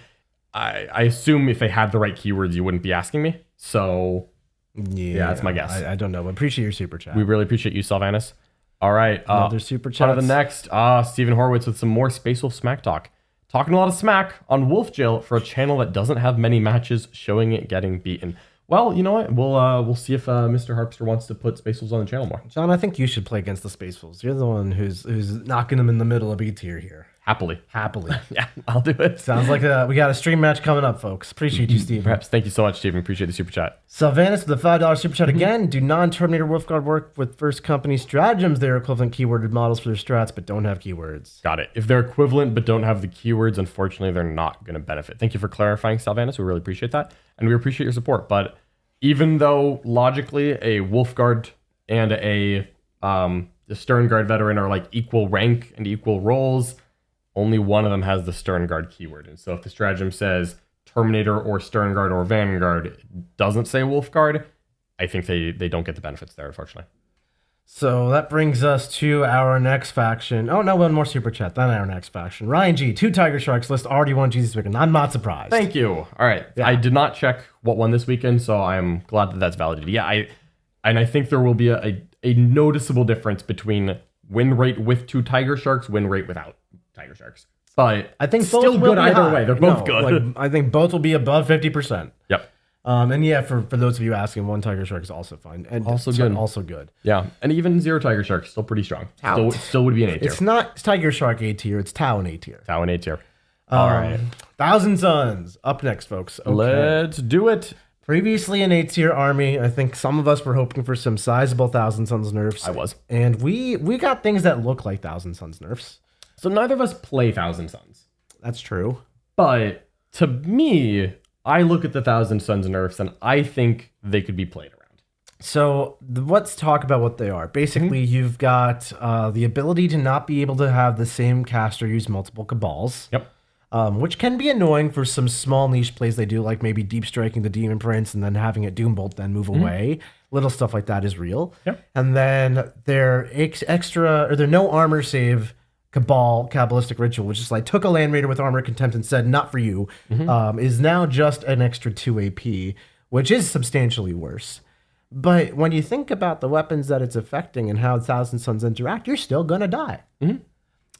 I assume if they had the right keywords, you wouldn't be asking me. So yeah, that's my guess. I don't know, but appreciate your super chat. We really appreciate you, Salvanis. All right. Another super On chat. to the next. Stephen Horowitz with some more Space Wolf smack talk. Talking a lot of smack on Wolf Jail for a channel that doesn't have many matches showing it getting beaten. Well, you know what? We'll see if Mr. Harpster wants to put Space Wolves on the channel more. John, I think you should play against the Space Wolves. You're the one who's knocking them in the middle of B tier here. Happily. Yeah, I'll do it. sounds like we got a stream match coming up, folks. Appreciate you, Steve. Perhaps. Thank you so much, Stephen. Appreciate the super chat. Sylvanus with the $5 super chat again. Do non-Terminator Wolfguard work with first company stratagems? They're equivalent keyworded models for their strats, but don't have keywords. Got it. If they're equivalent but don't have the keywords, unfortunately, they're not going to benefit. Thank you for clarifying, Sylvanus. We really appreciate that. And we appreciate your support. But even though logically a Wolfguard and a Sternguard veteran are like equal rank and equal roles, only one of them has the Sternguard keyword. And so if the stratagem says Terminator or Sternguard or Vanguard, it doesn't say Wolfguard, I think they don't get the benefits there, unfortunately. So that brings us to our next faction. Oh, no, one more super chat. Then our next faction. Ryan G, 2 Tiger Sharks list already won Jesus Weekend. I'm not surprised. Thank you. All right. Yeah. I did not check what won this weekend, so I'm glad that that's validated. Yeah, I think there will be a noticeable difference between win rate with 2 Tiger Sharks, win rate without Tiger Sharks. But I think still good either way. They're both good. I think both will be above 50%. Yep. And yeah, for those of you asking, 1 Tiger Shark is also fine. And also good. Also good. Yeah. And even 0 Tiger Shark, still pretty strong. Still would be an A tier. It's not Tiger Shark A tier, it's Tau in A tier. Tau in A tier. All right. Thousand Suns. Up next, folks. Okay. Let's do it. Previously an A tier army, I think some of us were hoping for some sizable Thousand Suns nerfs. I was. And we got things that look like Thousand Suns nerfs. So neither of us play Thousand Suns. That's true. But to me, I look at the Thousand Suns nerfs and I think they could be played around. So let's talk about what they are. Basically, you've got the ability to not be able to have the same caster use multiple cabals. Yep. Which can be annoying for some small niche plays they do, like maybe deep striking the Demon Prince and then having it Doombolt then move away. Little stuff like that is real. Yep. And then their their no armor save Cabal Kabbalistic Ritual, which is like took a Land Raider with armor contempt and said not for you, is now just an extra 2 AP, which is substantially worse. But when you think about the weapons that it's affecting and how Thousand Suns interact, you're still gonna die.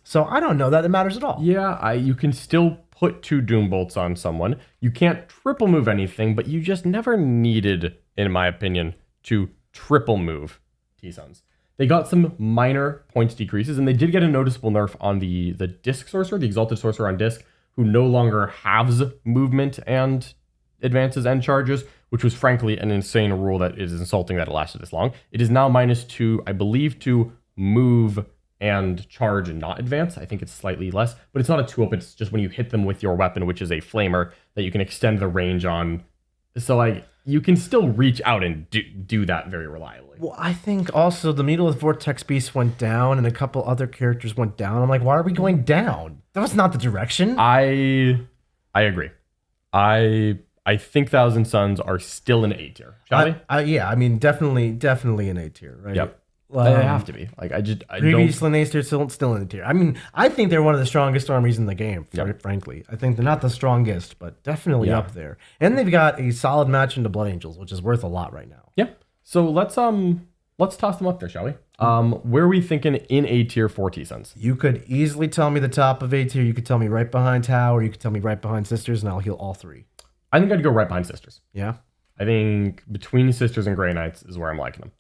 So I don't know that it matters at all. Yeah, you can still put 2 Doombolts on someone. You can't triple move anything, but you just never needed, in my opinion, to triple move T-Suns. They got some minor points decreases, and they did get a noticeable nerf on the Disc Sorcerer, the Exalted Sorcerer on Disc, who no longer halves movement and advances and charges, which was frankly an insane rule that is insulting that it lasted this long. It is now -2, I believe, to move and charge and not advance. I think it's slightly less, but it's not a 2-up. It's just when you hit them with your weapon, which is a flamer, that you can extend the range on. So you can still reach out and do that very reliably. Well, I think also the Meatless Vortex Beast went down and a couple other characters went down. I'm like, why are we going down? That was not the direction. I agree. I think Thousand Suns are still in A tier. Shall we? Yeah, I mean, definitely in A tier, right? Yep. They have to be. I previously in A tier, still in A tier. I mean, I think they're one of the strongest armies in the game, frankly. I think they're not the strongest, but definitely up there. And they've got a solid match into Blood Angels, which is worth a lot right now. Yeah. So let's toss them up there, shall we? Where are we thinking in A tier for T-Suns? You could easily tell me the top of A tier. You could tell me right behind Tau, or you could tell me right behind Sisters, and I'll heal all 3. I think I'd go right behind Sisters. Yeah. I think between Sisters and Grey Knights is where I'm liking them.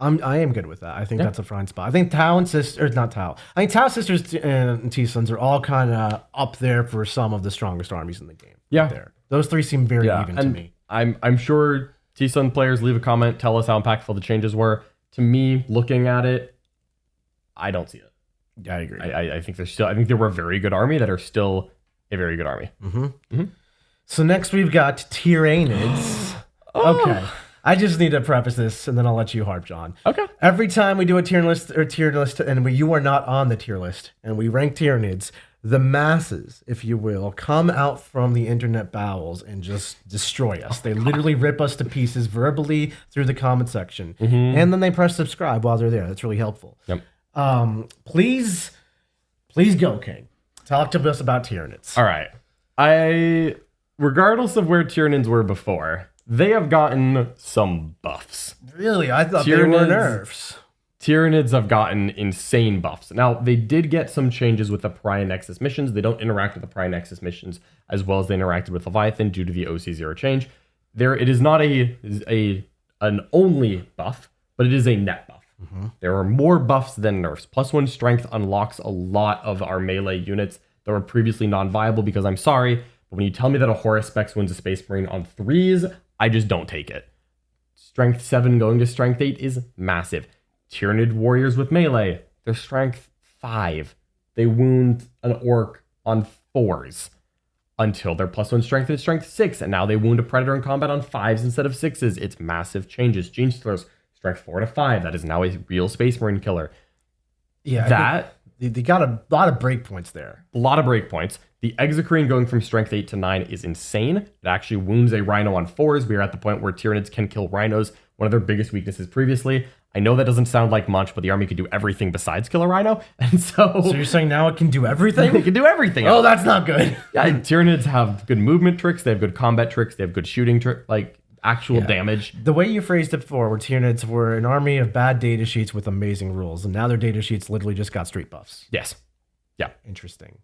I am good with that. I think that's a fine spot. I think Tau and Sisters, not Tau. I think Tau, Sisters, and T-Suns are all kind of up there for some of the strongest armies in the game. Yeah. There. Those 3 seem very even to me. I'm sure T-Sun players leave a comment, tell us how impactful the changes were. To me, looking at it, I don't see it. Yeah, I agree. I think they were a very good army that are still a very good army. So next we've got Tyranids. Okay. I just need to preface this, and then I'll let you harp, John. Okay. Every time we do a tier list, and you are not on the tier list, and we rank Tyranids, the masses, if you will, come out from the internet bowels and just destroy us. They literally rip us to pieces verbally through the comment section, and then they press subscribe while they're there. That's really helpful. Yep. Please go, King. Talk to us about Tyranids. All right. Regardless of where Tyranids were before, they have gotten some buffs. Really? I thought they were nerfs. Tyranids have gotten insane buffs. Now, they did get some changes with the Pariah Nexus missions. They don't interact with the Pariah Nexus missions as well as they interacted with Leviathan due to the OC0 change. It is not an only buff, but it is a net buff. There are more buffs than nerfs. +1 strength unlocks a lot of our melee units that were previously non-viable because I'm sorry, but when you tell me that a Horus Specs wins a Space Marine on 3s, I just don't take it. Strength 7 going to strength 8 is massive. Tyranid warriors with melee, they're strength 5. They wound an orc on 4s until their +1 strength is strength 6, and now they wound a predator in combat on 5s instead of 6s. It's massive changes. Genestealers, strength 4 to 5. That is now a real Space Marine killer. Yeah, they got a lot of breakpoints there. A lot of breakpoints. The Exocrine going from strength 8 to 9 is insane. It actually wounds a rhino on 4s. We are at the point where Tyranids can kill rhinos, one of their biggest weaknesses previously. I know that doesn't sound like much, but the army could do everything besides kill a rhino. And so you're saying now it can do everything? It can do everything. Oh, that's not good. Yeah, Tyranids have good movement tricks. They have good combat tricks. They have good shooting actual damage. The way you phrased it before, where Tyranids were an army of bad data sheets with amazing rules, and now their data sheets literally just got street buffs. Yes. Yeah. Interesting.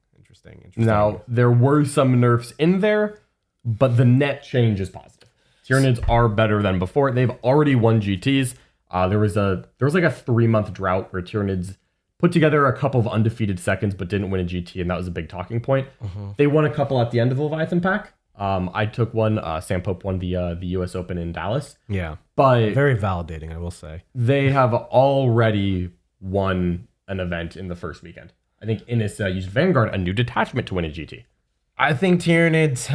Now, there were some nerfs in there, but the net change is positive. Tyranids are better than before. They've already won GTs. There was like a 3-month drought where Tyranids put together a couple of undefeated seconds but didn't win a GT, and that was a big talking point. They won a couple at the end of the Leviathan pack. I took one. Sam Pope won the US Open in Dallas. Yeah, but very validating, I will say. They have already won an event in the first weekend. I think Innis used Vanguard, a new detachment, to win a GT. I think Tyranids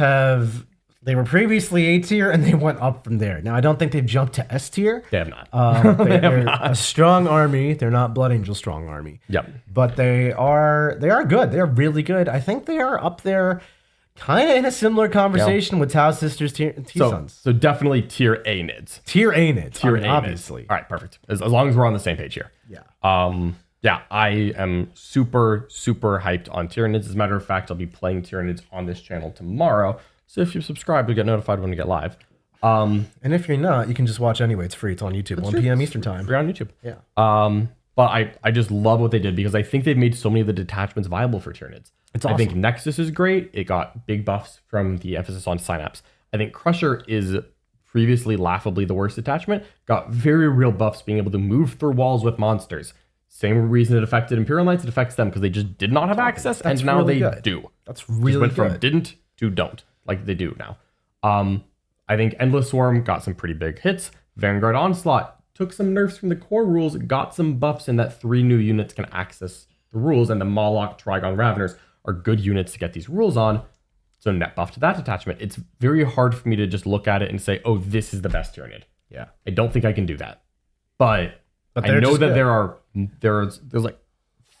they were previously A tier and they went up from there. Now, I don't think they've jumped to S tier. They have not. They're a strong army. They're not Blood Angel strong army. Yep. But they are good. They're really good. I think they are up there kind of in a similar conversation with Tau Sisters T-Sons. So definitely tier A nids. Tier A nids. Tier A obviously. Nids. All right, perfect. As long as we're on the same page here. Yeah. Yeah, I am super, super hyped on Tyranids. As a matter of fact, I'll be playing Tyranids on this channel tomorrow. So if you subscribe, you'll get notified when we get live. And if you're not, you can just watch anyway. It's free. It's on YouTube. 1 p.m. Eastern time. Free on YouTube. Yeah. But I just love what they did because I think they've made so many of the detachments viable for Tyranids. It's awesome. I think Nexus is great. It got big buffs from the emphasis on Synapse. I think Crusher is previously laughably the worst detachment. Got very real buffs being able to move through walls with monsters. Same reason it affected Imperial Knights, it affects them because they just did not have access, and now really they do. That's really went good. From didn't to don't, like they do now. I think Endless Swarm got some pretty big hits. Vanguard Onslaught took some nerfs from the core rules, got some buffs in that 3 new units can access the rules, and the Moloch, Trigon, Raveners are good units to get these rules on. So net buff to that attachment. It's very hard for me to just look at it and say, oh, this is the best Tyranid. Yeah. I don't think I can do that. But I know that there's like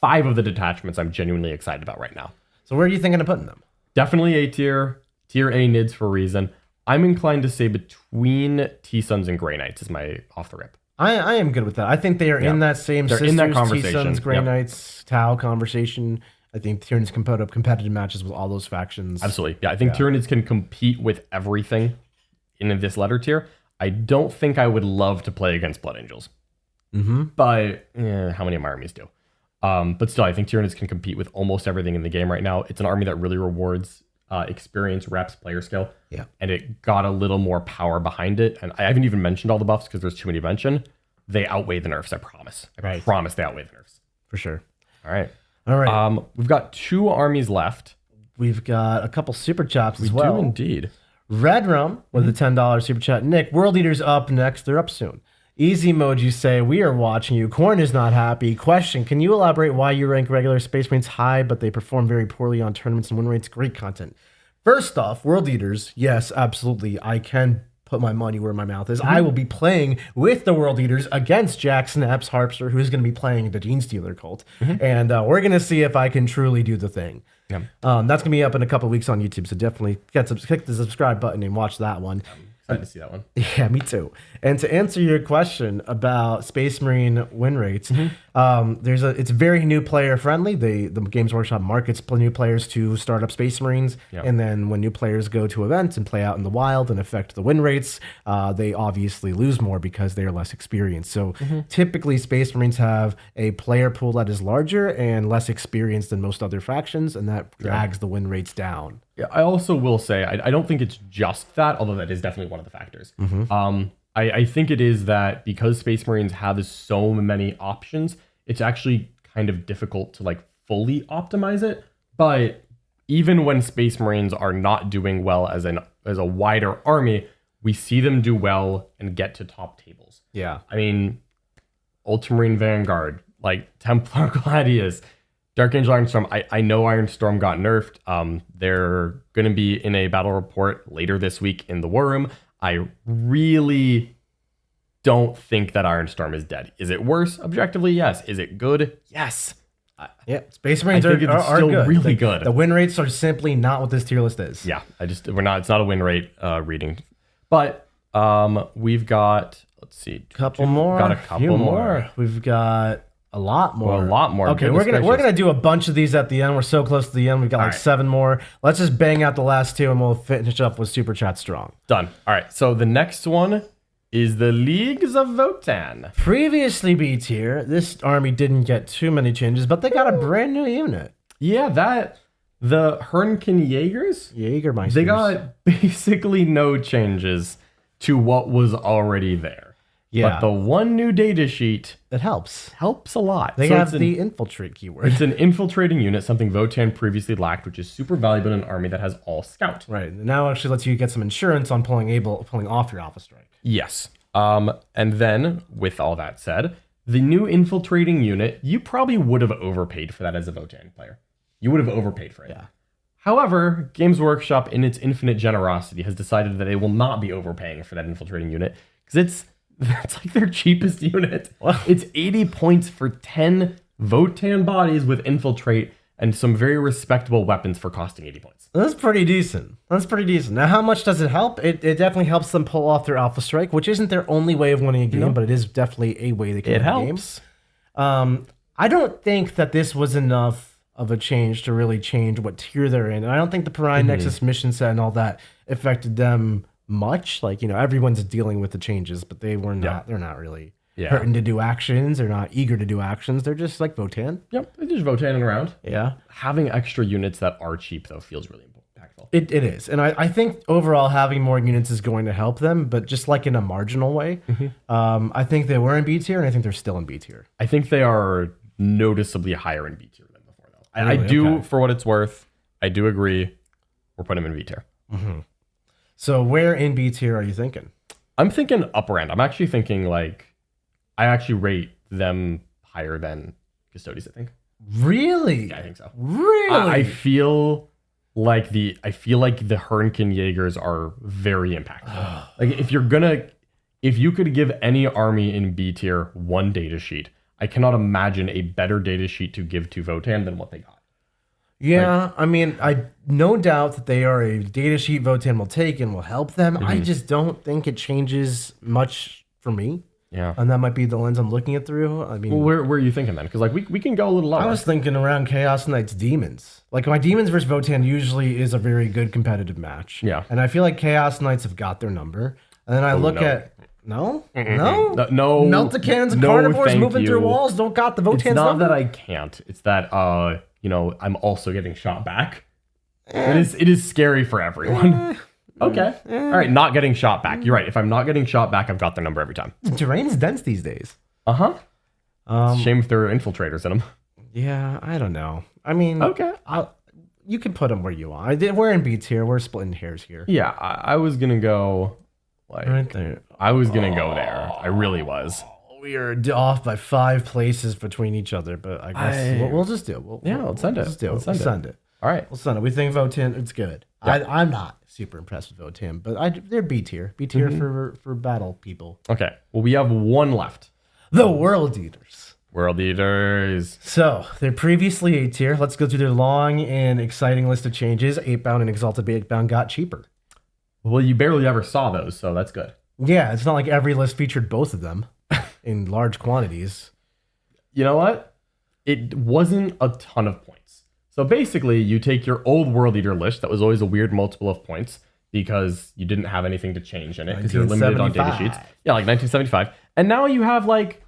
5 of the detachments I'm genuinely excited about right now. So where are you thinking of putting them? Definitely A tier, tier A nids for a reason. I'm inclined to say between T-Sons and Grey Knights is my off the rip. I am good with that. I think they are in that same They're Sisters, in that conversation. T-Sons, Grey Knights, Tau conversation. I think Tyranids can put up competitive matches with all those factions. Absolutely. Yeah, I think Tyranids can compete with everything in this letter tier. I don't think I would love to play against Blood Angels. But how many of my armies do? But still, I think Tyranids can compete with almost everything in the game right now. It's an army that really rewards experience, reps, player skill. Yeah. And it got a little more power behind it. And I haven't even mentioned all the buffs because there's too many to mention. They outweigh the nerfs, I promise. I promise they outweigh the nerfs. For sure. All right. All right. We've got 2 armies left. We've got a couple super chats as well. We do indeed. Red Rum with a $10 super chat. Nick, World Eaters up next. They're up soon. Easy emojis say, we are watching you. Corn is not happy. Question, can you elaborate why you rank regular Space Marines high, but they perform very poorly on tournaments and win rates? Great content. First off, World Eaters, yes, absolutely. I can put my money where my mouth is. I will be playing with the World Eaters against Jack Snaps Harpster, who's going to be playing the Genestealer cult. And we're going to see if I can truly do the thing. Yeah. That's going to be up in a couple weeks on YouTube, so definitely click the subscribe button and watch that one. Excited to see that one. Yeah, me too. And to answer your question about Space Marine win rates, it's very new player friendly. The Games Workshop markets new players to start up Space Marines, and then when new players go to events and play out in the wild and affect the win rates, they obviously lose more because they are less experienced. So typically, Space Marines have a player pool that is larger and less experienced than most other factions, and that drags the win rates down. Yeah, I also will say, I don't think it's just that, although that is definitely one of the factors. I think it is that because Space Marines have so many options, it's actually kind of difficult to like fully optimize it. But even when Space Marines are not doing well as a wider army, we see them do well and get to top tables. Yeah. I mean, Ultramarine Vanguard, like Templar Gladius, Dark Angel Ironstorm. I know Ironstorm got nerfed. They're going to be in a battle report later this week in the War Room. I really don't think that Ironstorm is dead. Is it worse? Objectively, yes. Is it good? Yes. Yeah, Space Marines are still good. really good. The win rates are simply not what this tier list is. Yeah, it's not a win rate reading. But we've got, let's see. Couple more. Got a couple more. We've got a lot more. Well, a lot more. Okay, we're gonna do a bunch of these at the end. We're so close to the end. We've got 7 more. Let's just bang out the last 2 and we'll finish up with Super Chat Strong. Done. All right. So the next one is the Leagues of Votann. Previously B tier, this army didn't get too many changes, but they got a brand new unit. Yeah, the Hernken Jaegers. Jägermeisters. They got basically no changes to what was already there. Yeah. But the one new data sheet It helps. helps a lot. They So have the infiltrate keyword. it's an infiltrating unit, something Votann previously lacked, which is super valuable in an army that has all scout. Right. Now actually lets you get some insurance on pulling off your Alpha Strike. Yes. And then, with all that said, the new infiltrating unit, you probably would have overpaid for that as a Votann player. You would have overpaid for it. Yeah. However, Games Workshop, in its infinite generosity, has decided that they will not be overpaying for that infiltrating unit because it's like their cheapest unit. It's 80 points for 10 Votann bodies with infiltrate and some very respectable weapons for costing 80 points. That's pretty decent. Now, how much does it help? It definitely helps them pull off their Alpha Strike, which isn't their only way of winning a game, but it is definitely a way they can win games. I don't think that this was enough of a change to really change what tier they're in. And I don't think the Pariah Nexus mission set and all that affected them much. Like, everyone's dealing with the changes, but they're not really hurting to do actions. They're not eager to do actions. They're just like Votann. Yep, they're just Votanning around. Yeah. Having extra units that are cheap, though, feels really impactful. It is. And I think overall having more units is going to help them, but just like in a marginal way. I think they were in B tier, and I think they're still in B tier. I think they are noticeably higher in B tier than before, though. Really? I do, for what it's worth, I do agree. We're putting them in B tier. So where in B tier are you thinking? I'm thinking upper end. I'm actually thinking I actually rate them higher than Custodes, I think. Really? Yeah, I think so. Really? I feel like the Hernken Jaegers are very impactful. If you could give any army in B tier one data sheet, I cannot imagine a better data sheet to give to Votann than what they got. Yeah, I mean, I no doubt that they are a data sheet Votann will take and will help them. I just don't think it changes much for me. Yeah. And that might be the lens I'm looking it through. I mean, well, where are you thinking then? Because we can go a little lower. I was thinking around Chaos Knights Demons. Like, my Demons versus Votann usually is a very good competitive match. Yeah. And I feel like Chaos Knights have got their number. And then I look at... No? No. Melt the cannons of carnivores moving through walls don't got the Votann's It's not number? that I can't. It's that, I'm also getting shot back. It is scary for everyone. Okay. All right, not getting shot back. You're right. If I'm not getting shot back, I've got their number every time. Terrain's dense these days. Uh-huh. Shame if there are infiltrators in them. Yeah, I don't know. I mean... Okay. You can put them where you want. We're in B tier. We're splitting hairs here. Yeah, I was going to go... right there. I was going to go there. I really was. We are off by 5 places between each other, but I guess we'll just do it. Let's send it. Let's do it. Let's Let's send send it. All right. Listen, we think Votann, it's good. Yeah. I'm not super impressed with Votann, but they're B tier. B tier for battle people. Okay. Well, we have one left. The World Eaters. World Eaters. So, they're previously A tier. Let's go through their long and exciting list of changes. 8-bound and Exalted 8-bound got cheaper. Well, you barely ever saw those, so that's good. Yeah, it's not like every list featured both of them in large quantities. You know what? It wasn't a ton of points. So basically, you take your old World Eater list that was always a weird multiple of points because you didn't have anything to change in it because you're limited on data sheets. Yeah, like 1975. And now you have like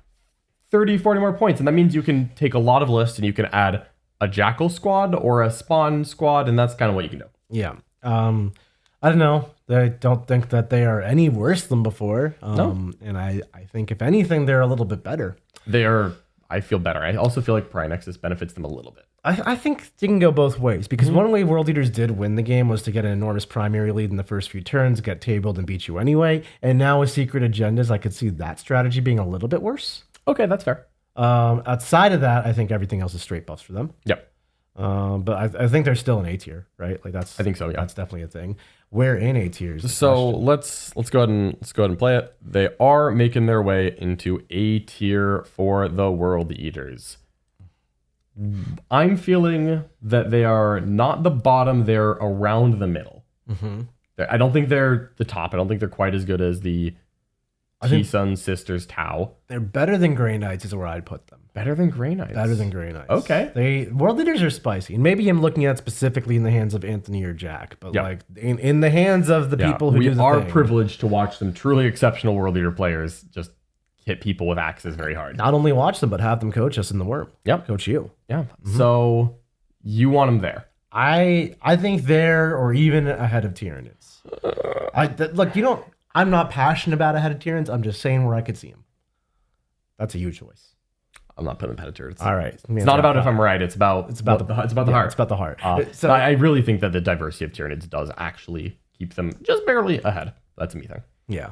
30, 40 more points. And that means you can take a lot of lists and you can add a Jackal squad or a Spawn squad. And that's kind of what you can do. Yeah. I don't know. I don't think that they are any worse than before. No. And I think, if anything, they're a little bit better. They are, I feel better. I also feel like Prinexus benefits them a little bit. I think you can go both ways because one way World Eaters did win the game was to get an enormous primary lead in the first few turns, get tabled, and beat you anyway. And now with Secret Agendas, I could see that strategy being a little bit worse. Okay, that's fair. Outside of that, I think everything else is straight buffs for them. Yep. But I think they're still an A tier, right? Like I think so. Yeah, that's definitely a thing. Where in A tiers? So let's go ahead and play it. They are making their way into A tier for the World Eaters. I'm feeling that they are not the bottom; they're around the middle. Mm-hmm. I don't think they're the top. I don't think they're quite as good as the Sun Sisters Tau. They're better than Grey Knights is where I'd put them. Better than Grey Knights. Better than Grey Knights. Okay. World Eaters are spicy, and maybe I'm looking at specifically in the hands of Anthony or Jack, but Yep. like in the hands of the people who we do the are thing. privileged to watch some truly exceptional World Eater players just hit people with axes very hard. Not only watch them, but have them coach us in the worm. Yep. Coach you. Yeah. So you want them there. I think they're or even ahead of Tyranids. Look, I'm not passionate about ahead of Tyranids. I'm just saying where I could see them. That's a huge choice. I'm not putting competitors. All right. It's not about if I'm right. It's about the heart. It's about the heart. So I really think that the diversity of Tyranids does actually keep them just barely ahead. That's a me thing. yeah.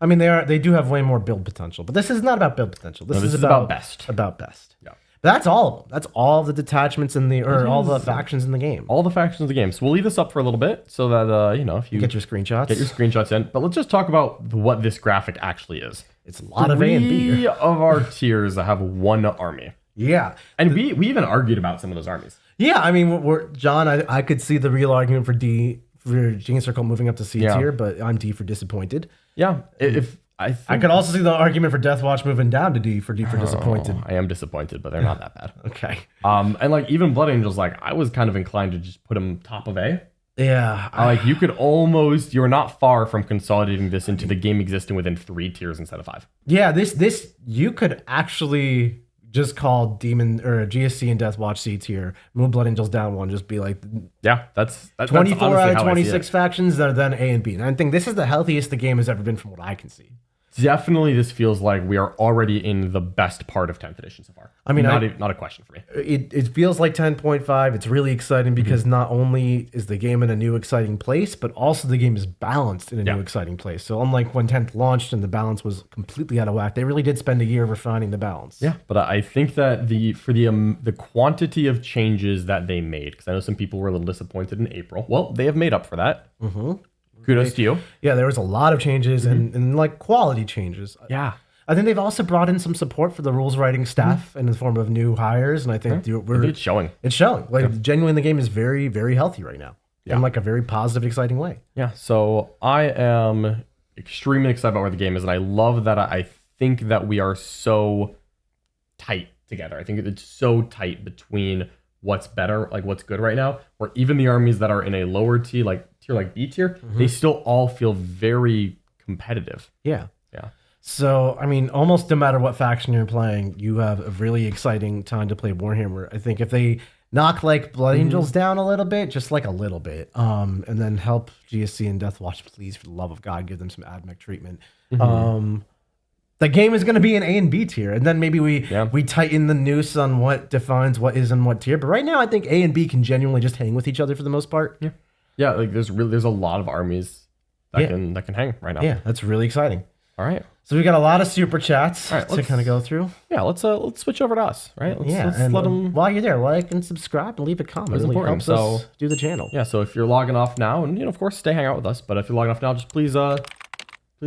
I mean, they do have way more build potential, but this is not about build potential. This is about best. About best. Yeah. But that's all of them. That's all of the detachments all the factions in the game. All the factions of the game. So we'll leave this up for a little bit so that if you Get your screenshots. get your screenshots in. But let's just talk about what this graphic actually is. It's a lot of A and B. 3 of our tiers have one army. Yeah. And we even argued about some of those armies. Yeah, I mean, John, I could see the real argument for Gene Circle moving up to C tier, but I'm D for disappointed. Yeah. If I could also see the argument for Deathwatch moving down to D for disappointed. I am disappointed, but they're not that bad. Okay. And like even Blood Angels, like I was kind of inclined to just put them top of A. Yeah. Like you're not far from consolidating this into the game existing within 3 tiers instead of 5. Yeah, this you could actually just call Demon or GSC and Deathwatch C tier, move Blood Angels down one, just be like Yeah, that's 24 out of 26 it. factions that are then A and B. And I think this is the healthiest the game has ever been from what I can see. Definitely, this feels like we are already in the best part of 10th edition so far. I mean, not a question for me. It feels like 10.5. It's really exciting because not only is the game in a new exciting place, but also the game is balanced in a new exciting place. So unlike when 10th launched and the balance was completely out of whack, they really did spend a year refining the balance. Yeah, but I think that for the quantity of changes that they made, because I know some people were a little disappointed in April. Well, they have made up for that. Mm-hmm. Kudos to you. Yeah, there was a lot of changes and like quality changes. Yeah. I think they've also brought in some support for the rules writing staff in the form of new hires, and I think it's showing. It's showing. Like genuinely, the game is very, very healthy right now in like a very positive, exciting way. Yeah. So I am extremely excited about where the game is, and I love that. I think that we are so tight together. I think it's so tight between what's better, like what's good right now, where even the armies that are in a lower tier like B tier, they still all feel very competitive. Yeah. Yeah. So, I mean, almost no matter what faction you're playing, you have a really exciting time to play Warhammer. I think if they knock like Blood Angels down a little bit, just like a little bit, and then help GSC and Deathwatch, please, for the love of God, give them some Admech treatment. The game is going to be an A and B tier, and then maybe we tighten the noose on what defines what is in what tier. But right now, I think A and B can genuinely just hang with each other for the most part. Yeah. Like there's a lot of armies that can hang right now. Yeah, that's really exciting. All right. So we got a lot of super chats All right, to kind of go through. Yeah, let's switch over to us, right? Let's and let them. while you're there, like and subscribe and leave a comment. That's It really important. helps us do the channel. Yeah, so if you're logging off now, and of course, stay hang out with us. But if you're logging off now, just please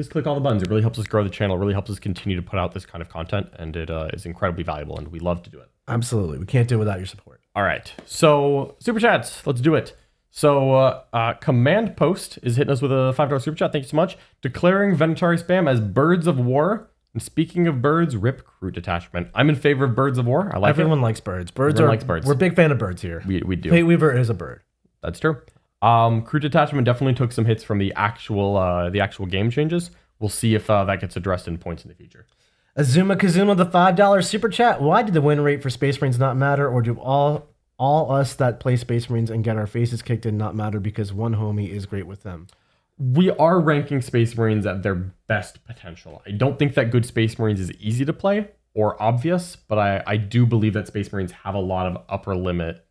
click all the buttons. It really helps us grow the channel. It really helps us continue to put out this kind of content, and it is incredibly valuable, and we love to do it. Absolutely, we can't do it without your support. All right, so super chats, let's do it. So Command Post is hitting us with a $5 super chat. Thank you so much. Declaring Venatari spam as birds of war. And speaking of birds, rip crew detachment. I'm in favor of birds of war. I like Everyone it. likes birds. Everyone likes birds. We're a big fan of birds here. We do. Fate Weaver is a bird. That's true. Crew detachment definitely took some hits from the actual game changes. We'll see if that gets addressed in points in the future. Azuma Kazuma, the $5 super chat. Why did the win rate for Space Marines not matter, or do all us that play Space Marines and get our faces kicked in not matter because one homie is great with them? We are ranking Space Marines at their best potential. I don't think that good Space Marines is easy to play or obvious, but I do believe that Space Marines have a lot of upper limit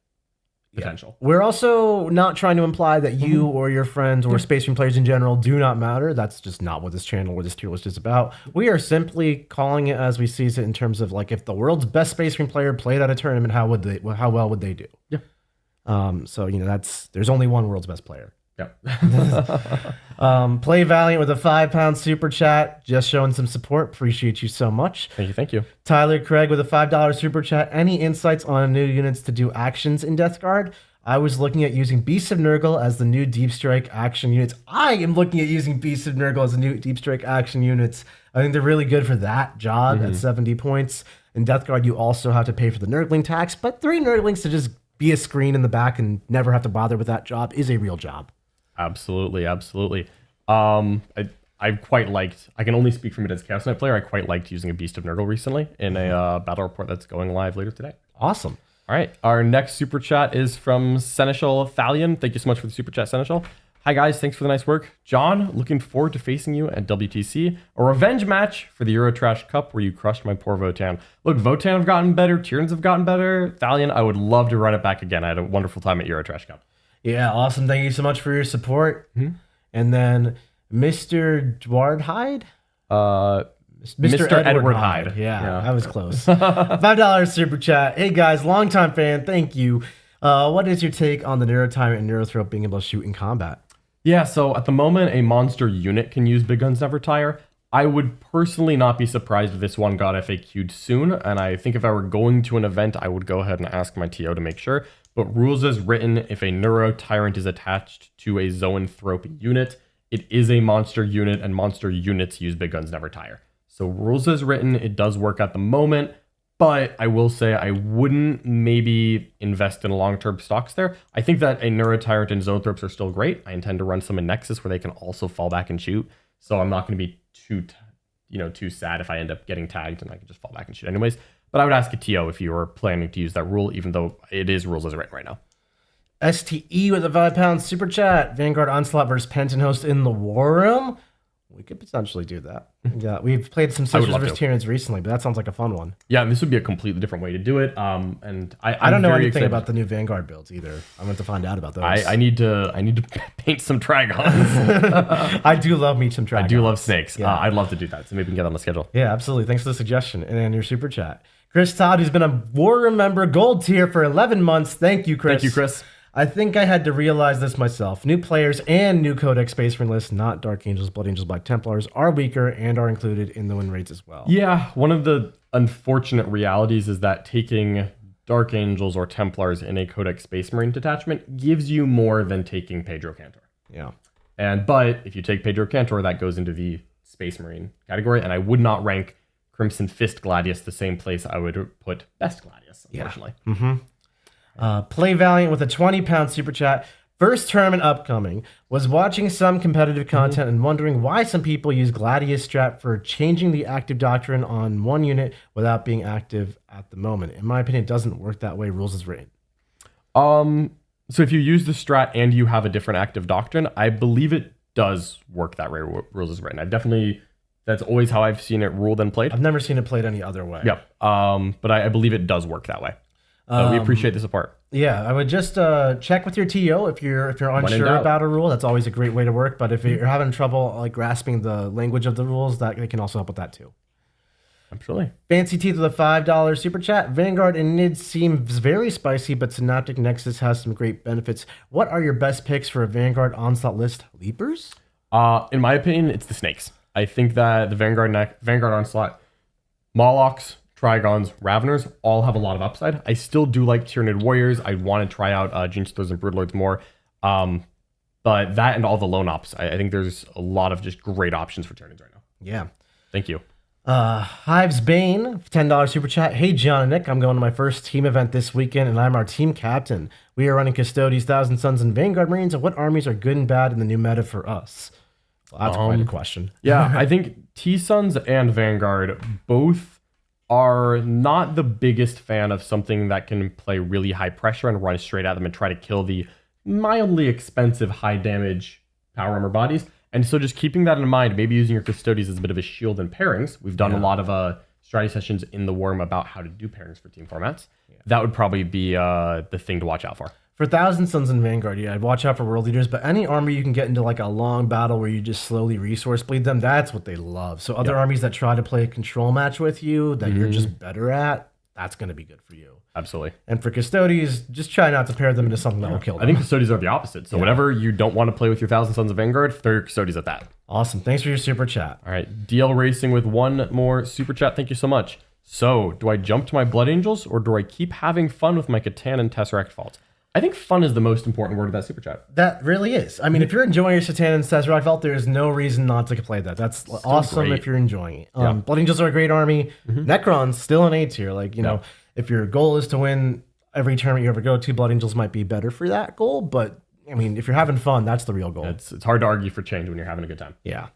potential. We're also not trying to imply that you or your friends or Space Marine players in general do not matter. That's just not what this channel or this tier list is about. We are simply calling it as we see it in terms of like if the world's best Space Marine player played at a tournament, how well would they do? Yeah. So there's only one world's best player. Yep. Play Valiant with a £5 super chat, just showing some support. Appreciate you so much. Thank you. Tyler Craig with a $5 super chat. Any insights on new units to do actions in Death Guard? I was looking at using Beasts of Nurgle as the new Deep Strike action units. I am looking at using Beasts of Nurgle as the new Deep Strike action units. I think they're really good for that job at 70 points. In Death Guard, you also have to pay for the Nurgling tax, but 3 Nurglings to just be a screen in the back and never have to bother with that job is a real job. Absolutely. I quite liked, I can only speak from it as Chaos Knight player, I quite liked using a Beast of Nurgle recently in a battle report that's going live later today. Awesome. All right, our next super chat is from Seneschal Thalion. Thank you so much for the super chat, Seneschal. Hi guys, thanks for the nice work. John, looking forward to facing you at WTC. A revenge match for the Eurotrash Cup where you crushed my poor Votann. Look, Votann have gotten better, Tyranids have gotten better. Thalion, I would love to run it back again. I had a wonderful time at Eurotrash Cup. Yeah, awesome. Thank you so much for your support. And then Mr. Dwardhyde? Mr. Edward Hyde. Yeah, I was close. $5 super chat. Hey guys, longtime fan. Thank you. What is your take on the Neurotyrant and Neurothrope being able to shoot in combat? Yeah, so at the moment, a monster unit can use Big Guns Never Tire. I would personally not be surprised if this one got FAQ'd soon, and I think if I were going to an event, I would go ahead and ask my TO to make sure. But rules as written, if a Neuro Tyrant is attached to a Zoanthrope unit, it is a monster unit, and monster units use Big Guns Never Tire. So rules as written, it does work at the moment, but I will say I wouldn't maybe invest in long-term stocks there. I think that a Neuro Tyrant and Zoanthropes are still great. I intend to run some in Nexus where they can also fall back and shoot. So I'm not going to be too sad if I end up getting tagged and I can just fall back and shoot anyways. But I would ask a TO if you were planning to use that rule, even though it is rules as written right now. STE with a £5 super chat. Vanguard Onslaught versus Penton Host in the War Room. We could potentially do that. Yeah, we've played some Sisters vs. Tyranids recently, but that sounds like a fun one. Yeah, and this would be a completely different way to do it. And I don't know anything about the new Vanguard builds either. I'm going to find out about those. I need to paint some Tragons. I do love me some Tragons. I do love snakes. Yeah. I'd love to do that, so maybe we can get on the schedule. Yeah, absolutely. Thanks for the suggestion and your super chat. Chris Todd, who's been a War Room member gold tier for 11 months. Thank you, Chris. Thank you, Chris. I think I had to realize this myself. New players and new Codex Space Marine lists, not Dark Angels, Blood Angels, Black Templars, are weaker and are included in the win rates as well. Yeah, one of the unfortunate realities is that taking Dark Angels or Templars in a Codex Space Marine detachment gives you more than taking Pedro Cantor. Yeah. But if you take Pedro Cantor, that goes into the Space Marine category, and I would not rank Crimson Fist Gladius the same place I would put Best Gladius, unfortunately. Yeah. Play Valiant with a £20 super chat. First tournament upcoming. Was watching some competitive content and wondering why some people use Gladius strat for changing the active doctrine on one unit without being active at the moment. In my opinion, it doesn't work that way. Rules is written. So if you use the strat and you have a different active doctrine, I believe it does work that way. Rules is written. That's always how I've seen it ruled and played. I've never seen it played any other way. Yep. But I believe it does work that way. We appreciate the support. Yeah, I would just check with your TO if you're unsure about a rule. That's always a great way to work. But if you're having trouble like grasping the language of the rules, that they can also help with that too. Absolutely. Fancy Teeth with a $5 super chat. Vanguard and Nid seems very spicy, but Synaptic Nexus has some great benefits. What are your best picks for a Vanguard onslaught list? Leapers? In my opinion, it's the snakes. I think that the Vanguard onslaught, Molochs, Trigons, Raveners all have a lot of upside. I still do like Tyranid Warriors. I want to try out Genestealers and Broodlords more. But that and all the lone ops, I think there's a lot of just great options for Tyranids right now. Yeah. Thank you. Hives Bane, $10 super chat. Hey, John and Nick, I'm going to my first team event this weekend, and I'm our team captain. We are running Custodes, Thousand Sons, and Vanguard Marines. And what armies are good and bad in the new meta for us? Well, that's quite a question. Yeah, I think T-Sons and Vanguard both are not the biggest fan of something that can play really high pressure and run straight at them and try to kill the mildly expensive high damage power armor bodies. And so just keeping that in mind, maybe using your Custodes as a bit of a shield in pairings. We've done a lot of strategy sessions in the Worm about how to do pairings for team formats. Yeah. That would probably be the thing to watch out for. For Thousand Sons and Vanguard, yeah, I'd watch out for World Leaders, but any army you can get into like a long battle where you just slowly resource bleed them, that's what they love. So other armies that try to play a control match with you that you're just better at, that's going to be good for you. Absolutely. And for Custodes, just try not to pair them into something that will kill them. I think Custodes are the opposite. So whenever you don't want to play with your Thousand Sons of Vanguard, throw your Custodes at that. Awesome. Thanks for your super chat. All right. DL Racing with one more super chat. Thank you so much. So do I jump to my Blood Angels or do I keep having fun with my Catan and Tesseract Vault? I think fun is the most important word of that super chat. That really is. I mean, if you're enjoying your Catan and Tesseract Vault, there is no reason not to play that. That's still awesome great. If you're enjoying it. Blood Angels are a great army. Necrons, still an A tier. Like, you know, if your goal is to win every tournament you ever go to, Blood Angels might be better for that goal. But, I mean, if you're having fun, that's the real goal. It's hard to argue for change when you're having a good time. Yeah.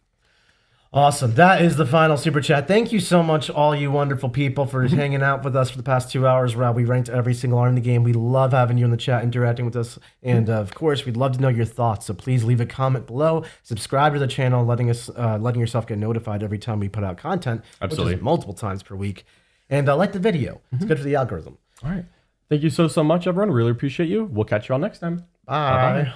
Awesome. That is the final super chat. Thank you so much, all you wonderful people, for hanging out with us for the past 2 hours. Rob, we ranked every single arm in the game. We love having you in the chat, interacting with us. And of course, we'd love to know your thoughts. So please leave a comment below. Subscribe to the channel, letting yourself get notified every time we put out content. Absolutely. Which is multiple times per week. And like the video. It's good for the algorithm. All right. Thank you so much, everyone. Really appreciate you. We'll catch you all next time. Bye. Bye-bye.